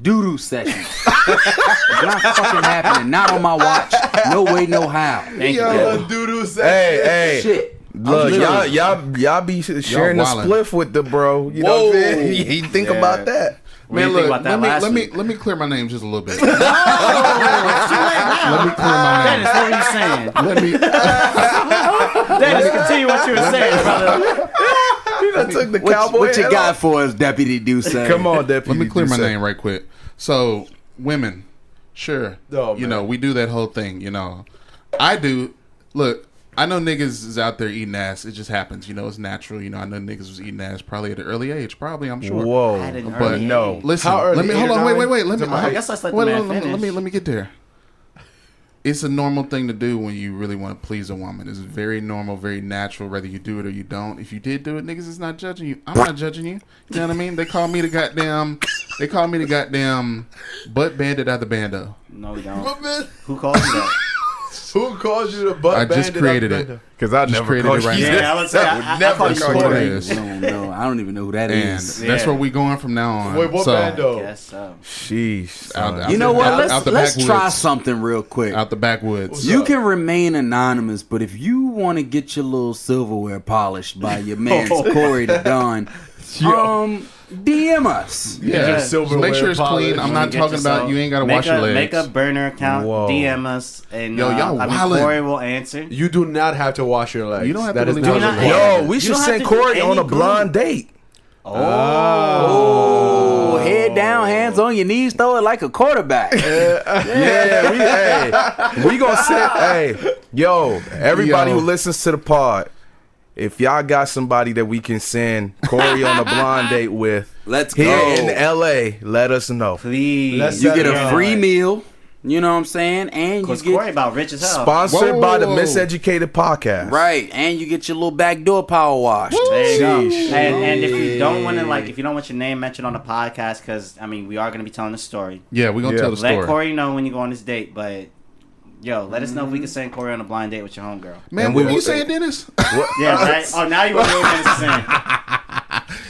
doo-doo sessions. It's not fucking happening. Not on my watch. No way, no how. thank you. Yo, Kevin. doo-doo section. Hey, Shit. look, literally- y'all be sharing the wildin'. spliff with the bro. You know what I'm saying? You think about that. What do Man, you think look, about that last let me week? let me clear my name just a little bit. It's too late now. Let me clear my name. Dennis, what were you saying? Let me. Dennis, continue what you were saying, brother. You done took the cowboy What you hat got off. for us, Deputy Deuce? Come on, Deputy. Let me clear my Ducey. name right quick. So, women, sure, Oh, you man. know, we do that whole thing. You know, I do. Look, I know niggas is out there eating ass. It just happens. You know, it's natural. You know, I know niggas was eating ass probably at an early age. Probably, I'm sure. Whoa. At an But early no. age. Listen, How early? let me 8 hold or on. 9? Wait. Let me. I guess let's let the wait, man let me finish. let me get there. it's a normal thing to do when you really want to please a woman. It's very normal, very natural, whether you do it or you don't. If you did do it, niggas is not judging you. I'm not judging you. You know what I mean? They call me the goddamn butt bandit out the bando. No, you don't. Who called you that? Who called you the butt bandit? I just created it. Because I never called you. Right yeah, I would say I never call you. No, I don't even know who that is. And that's where we going from now on. Wait, what bando? Guess so. Sheesh. You know what? Let's try something real quick. Out the backwoods. You can remain anonymous, but if you want to get your little silverware polished by your man Cori the Don, DM us. Yeah, just make sure it's clean. I'm not talking about you ain't got to wash your legs. Make a burner account, DM us, and y'all wildin'. Corey will answer. You do not have to wash your legs. You don't have that to really is wash not your legs. Yo, we should send Cori on a blind date. Oh, head down, hands on your knees, throw it like a quarterback. We gonna send. Everybody who listens to the pod, if y'all got somebody that we can send Cori on a blind date with, let's here go in LA. Let us know. Please, you get a free meal. You know what I'm saying? And you get Corey about rich as hell. Sponsored by the Miseducated podcast. Right, and you get your little backdoor power wash. There you go. And if you don't want to, if you don't want your name mentioned on the podcast, because I mean, we are going to be telling the story. Yeah, we're gonna tell the story. Let Corey know when you go on this date, but. Yo, let us know if we can send Corey on a blind date with your homegirl. Man, what were you saying, Dennis? Yeah, right? Oh, now you want to know what Dennis is saying.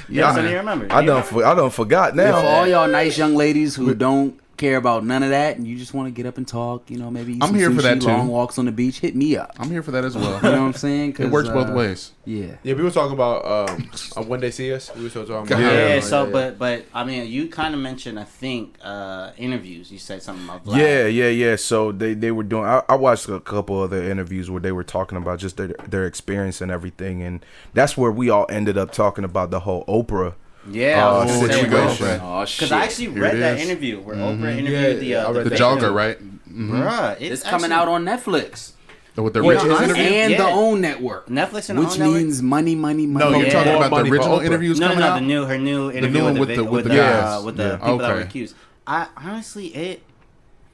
Yeah, so you remember. I don't forgot now. For all y'all nice young ladies who don't care about none of that and you just want to get up and talk, maybe eat I'm some here sushi, for that too. Long walks on the beach, hit me up. I'm here for that as well. You know what I'm saying? It works both ways. Yeah. Yeah, we were talking about when they see us. We were still talking about. Yeah. But I mean, you kind of mentioned, I think, interviews. You said something about Vlad. Yeah. So they were doing. I watched a couple other interviews where they were talking about just their experience and everything, and that's where we all ended up talking about the whole Oprah. Yeah, situation. Because I actually read that interview where Oprah interviewed the jogger, right? Bruh, it's coming out on Netflix. With the original interview? And the OWN network. Netflix and which means money. No, you're talking about the original interviews coming out? No, her new interview with the people that were accused. I honestly,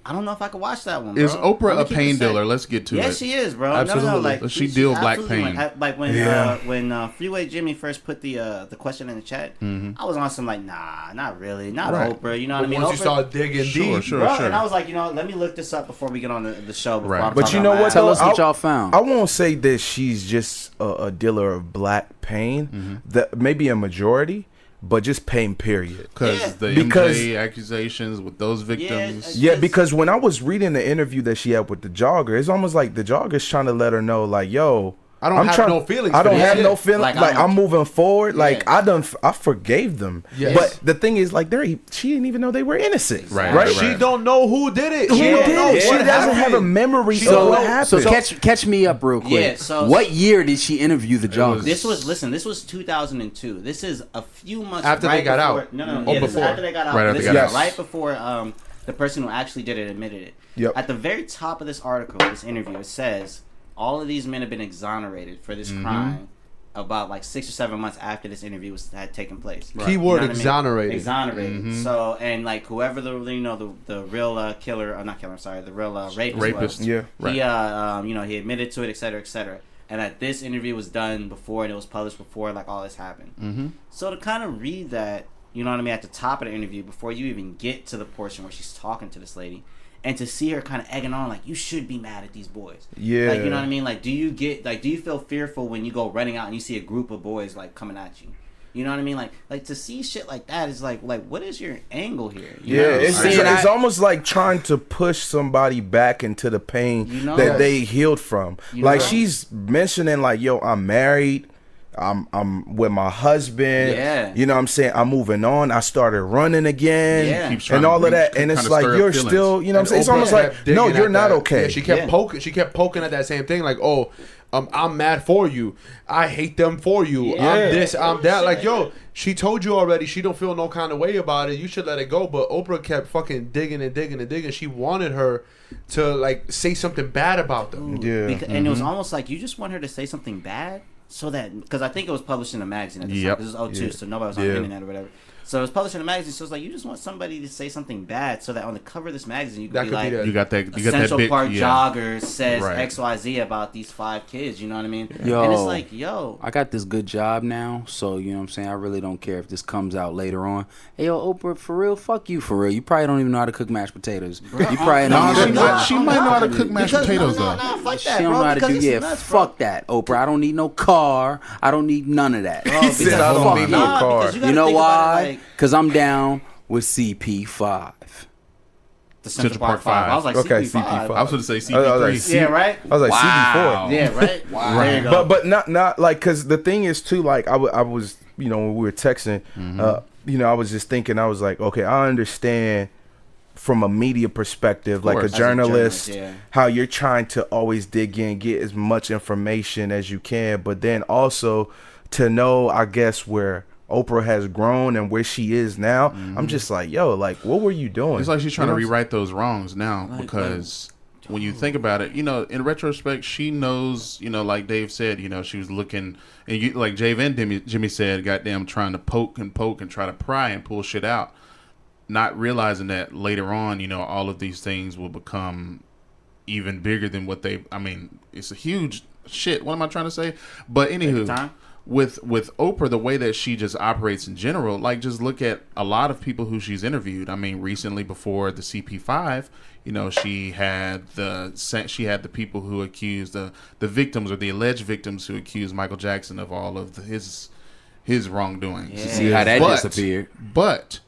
I don't know if I could watch that one, bro. Is Oprah a pain dealer? Let's get to it. Yes, she is, bro. Absolutely. No, she deal black pain. When Freeway Jimmy first put the question in the chat, I was on some nah, not really, not Oprah. You know what I mean? Once you start digging deep, sure. And I was like, let me look this up before we get on the show. But you know what? Tell us what y'all found. I won't say that she's just a dealer of black pain. That maybe a majority. But just pain, period. Because MJ accusations with those victims. Yeah, because when I was reading the interview that she had with the jogger, it's almost like the jogger's trying to let her know, yo, I don't have no feelings. I don't have no feelings. Like I'm moving forward. Yeah. I forgave them. Yes. But the thing is, she didn't even know they were innocent. Right. She don't know who did it. She doesn't have a memory of what happened. So catch me up real quick. Yeah, so what year did she interview the jogger? This was 2002. This is a few months after they got out. No. This is after they got out. Right before the person who actually did it admitted it. Yep. At the very top of this article, this interview, it says all of these men have been exonerated for this crime about 6 or 7 months after this interview had taken place. Right. Keyword exonerated. Exonerated. So whoever the real killer, or not killer, I'm sorry, the real rapist was, yeah, right. He admitted to it, et cetera, and that this interview was done before and it was published before all this happened. So to kind of read that, you know what I mean, at the top of the interview before you even get to the portion where she's talking to this lady. And to see her kind of egging on, you should be mad at these boys. Yeah. You know what I mean? Do you feel fearful when you go running out and you see a group of boys, coming at you? You know what I mean? To see shit like that is what is your angle here? It's almost like trying to push somebody back into the pain that they healed from. She's mentioning, yo, I'm married. I'm with my husband. Yeah. You know what I'm saying? I'm moving on. I started running again. Yeah. And all of that. And it's you're still, you know what I'm saying? It's almost no, you're not okay. Yeah, she kept poking at that same thing, I'm mad for you. I hate them for you. Yeah. I'm this, I'm that. Yo, she told you already she don't feel no kind of way about it. You should let it go. But Oprah kept fucking digging. She wanted her to say something bad about them. Yeah. And it was almost you just want her to say something bad. So that, because I think it was published in a magazine at the time, because it was 02, so nobody was on the internet or whatever. So it was published in a magazine. So it's like you just want somebody to say something bad, so that on the cover of this magazine you That could be could be like, the- You got that. You got Central that big Park yeah. Jogger says Right. XYZ about these 5 kids. You know what I mean? Yo. And it's like, yo, I got this good job now, so you know what I'm saying. I really don't care if this comes out later on. Hey, yo, Oprah, for real, fuck you, for real. You probably don't even know how to cook mashed potatoes. You probably No, don't. she might. She might know how to cook mashed Because- potatoes no, though. no, fuck She that, don't bro, know how to because do. it's Yeah, nuts, bro. fuck that, Oprah. I don't need no car. I don't need none of that. Bro, He said, I don't need no Nah, car. because You gotta know think about it, why? like, Because I'm down with CP5. the Central Park 5. I was like, Okay, CP5. CP5. I was going to say I was CP3. like, Yeah, right? I was like Wow. CB4. Yeah, right? There you go. But not like, because the thing is too, like I was, you know, when we were texting, you know, I was just thinking, I was like, okay, I understand from a media perspective, like a course. As a journalist, journalist, yeah. how you're trying to always dig in, get as much information as you can, but then also to know, I guess, where Oprah has grown and where she is now. I'm just like, yo, like, what were you doing? It's like she's trying You to know? rewrite those wrongs now Like, because when you think about it, you know, in retrospect, she knows, you know, like Dave said, you know, she was looking, and you, like Jave and Jimmy said, goddamn, trying to poke and try to pry and pull shit out, not realizing that later on, you know, all of these things will become even bigger than what they. I mean, it's a huge shit. What am I trying to say? But anywho, time. with Oprah, the way that she just operates in general, like just look at a lot of people who she's interviewed. I mean, recently before the CP5, you know, she had the people who accused the victims or the alleged victims who accused Michael Jackson of all of his wrongdoings. Yeah. See how that But- disappeared. But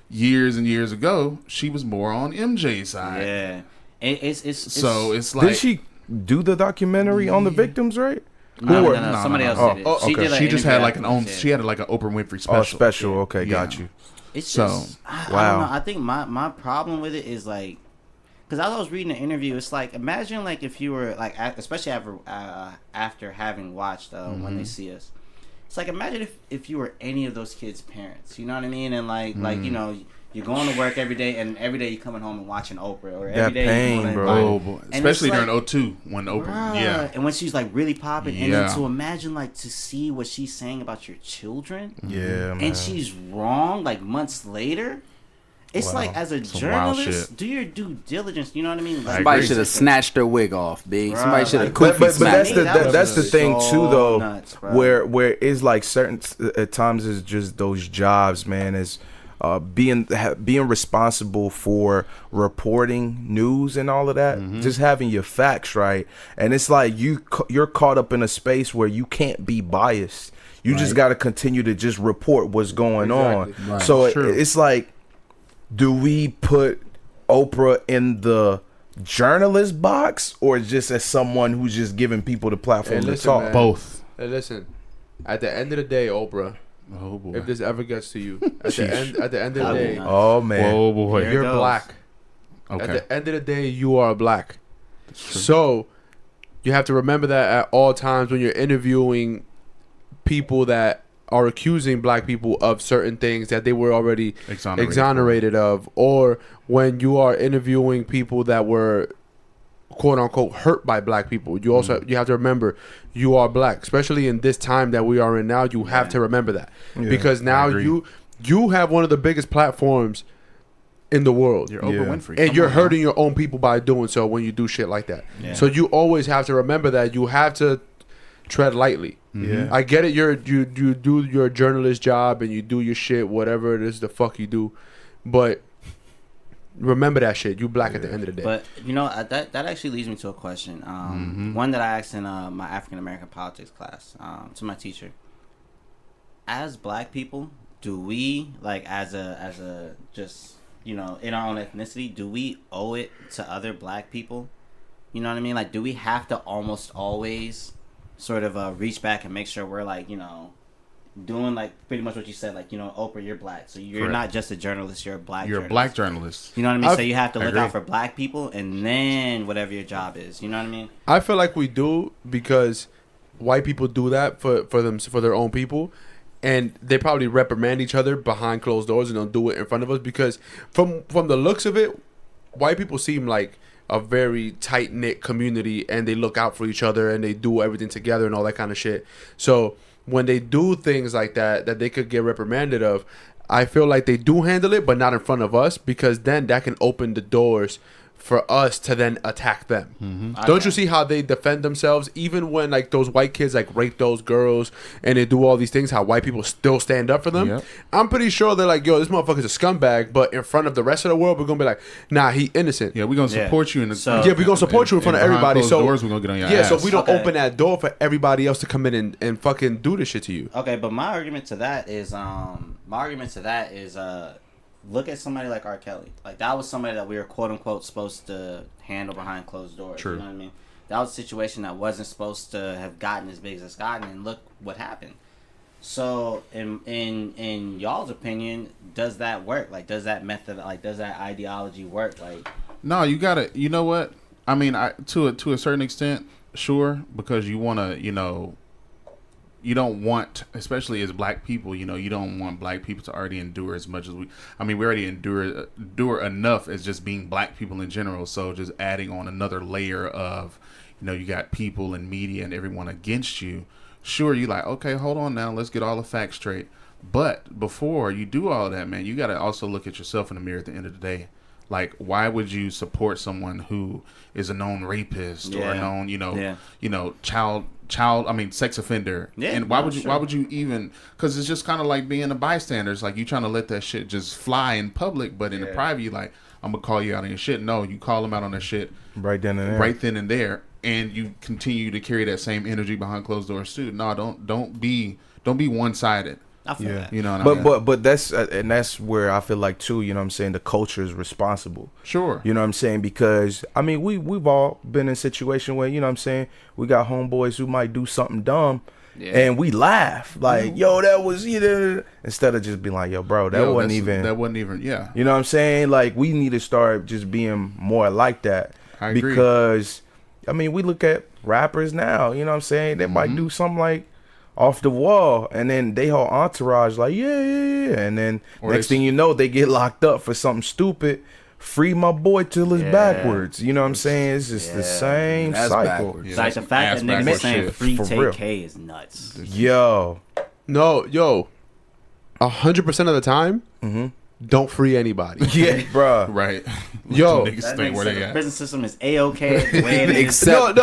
years and years ago, she was more on MJ's side. Yeah. It's So it's like Did she do the documentary on the victims, right? no, were- no, somebody else Oh, did it. oh, She okay. did like she just had like an own. interview She had like an Oprah Winfrey special. Oh, special. Okay, Yeah. got you. It's So, just, I wow. don't know. I think my problem with it is like, because as I was reading the interview, it's like, imagine like if you were like, especially after having watched When They See Us, it's like imagine if you were any of those kids' parents. You know what I mean? And like you know, you're going to work every day, and every day you're coming home and watching Oprah, or every That day pain, you're going bro. Oh boy, And especially it's during like- 02 when Oprah. Bruh. Yeah, And when she's like really popping, and Yeah. then to imagine like to see what she's saying about your children, Yeah, man. and she's wrong like months later. It's Wow. like as a Some wild journalist, shit. do your due diligence. You know what I mean? Like, Somebody agree. should have snatched her wig off, big. Somebody should have like, quickly but snatched. that's the That that's the was thing so too, though, nuts, bro. where it's like certain at times it's just those jobs, man, is being responsible for reporting news and all of that, just having your facts right, and it's like you're caught up in a space where you can't be biased. You just got to continue to just report what's going on. Right. So True. it's like, do we put Oprah in the journalist box or just as someone who's just giving people the platform Hey, to listen, talk? man. both. Hey, listen, at the end of the day, Oprah, Oh boy. if this ever gets to you, at the end of the I day, will Oh man. Oh boy. Here it you're goes. black. At Okay. the end of the day, you are black. So you have to remember that at all times when you're interviewing people that are accusing black people of certain things that they were already exonerated of, or when you are interviewing people that were quote unquote hurt by black people, you also you have to remember you are black, especially in this time that we are in now. You have to remember that because now agree. you have one of the biggest platforms in the world. You're Oprah Yeah. Winfrey. And Come you're on hurting your own people by doing so when you do shit like that. Yeah. So you always have to remember that you have to tread lightly. Yeah. I get it. You do your journalist job and you do your shit, whatever it is the fuck you do, but remember that shit. You black at the end of the day. But you know that actually leads me to a question. One that I asked in my African American politics class to my teacher. As black people, do we like as a just in our own ethnicity, do we owe it to other black people? You know what I mean? Like, do we have to almost always sort of reach back and make sure we're like doing like pretty much what you said, like Oprah, you're black, so you're Correct. not just a journalist, you're a black. You're a journalist. black journalist. You know what I mean? So I've- you have to I look agree. out for black people, and then whatever your job is. You know what I mean? I feel like we do because white people do that for their own people, and they probably reprimand each other behind closed doors and don't do it in front of us because from the looks of it, white people seem like a very tight knit community and they look out for each other and they do everything together and all that kind of shit. So when they do things like that they could get reprimanded of, I feel like they do handle it, but not in front of us, because then that can open the doors for us to then attack them. Don't you see how they defend themselves, even when like those white kids like rape those girls and they do all these things, how white people still stand up for them? Yep. I'm pretty sure they're like, yo, this motherfucker's a scumbag, but in front of the rest of the world, we're gonna be like, nah, he innocent. Yeah, we're gonna support you in the Yeah, we're gonna support you in front of everybody. So doors, we're gonna get on your yeah, ass. so we don't open that door for everybody else to come in and fucking do this shit to you. Okay, but my argument to that is look at somebody like R. Kelly. Like, that was somebody that we were quote unquote supposed to handle behind closed doors. True. You know what I mean? That was a situation that wasn't supposed to have gotten as big as it's gotten, and look what happened. So, in y'all's opinion, does that work? Like, does that method, like, does that ideology work? Like, no, you gotta. You know what? I mean, to a certain extent, sure, because you wanna, you don't want, especially as black people, you don't want black people to already endure as much as we already endure enough as just being black people in general. So just adding on another layer of, you got people and media and everyone against you. Sure, you like, okay, hold on now, let's get all the facts straight. But before you do all of that, man, you got to also look at yourself in the mirror at the end of the day. Like, why would you support someone who is a known rapist or a known, sex offender? Yeah, and why would you even? Because it's just kind of like being a bystander. It's like you trying to let that shit just fly in public, but in the private, you like, I'm gonna call you out on your shit. No, you call them out on their shit right then and there, and you continue to carry that same energy behind closed doors too. No, don't be one sided. I feel that. You know what I mean? But that's where I feel like too, you know what I'm saying, the culture is responsible. Sure. You know what I'm saying? Because I mean we've all been in a situation where, you know what I'm saying, we got homeboys who might do something dumb and we laugh. Like, yo, that was instead of just being like, yo, bro, that wasn't even yeah. You know what I'm saying? Like, we need to start just being more like that. I agree. Because I mean, we look at rappers now, you know what I'm saying? They might do something like off the wall, and then they whole entourage like yeah, and then next thing you know, they get locked up for something stupid. Free my boy till it's backwards. You know what I'm saying? It's just the same cycle. Yeah. Like, the fact that niggas saying free take K is nuts. Yo, 100% of the time, don't free anybody. Yeah, bro. Right. Yo, niggas think where they at. The prison system is A-okay. Except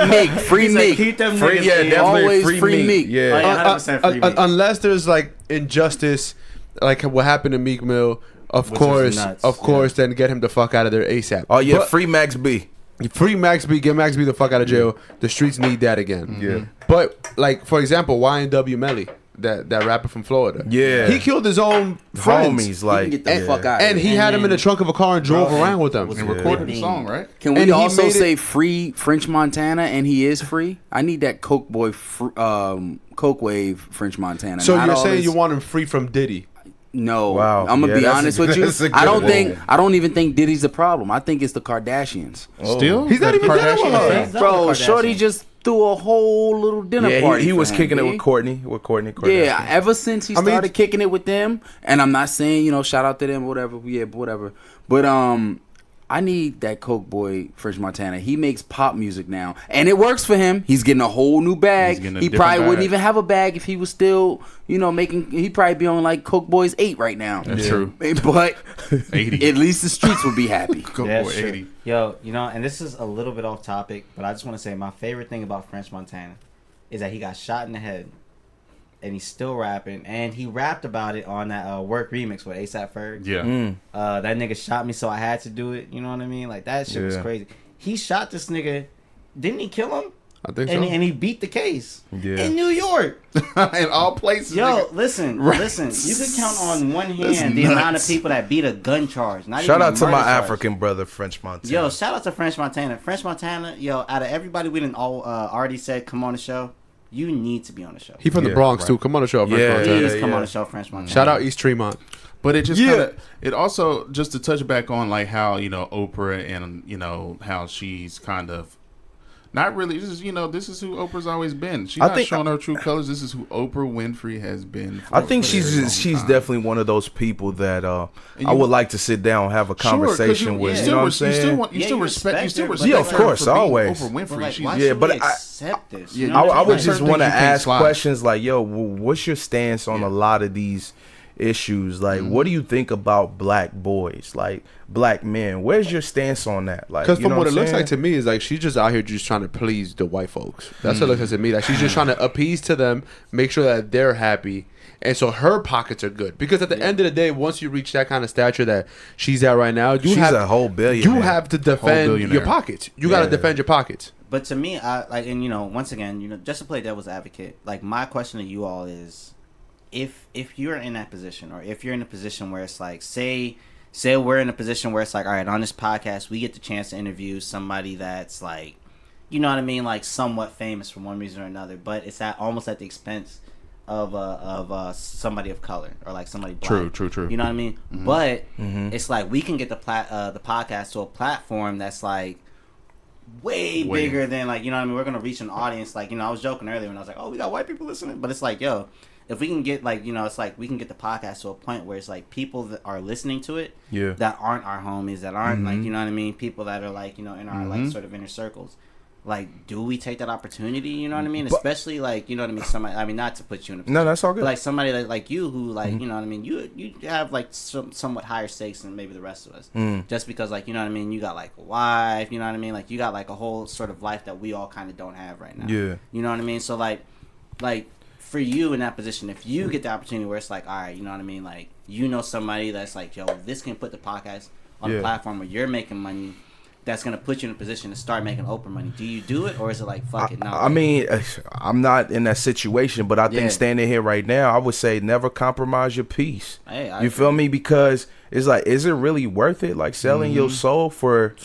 Meek. Free Meek. Keep them Free, niggas in. Always free Meek. Yeah. 100% free Meek. Unless there's like injustice, like what happened to Meek Mill, of Which course, then get him the fuck out of there ASAP. Oh yeah, But free Max B. free Max B, get Max B the fuck out of jail. The streets need that again. Yeah. But like, for example, YNW Melly, that rapper from Florida. Yeah. He killed his own friends. Homies, like, get the fuck out. And he had him in the trunk of a car and drove around with them. And recorded the song, right? Can And we he also made say free French Montana, and he is free? I need that Coke boy, Coke wave French Montana. So Not you're all saying this- you want him free from Diddy? No, Wow. I'm gonna Yeah, be that's honest a- with you. that's a I good don't one. I don't even think Diddy's the problem. I think it's the Kardashians. Still? He's not even dead with her. He's not Bro, with Shorty Kardashian. just threw a whole little dinner Yeah, party. he for was him, kicking it B. with Courtney Kardashian. Yeah, ever since he I mean, started kicking it with them, and I'm not saying, shout out to them, whatever. Yeah, whatever. But I need that Coke boy, French Montana. He makes pop music now, and it works for him. He's getting a whole new bag. He's getting a He different probably wouldn't bag. even have a bag if he was still, making. He'd probably be on like Coke Boys 8 right now. That's true. But 80. at least the streets would be happy. Go Yeah, boy, sure. 80. Yo, and this is a little bit off topic, but I just want to say my favorite thing about French Montana is that he got shot in the head, and he's still rapping, and he rapped about it on that Work remix with A$AP Ferg. Yeah. That nigga shot me, so I had to do it. You know what I mean? Like, that shit was Yeah. crazy. He shot this nigga. Didn't he kill him? I think And, so. and he beat the case Yeah. in New York. In all places. Yo, nigga. listen. You can count on one That's hand the amount of nuts. people that beat a gun charge. Not Shout even out to a my murder charge. African brother, French Montana. Yo, shout out to French Montana. French Montana, yo, out of everybody we didn't all already said come on the show, you need to be on the show. He from the Yeah, Bronx right. too. Come on the show, French Yeah, Montana. Please yeah, come yeah. on the show, French Montana. Shout out East Tremont. But it just Yeah. kind of, it also, just to touch back on like how, Oprah and, how she's kind of Not really. This is this is who Oprah's always been. She's not showing her true colors. This is who Oprah Winfrey has been. I think she's definitely one of those people that I would like to sit down and have a conversation with. You know what I'm saying? You still respect. Yeah, of course, always. Oprah Winfrey. I would just want to ask questions like, yo, what's your stance on a lot of these issues? Like, what do you think about black boys, like black men? Where's your stance on that? Like, because from what it looks like to me is like she's just out here just trying to please the white folks. That's what it looks like to me. Like she's just trying to appease to them, make sure that they're happy, and so her pockets are good. Because at the end of the day, once you reach that kind of stature that she's at right now, she's a whole billionaire. You have to defend your pockets. You got to defend your pockets. But to me, once again, just to play devil's advocate, like my question to you all is, if you're in that position, or if you're in a position where it's like, say we're in a position where it's like, all right, on this podcast we get the chance to interview somebody that's like, you know what I mean, like somewhat famous for one reason or another, but it's almost at the expense of somebody of color, or like somebody black. True. You know what I mean? Mm-hmm. But it's like we can get the podcast to a platform that's like way bigger than, like, you know what I mean, we're gonna reach an audience. Like, I was joking earlier when I was like, oh, we got white people listening, but it's like, yo, if we can get, like, it's like we can get the podcast to a point where it's like people that are listening to it, that aren't our homies, that aren't like, you know what I mean, people that are like, in our like sort of inner circles. Like, do we take that opportunity? You know what I mean? Especially like, you know what I mean, somebody, I mean, not to put you in a position, no, that's all good. But like somebody like you who like, you know what I mean, you have like somewhat higher stakes than maybe the rest of us. Just because, like, you know what I mean, you got like a wife, you know what I mean, like you got like a whole sort of life that we all kind of don't have right now. Yeah. You know what I mean? So like for you in that position, if you get the opportunity where it's like, all right, you know what I mean, like, somebody that's like, yo, this can put the podcast on a platform where you're making money, that's going to put you in a position to start making Oprah money. Do you do it, or is it like, fuck it, no? I mean, I'm not in that situation, but I think standing here right now, I would say never compromise your peace. You feel me? Because it's like, is it really worth it? Like selling your soul for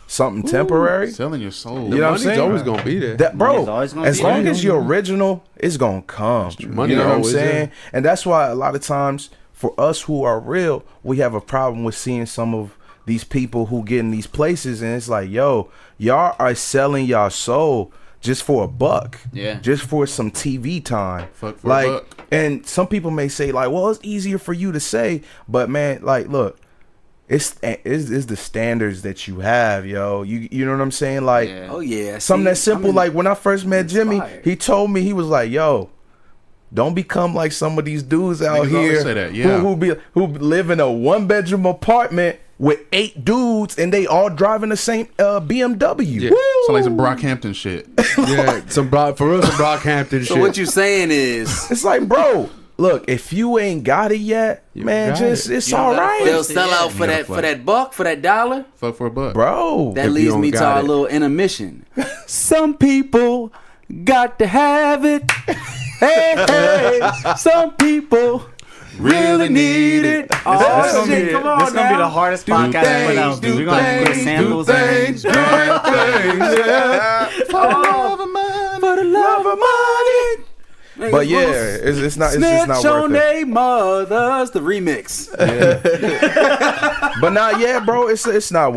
something temporary? Selling your soul. You know what I'm saying? Always going to be there. Bro, as long as you're original, it's going to come. Money, you know what I'm saying? And that's why a lot of times for us who are real, we have a problem with seeing some of these people who get in these places, and it's like, yo, y'all are selling y'all soul just for a buck, just for some TV time. Fuck for a buck. And some people may say like, well, it's easier for you to say, but man, like, look, it's the standards that you have, yo. You know what I'm saying? Like, something that's simple. Like when I first met Jimmy, he told me, he was like, yo, don't become like some of these dudes out here who live in a 1-bedroom apartment with 8 dudes and they all driving the same BMW. Yeah. So like some Brockhampton shit. Some Brockhampton shit. So what you saying is, it's like, bro, look, if you ain't got it yet, man, it's all right. They'll sell out for that buck, for that dollar. Fuck for a buck, bro. That leads me to our little intermission. Some people got to have it. Hey, some people really need it. Oh, shit, come on, this is going to be the hardest podcast to put out. We're going to put samples things, for the love of money. But yeah, it's not. It's just not worth it. Mothers, the remix. But bro. It's not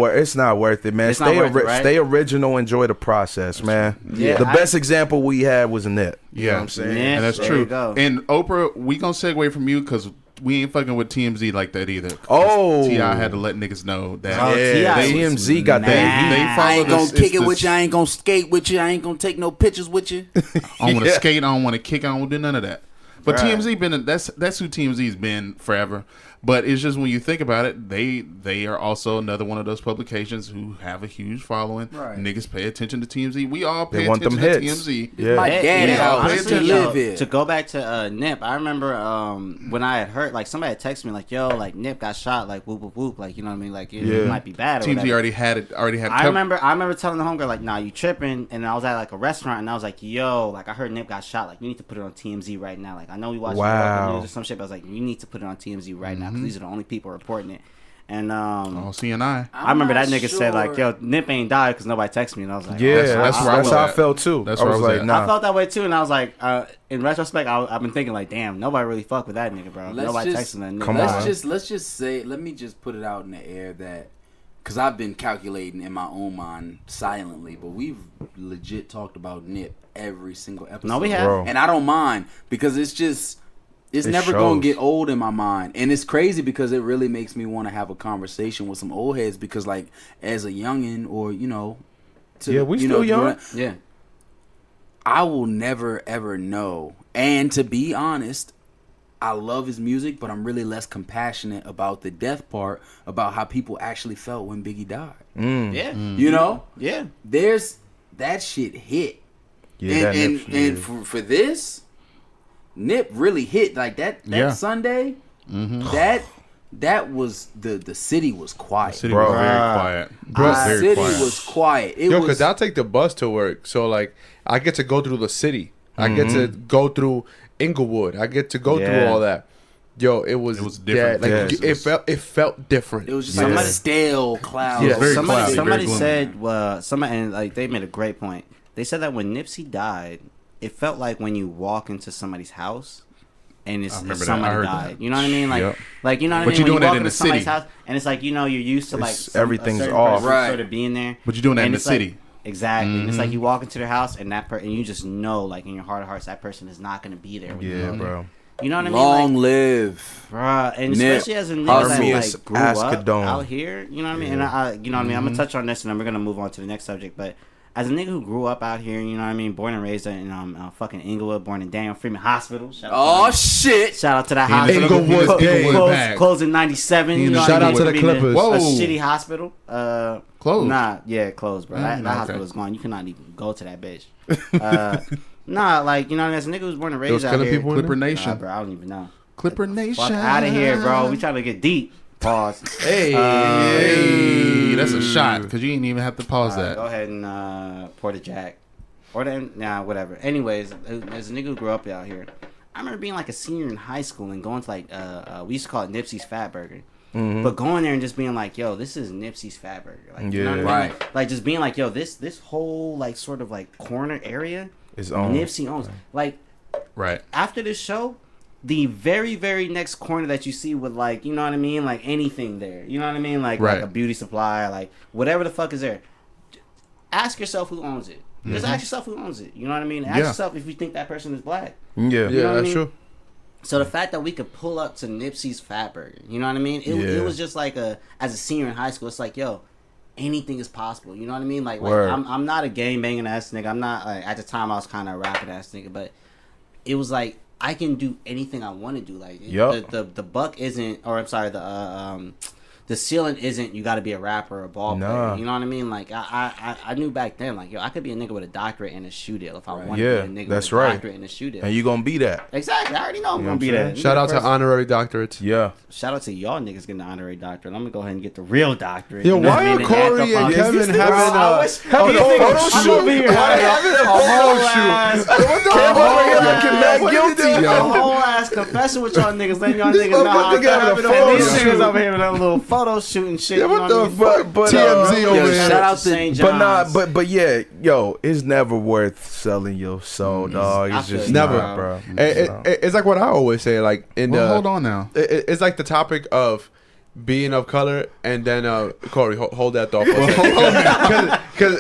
worth it, man. Stay original. Enjoy the process, man. Yeah. The best example we had was Nip. You know what I'm saying? And that's true. And Oprah, we gonna segue from you because we ain't fucking with TMZ like that either. Oh, T.I. had to let niggas know that. TMZ got that. I ain't gonna kick it with you. I ain't gonna skate with you. I ain't gonna take no pictures with you. I don't want to skate. I don't want to kick. I don't do none of that. But TMZ been that's who TMZ's been forever. But it's just when you think about it, they are also another one of those publications who have a huge following. Right. Niggas pay attention to TMZ. We all pay attention to TMZ. Yeah. My daddy honestly, to go back to Nip, I remember when I had heard, like, somebody had texted me like, yo, like, Nip got shot, like, whoop whoop whoop, like, you know what I mean, like, it might be bad or TMZ whatever. already had I remember telling the homegirl like, nah, you tripping, and I was at like a restaurant and I was like, yo, like, I heard Nip got shot, like, you need to put it on TMZ right now. Like, I know we watched the news or some shit, but I was like, you need to put it on TMZ right now because these are the only people reporting it. And CNI. I remember that nigga said like, yo, Nip ain't died because nobody texted me, and I was like, that's how I felt too. That's where I was like, nah. I felt that way too, and I was like, in retrospect, I've been thinking like, damn, nobody really fuck with that nigga, bro. Nobody texting that nigga. Let's just say, let me just put it out in the air that because I've been calculating in my own mind silently, but we've legit talked about Nip every single episode. No, we have. Bro. And I don't mind because it's never going to get old in my mind. And it's crazy because it really makes me want to have a conversation with some old heads because, like, as a youngin' or, you know. We still young. Yeah. I will never, ever know. And to be honest, I love his music, but I'm really less compassionate about the death part, about how people actually felt when Biggie died. Yeah. You know? Yeah. There's that shit hit. Yeah, and for this, Nip really hit like that Sunday. That was the city was quiet. The city was very quiet. The city was quiet. Because I take the bus to work, so like I get to go through the city. I get to go through Inglewood. I get to go through all that. Yo, it was different. Like it felt different. It was just like a stale cloud. Yeah, very somebody cloudy, very said, somebody, and like they made a great point. They said that when Nipsey died, it felt like when you walk into somebody's house and it's somebody died. You know what I mean? Like, like you know what I mean? But you're when doing you walk that in into the somebody's city. house and it's like, you know, you're used to like everything's a certain off. person Right. sort of being there. But you're doing that in the it's like- city. Exactly. And it's like you walk into their house and and you just know, like in your heart of hearts, that person is not going to be there. When you go there. bro. You know what I mean? Long Like, live. bruh, and Nip, especially as a nigga that Harmonious like grew up Ascadone. out here, you know what I mean? And I you know what I mean? I'm gonna touch on this and then we're gonna move on to the next subject. But as a nigga who grew up out here, you know what I mean, born and raised in fucking Inglewood, born in Daniel Freeman Hospital. Shout out Shit. shout out to that He in hospital. Inglewood gang. Closed in '97. You know what Shout I out mean? to the Being Clippers. A Whoa. shitty hospital. Closed? Nah, yeah, closed, bro. That okay. hospital is gone. You cannot even go to that bitch. Nah, like you know, as a nigga who's born and There was raised out killing here, people in Clipper there? Nation. bro, I don't even know. Clipper Nation. Fuck out of here, bro. We trying to get deep. Pause. Hey, that's a shot because you didn't even have to pause that. Go ahead and pour the jack. Or then, whatever. Anyways, as a nigga who grew up out here, I remember being like a senior in high school and going to like, we used to call it Nipsey's Fat Burger. But going there and just being like, yo, this is Nipsey's Fat Burger. Like, you know what I mean? Right. Like just being like, yo, this whole like sort of like corner area, It's on. Nipsey owns. Like Right. after this show, the very, very next corner that you see with like, you know what I mean? Like anything there. You know what I mean? Like a beauty supply, like whatever the fuck is there. Ask yourself who owns it. Just ask yourself who owns it. You know what I mean? Ask yourself if you think that person is black. Yeah. Yeah, know what I that's mean? true. So the fact that we could pull up to Nipsey's Fat Burger, you know what I mean? It was just like as a senior in high school, it's like, yo, anything is possible. You know what I mean? Like I'm not a gang banging ass nigga. I'm not like, at the time I was kind of a rapping ass nigga, but it was like I can do anything I want to do. Like the buck isn't, or I'm sorry, the ceiling isn't you got to be a rapper or a ball player. You know what I mean? Like I knew back then, like yo, I could be a nigga with a doctorate and a shoe deal if I wanted to be a nigga with a doctorate and a shoe deal. And you gonna be that. Exactly. I already know I'm gonna be that. Shout out to honorary doctorates. Yeah. Shout out to y'all niggas getting the honorary doctorate. I'm gonna go ahead and get the real doctorate. Yo, You know what why I are mean? Corey and Kevin having a I'm over here having a whole ass, a whole ass confession with y'all niggas, letting y'all niggas know how I'm having photo these shoot. niggas over here with a little photo shoot and shit. Yeah, you know what I the mean? fuck? But TMZ over yo, here. shout out to St. But nah, John's. but yeah, yo, it's never worth selling your soul, dog. I It's feel just you, Never. not, bro. It's like what I always say. Like in Well, the hold on now. It's like the topic of being of color, and then Corey, hold that thought for a second. Because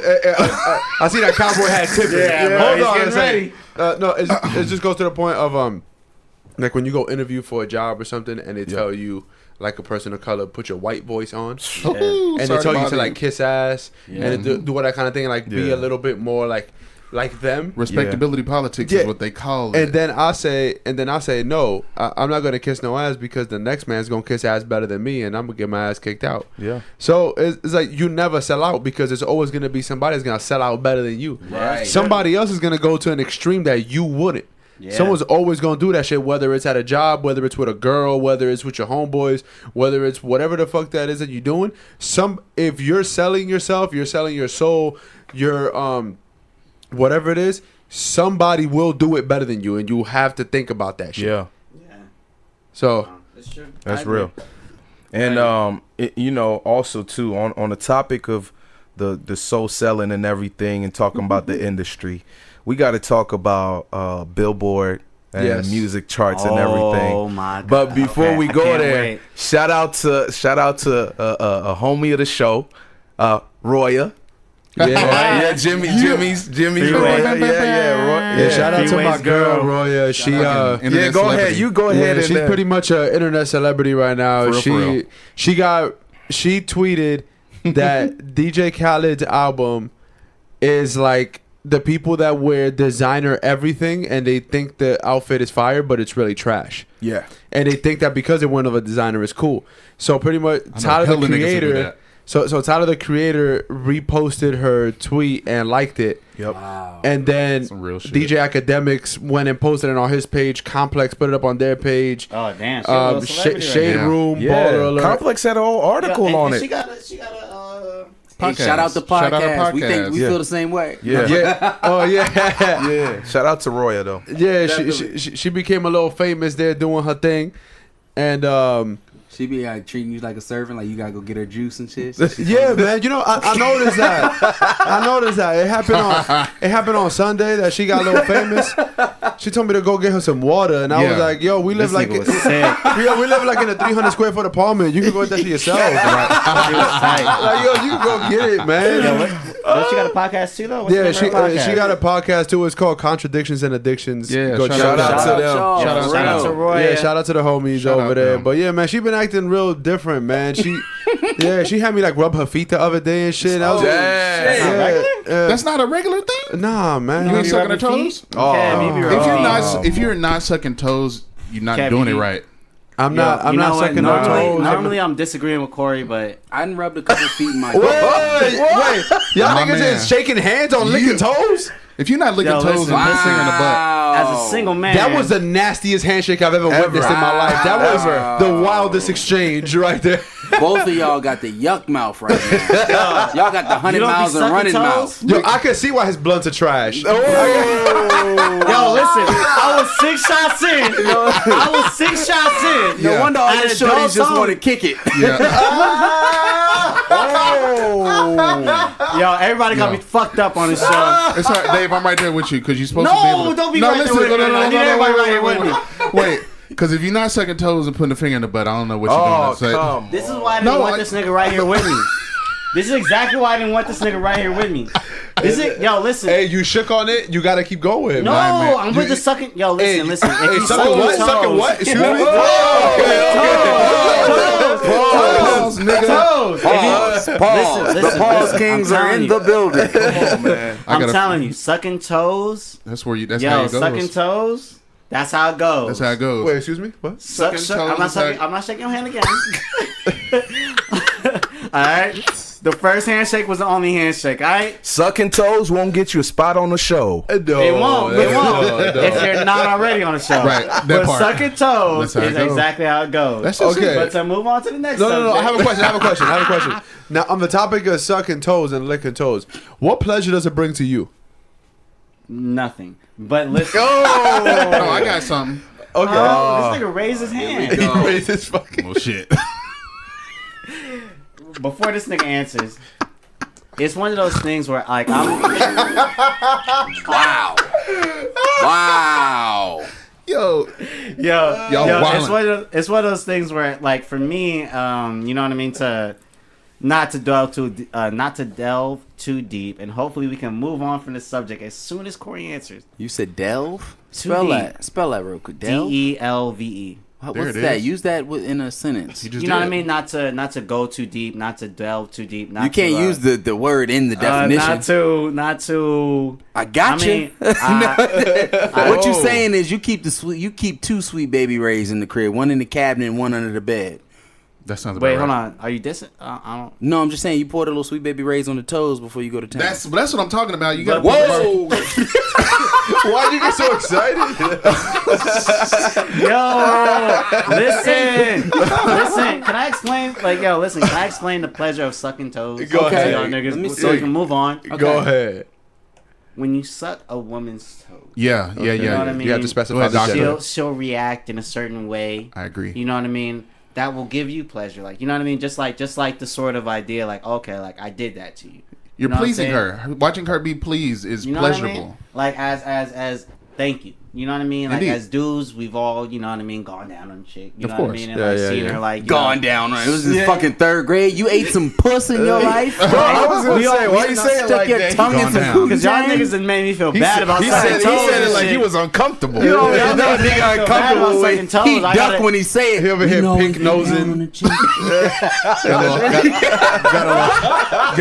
I see that cowboy hat tipping. Hold on a second. No, it just goes to the point of like when you go interview for a job or something, and they tell you like a person of color, put your white voice on, and they tell you to like kiss ass and do all that kind of thing, like be a little bit more like them. Respectability politics is what they call it. And then I say, no, I'm not gonna kiss no ass because the next man's gonna kiss ass better than me, and I'm gonna get my ass kicked out. Yeah. So it's like you never sell out because there's always gonna be somebody that's gonna sell out better than you. Right. Somebody else is gonna go to an extreme that you wouldn't. Yeah. Someone's always gonna do that shit, whether it's at a job, whether it's with a girl, whether it's with your homeboys, whether it's whatever the fuck that is that you're doing. If you're selling yourself, you're selling your soul, you're whatever it is, somebody will do it better than you, and you have to think about that shit. Yeah. So That's true. That's real. And you know, also too on the topic of the soul selling and everything, and talking about the industry, we got to talk about Billboard and music charts and everything. Oh my god! But before we I go can't there, wait. shout out to a homie of the show, Roya. Yeah, Jimmy's Freeway. Roya. Yeah. Shout out to my Freeway's girl, girl. Roya. She Go ahead. You go ahead. she's and pretty much an internet celebrity right now. For real. She tweeted that DJ Khaled's album is like the people that wear designer everything and they think the outfit is fire, but it's really trash. Yeah. And they think that because they went of a designer is cool. So pretty much Tyler the creator. So Tyler the creator reposted her tweet and liked it. Yep. Wow. And then Some real shit. DJ Academics went and posted it on his page. Complex put it up on their page. Oh damn! She a little celebrity Shade now. Room, Yeah. Baller Alert. Complex had a whole article and on She it. got a Hey, shout out to podcast. We think we Yeah. feel the same way. Yeah. Yeah. Oh yeah. Yeah. Shout out to Roya though. Yeah. She became a little famous there doing her thing, and She be like treating you like a servant, like you gotta go get her juice and shit. yeah, man. You know, I noticed that. I noticed that it happened on Sunday that she got a little famous. She told me to go get her some water, and I was Yeah. like, "Yo, we live This like nigga was sick. yeah, we live like in a 300 square foot apartment. You can go get that to yourself. She was tight. Like, yo, you can go get it, man." Yo, what she got a podcast too though? What's Yeah, the name of her podcast? she got a podcast too. It's called Contradictions and Addictions. Yeah, Go shout check Shout it out to them. y'all. Shout out Shout out to Roy. Yeah, shout out to the homies Shout over out there. them. But yeah, man, she been acting real different, man. She had me like rub her feet the other day and shit. I was, That's not a regular thing. nah, man. You ain't sucking her rub your toes. feet? Kev, you be rubbing If you're not sucking toes, you're not Kev, doing it you- right. I'm Yo, not you know what? sucking no toes. Normally, I'm disagreeing with Corey, but I done rubbed a couple feet in my Wait, y'all My niggas man. is shaking hands on licking toes? If you're not licking Yo, toes listen, and putting finger in the butt, as a single man, That was the nastiest handshake I've ever witnessed in my life. That was the wildest exchange right there. Both of y'all got the yuck mouth right now. Y'all got the 100 You don't be miles and sucking running toes? mouth. Yo, I can see why his blunts are trash. Yo, listen, I was 6 shots in. I was 6 shots in. No wonder all At your adult shorties just tone. want to kick it. Yo, everybody got me fucked up on this show. it's all right, Dave. I'm right there with you because you're supposed to be able No, to. don't be right there with me. I need everybody right here with me. Wait, because if you're not sucking toes and putting a finger in the butt, I don't know what you're Oh, doing. come. This is why I didn't want this nigga right here with me. This is exactly why I didn't want this nigga right here with me. Yo, listen. Hey, you shook on it. You gotta keep going. No, man. I'm with the sucking. Yo, listen, listen. If Hey, you sucking what? toes- Sucking what? Excuse me. Pause, nigga. Toes. Pause. Pause. Listen, The pause listen, kings I'm are telling in you. the building. Come on, man. I'm telling you, sucking toes. That's where you. That's how Yo, it goes. sucking toes. That's how it goes. That's how it goes. Wait, excuse me? What? Suck, sucking suck. toes I'm not is sucking. like- I'm not shaking your hand again. All right. The first handshake was the only handshake. All right. Sucking toes won't get you a spot on the show. No, It won't. It won't. If you're not already on the show. Right, that But part. sucking toes That's how it is goes. exactly how it goes. That's just Okay. But to move on to the next No. subject. I have a question. Now, on the topic of sucking toes and licking toes, what pleasure does it bring to you? Nothing. But listen. No, I got something. Okay. This nigga raised his hand. He raised his fucking. Oh shit. Before this nigga answers, it's one of those things where like I'm Wow. Yo, it's one of those things where like for me, you know what I mean, to not to delve too deep, and hopefully we can move on from this subject as soon as Corey answers. You said delve? Too Spell deep. that. Spell that real quick. Delve? DELVE. What's There it that? is. Use that in a sentence. you just You know what I did. mean? Not to go too deep, not to delve too deep. Not You can't to, use the word in the definition. not to. I got I you. mean, I- What you saying is you keep 2 sweet baby rays in the crib, one in the cabinet and one under the bed. That sounds about Wait, right. hold on. Are you dissing? I don't. No, I'm just saying you pour the little sweet baby rays on the toes before you go to town. That's what I'm talking about. You got. Whoa! Why'd you get so excited? Yo, listen. Can I explain? Like, yo, listen. Can I explain the pleasure of sucking toes? Go to ahead. y'all Let me niggas, so we see. can move on. Go ahead. When you suck a woman's toes, Yeah. you know what I mean? You have to specify Go ahead, the doctor. gender. She'll react in a certain way. I agree. You know what I mean? That will give you pleasure. Like, you know what I mean? Just like the sort of idea, like, okay, like I did that to you. You're know what I'm pleasing saying? her. Watching her be pleased is You know what I pleasurable. mean? Like as thank you. You know what I mean? Like, Indeed. as dudes, we've all, you know what I mean, gone down on chick. You Of know course. what I mean? And Yeah, like, yeah, seeing yeah. her, like, you Gone know, down on it. It was in fucking 3rd grade. You ate some puss in your life. Bro, I was gonna say, why you say it Stuck like your that? tongue in Gone some down. coochie Because y'all jam? niggas done made me feel bad about He sucking said toes it and like shit. he was uncomfortable. You know, Yeah, that I nigga feel bad about uncomfortable. sucking toes. He I duck gotta- when he say it. He over here pink nosing. Get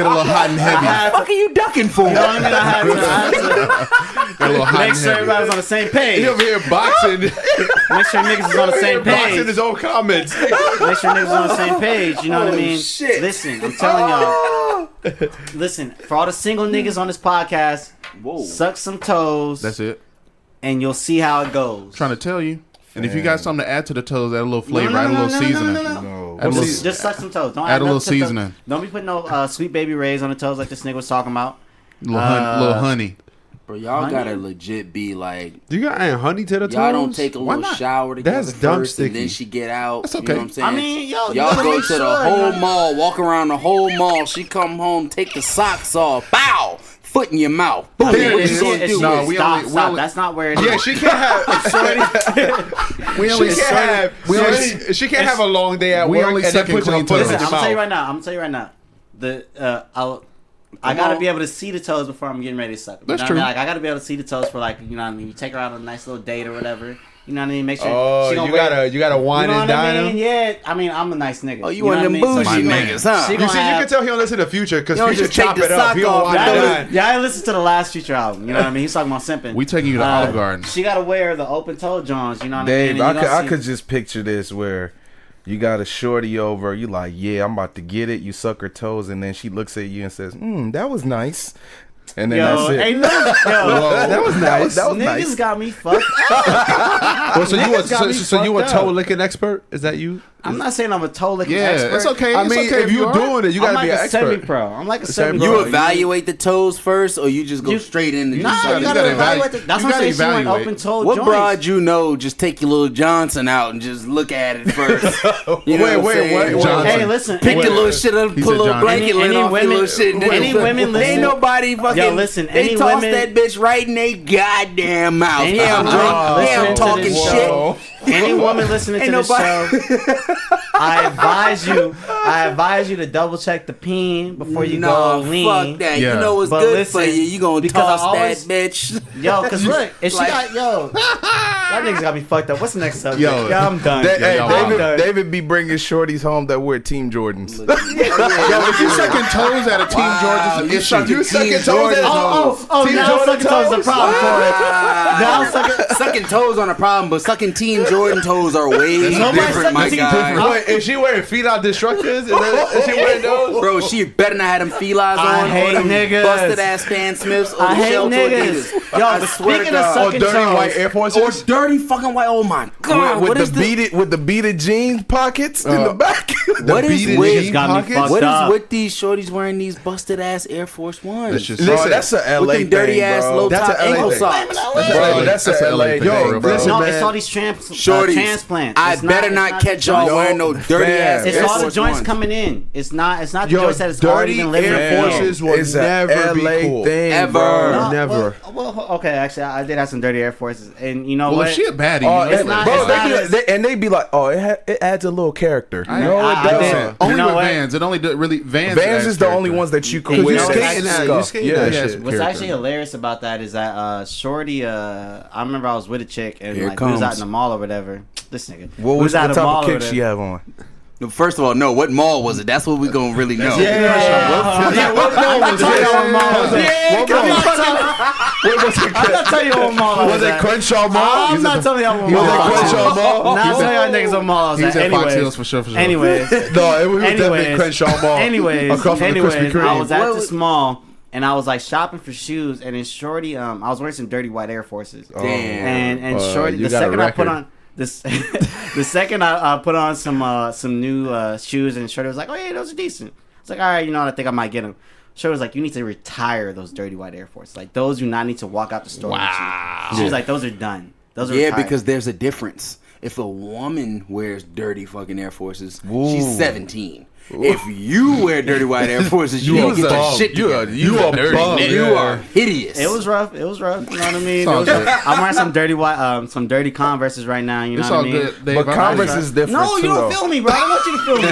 a little hot and heavy. What the fuck are you ducking for? You know what I mean? I had to Got a little hot make and sure heavy. everybody was on the same page. He over here boxing. Make sure niggas is on the same boxing page. his own comments. Make sure niggas is on the same page. You know what I mean? shit. Listen, I'm telling y'all. Listen, for all the single niggas on this podcast, Whoa. suck some toes, That's it. and you'll see how it goes. Trying to tell you. And if you got something to add to the toes, add a little flavor, No, add a little seasoning. No. Add a Just, little, just suck some toes. Don't add a little nothing to the- seasoning. Don't be putting no Sweet Baby Rays on the toes like this nigga was talking about. little honey. Bro, y'all Honey? gotta legit be like, You got honey to the toes? y'all don't take a Why little not? shower together That's dumb first, and then sticky. she get out. That's You okay. know what I'm saying? I mean, yo, you y'all gotta go make to sure, the whole you know? mall, walk around the whole mall. She come home, take the socks off, bow, foot in your mouth. Boom. There What it you is. gonna do? No, we stop, only- we stop. only- That's not where it is. Yeah, she can't have. We only She can't have a long day at we work only and then second put your clean foot toes. in Listen, your I'm gonna tell you mouth. right now. I'm gonna tell you right now. I gotta be able to see the toes before I'm getting ready to suck them. That's You know what I true. mean? Like, I gotta be able to see the toes for, like, you know what I mean. You take her out on a nice little date or whatever. You know what I mean? Make sure. Oh, she gonna you wear- gotta wine You know and what I dine mean? him. Yeah. I mean, I'm a nice nigga. Oh, you know one of what them I mean? bougie she gonna- niggas, huh? she You gonna see, you have- can tell he don't listen to Future because You don't Future just take chop the it up. sock He don't off wine and and throw dine. Yeah, I listened to the last Future album. You know what I mean? He's talking about simping. We taking you to Olive Garden. She gotta wear the open toe Johns. You know what I mean? Dave, And you I gonna see- could just picture this where you got a shorty over, you like, yeah, I'm about to get it. You suck her toes, and then she looks at you and says, that was nice. And then Yo, that's it. ain't no, yo, That was nice. That was niggas nice. got me fucked up. Well, so you Niggas got me so you a fucked toe up. licking expert? Is that you? I'm not saying I'm a toe licking Yeah, expert. it's okay. I It's mean, okay if you are. doing it, you I'm gotta like be an a expert. semi-pro. I'm like a Semi-pro. semi-pro. You evaluate the toes first, or you just go You- straight in? Nah, just you gotta gotta evaluate- evaluate. That's you what I'm saying. gotta She went evaluate. open toe What joints. broad you know? Just take your little Johnson out and just look at it first. You know what I'm saying? Johnson. Hey, listen. Pick any- your little shit up, He put a said little Johnson. blanket Any lid off your women- little shit. and then any women listen- Ain't nobody fucking. Yo, listen, They any toss women- that bitch right in they goddamn mouth. Any Damn, women drunk. listening Damn, to talking this shit. show, any woman listening to Ain't this nobody- show, I advise you to double check the peen before you go lean. Fuck that. Yeah. You know what's But good listen, for you. You gonna because I toss always- that bitch. Yo, cause look, if she Like- got y'all niggas got me fucked up. What's the next subject? Yo. Yeah, I'm done. Hey, yo, I'm David, done. David be bringing shorties home that wear Team Jordans. Yo, if you sucking toes at a Team George, it's an issue. You sucking toes at Oh, Team now Jordan sucking toes is a toes? problem for it. Now sucking. Sucking toes on a problem, but sucking Team Jordan toes are way Nobody different, sucking my Team guy. Jordan. Wait, is she wearing feet out destructors? Is she wearing those? Bro, she better not have them felines I on hate or them niggas. busted ass Stan Smiths or I the hate shell niggas. Adidas. Yo, I but swear to speaking of God. Or sucking dirty toes, white Air Or Forces? dirty fucking white. Oh my God! with What the is this? beaded jeans pockets in the back. What is beaded with? jean got me pockets? fucked What is up. with these shorties wearing these busted ass Air Force Ones? That's just- Listen, that's a LA with them dirty thing, ass bro. low That's top a LA ankle thing. socks. Bro, that's a LA thing, Yo, bro. listen, No, man. it's all these Shorties, transplants. I It's better it's not catch the y'all joints. wearing no dirty ass It's Air all the Force joints Ones. coming in. It's not the Yo, joints that it's already dirty been living Air in. Forces will It's a never be LA cool. thing, Ever. bro. No, Never. Well, okay, actually, I did have some dirty Air Forces, and you know Well, what? if she a baddie, Oh, you know, it's not- bro, it's not they as- be, and they be like, oh, it adds a little character. No, it I doesn't. did. only You know with what? Vans. It only really Vans. Vans adds is the only character. ones that you can You wear. know, that's skating that, scuffed. you skating Yeah. that Yes. shit. What's character. actually hilarious about that is that Shorty, I remember I was with a chick and Here it like we was out comes. in the mall or whatever. This nigga. What We was out what in the type mall of or kick she whatever. have on? First of all, no. What mall was it? That's what we gonna really know. Yeah, what mall was it? What mall was it? What mall? I'm not telling you what mall I Was was it at. Crenshaw Mall? I'm not telling y'all what Was mall it I was Crenshaw at. Mall? Not telling y'all niggas what mall I was He at. said Fox Hills Anyways. for sure. Anyways. No, it was definitely Anyways. Crenshaw Mall. Anyways, across from the Krispy Kreme. I was at What this was- mall and I was like shopping for shoes, and then Shorty, I was wearing some dirty white Air Forces, Damn. and Shorty, you the got a second I put record. on this, the second I put on some new shoes, and Shorty was like, oh yeah, those are decent. It's like, all right, you know what, I think I might get them. Shorty was like, you need to retire those dirty white Air Forces. Like those do not need to walk out the store. Wow. She was like, those are done. Those are Yeah, retired. because there's a difference. If a woman wears dirty fucking Air Forces, she's 17. If you wear dirty white Air Forces, you You get a your bum. shit together. You a dirty nigga. You are hideous. It was rough. It was rough. You know what I mean? It's all good. I'm wearing some dirty white, some dirty Converses right now. You know It's what all I mean? good. Dave. But I'm Converse just- is different. No, you too, don't though. feel me, bro. I don't want you to feel me.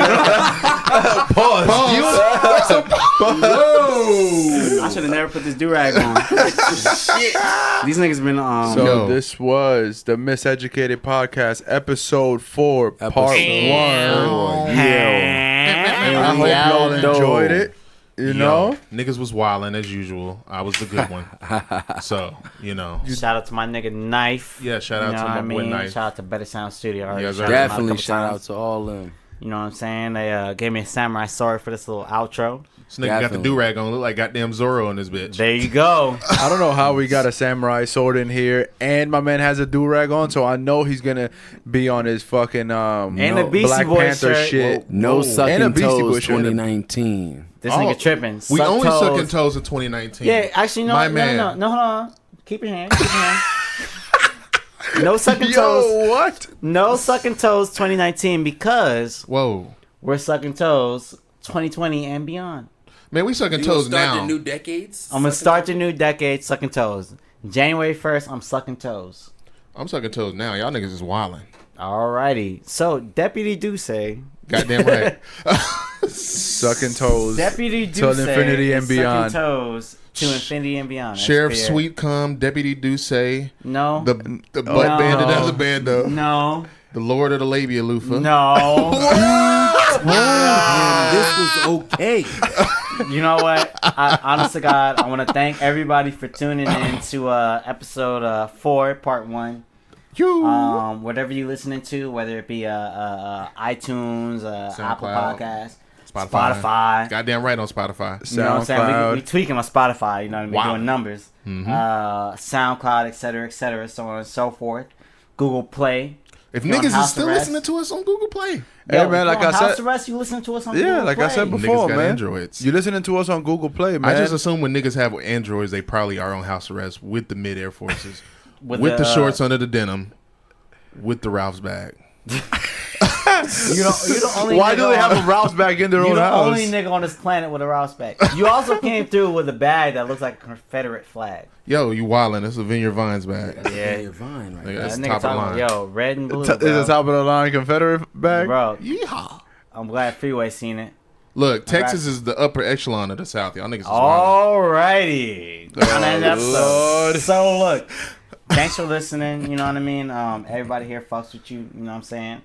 Whoa. I should have never put this do-rag on. Shit. These niggas been So Yo. this was the Miseducated Podcast, episode 4, part 1. I hope y'all enjoyed it. You know? Niggas was wildin' as usual. I was the good one. So, you know. Shout out to my nigga Knife. Yeah, shout out You know to what my I boy mean? Knife. Shout out to Better Sound Studio. I already Yes, shouted them out a Definitely couple shout out times. to all them. You know what I'm saying? They gave me a samurai sword for this little outro. This nigga got the Definitely. do-rag on. Look like goddamn Zorro in this bitch. There you go. I don't know how we got a samurai sword in here, and my man has a do-rag on, so I know he's gonna be on his fucking And a Beastie Black Boys Panther shirt. shit. No And a sucking Beastie toes Boys shirt. 2019. This Oh, nigga tripping. We Suck only toes. sucking toes in 2019. Yeah, actually, no, My no, man. no, hold on. Keep your hand. Keep your hand. No sucking toes. Yo, what? No sucking toes 2019 because Whoa. we're sucking toes 2020 and beyond. Man, we sucking toes now. decades? I'm gonna start the new decade sucking toes. January 1st, I'm sucking toes. I'm sucking toes now. Y'all niggas is wildin'. Alrighty. So Deputy Duce, Goddamn right. Sucking toes. Deputy Duce, Till infinity and is beyond. sucking toes to infinity and beyond. Sheriff That's fair. Sweetcom, Deputy Duce, No. the butt No. bandit of the bando, No. the Lord of the Labia Loofah. No. This was okay. You know what? Honest to God, I want to thank everybody for tuning in to episode 4, part 1. Whatever you listening to, whether it be iTunes, Apple SoundCloud, Podcasts, Spotify. Spotify. Goddamn right on Spotify. You know what I'm saying? SoundCloud. We tweaking on Spotify, you know what I mean? Wow. Doing numbers. SoundCloud, et cetera, so on and so forth. Google Play. If You're on niggas is house still arrest. listening to us on Google Play, Hey, Yo, man, if like you're I on House said- Arrest, you listen to us on Yeah, Google like I Play. said niggas before, got man. Androids. You listening to us on Google Play, man. I just assume when niggas have Androids, they probably are on house arrest with the mid Air Forces, with With the the, shorts under the denim, with the Ralph's bag. You're the only Why nigga do they have on- a Rouse back in their You're own the house? only nigga on this planet with a Rouse bag. You also came through with a bag that looks like a Confederate flag. Yo, you wildin'. It's a Vineyard Vines bag. Yeah, you're fine right Nigga, now. That's That top nigga of the talking line. about, yo, red and blue, Is the bro. top of the line Confederate bag? Bro, Yeehaw. I'm glad Freeway seen it. Look, Texas is the upper echelon of the South. Y'all niggas is Oh. wildin'. Alrighty. On that episode. Lord. So look, thanks for listening. You know what I mean? Everybody here fucks with you. You know what I'm saying?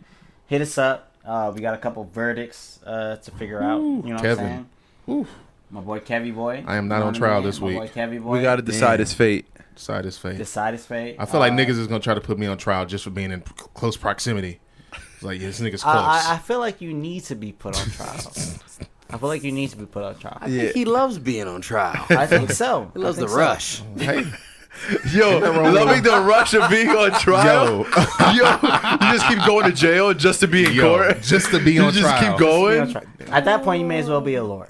Hit us up. We got a couple verdicts to figure out. You know what Kevin. I'm saying? Ooh. My boy Kevy boy. I am not You know on what I trial mean? this My week. boy Kevy boy. We got to decide his fate. Decide his fate. decide his fate. I feel like niggas is gonna try to put me on trial just for being in close proximity. It's like, yeah, this nigga's close. I feel like you need to be put on trial. I feel like you need to be put on trial. I think he loves being on trial. I think so. He loves I the think so. rush. Hey, Yo, loving the rush of being on trial. Yo, you just keep going to jail just to be in court. just to be You on just trial. keep going. At that point, you may as well be a lawyer.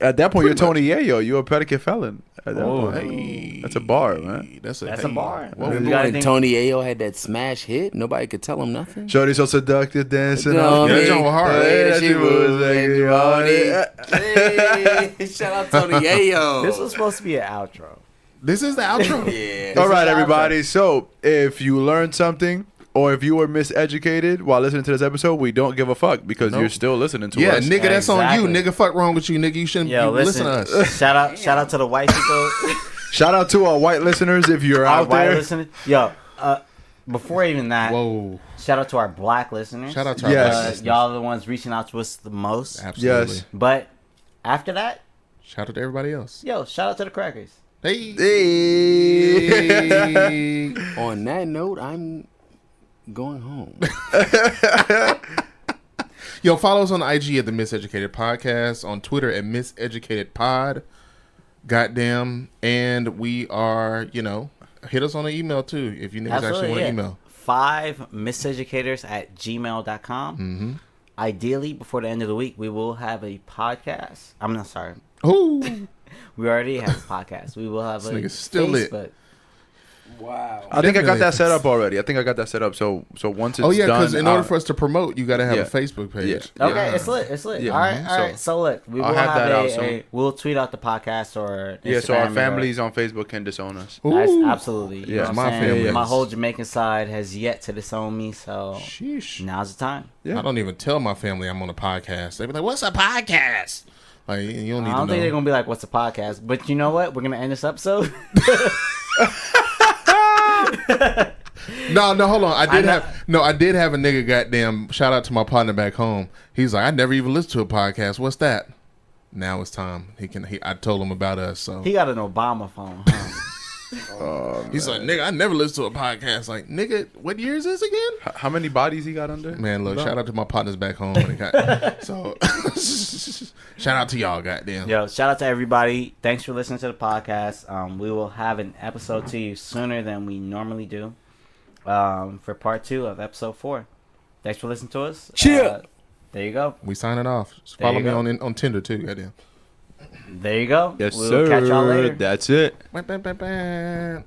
At that point, you're Tony Yayo. You're a predicate felon. At that Oh, point. hey. That's a bar, man. That's a That's a bar. Whoa. You Remember gotta when think- Tony Ayo had that smash hit? Nobody could tell him nothing. Shorty so seductive, dancing No, on Yeah, me. that joint was hard. Hey, that she shit was was like, like, you want it? Hey, shout out Tony Ayo. This was supposed to be an outro. This is the outro. yeah. All right, is everybody. So, if you learned something or if you were miseducated while listening to this episode, we don't give a fuck because Nope. you're still listening to Yeah, us. nigga, that's on you. Exactly. Nigga, fuck wrong with you, nigga. You shouldn't Yo, be listen to us. shout out to the white people. Shout out to our white listeners if you're Our out white there. listeners. Yo, before even that, Whoa. shout out to our black listeners. Shout out to our Yes. black listeners. Y'all are the ones reaching out to us the most. Absolutely. Yes. But after that, Shout out to everybody else. yo, shout out to the crackers. Hey. Hey. On that note, I'm going home. Yo, follow us on IG at the Miseducated Podcast, on Twitter at Miseducated Pod. Goddamn. And we are, hit us on an email too if you niggas actually want to email. 5miseducators@gmail.com. Mm-hmm. Ideally, before the end of the week, we will have a podcast. I'm not sorry. Ooh. We already have a podcast. We will have This a nigga's still lit. Facebook. Wow. I think I got Definitely. that set up already. I think I got that set up. So once it's Oh yeah, done, because in order for us to promote, you got to have Yeah. a Facebook page. Yeah. Okay, it's lit. It's lit. Yeah. All right, all right. So look, we will I'll have have that out a soon. we'll tweet out the podcast or yeah, so our Instagram or- families on Facebook can disown us. That's Ooh. absolutely. You Yeah, know what my I'm saying? family. My whole Jamaican side has yet to disown me, so Sheesh. now's the time. Yeah. I don't even tell my family I'm on a podcast. They be like, "What's a podcast?" Like you don't need I don't to think they're know. gonna be like, "What's a podcast?" But you know what? We're gonna end this episode. No, hold on. I know- did have a nigga. Goddamn! Shout out to my partner back home. He's like, I never even listened to a podcast. What's that? Now it's time. I told him about us. So He got an Obama phone. Huh? he's like, nigga, I never listened to a podcast. Like, nigga, what year is this again? How many bodies he got under? Man, look, shout out to my partners back home. So, shout out to y'all, goddamn. Yo, shout out to everybody. Thanks for listening to the podcast. We will have an episode to you sooner than we normally do. For part 2 of episode 4. Thanks for listening to us. Cheer. There you go. We signing off. Just There follow you me go. on Tinder too, goddamn. There you go. Yes, we'll sir. catch y'all later. That's it. Bam, bam, bam, bam.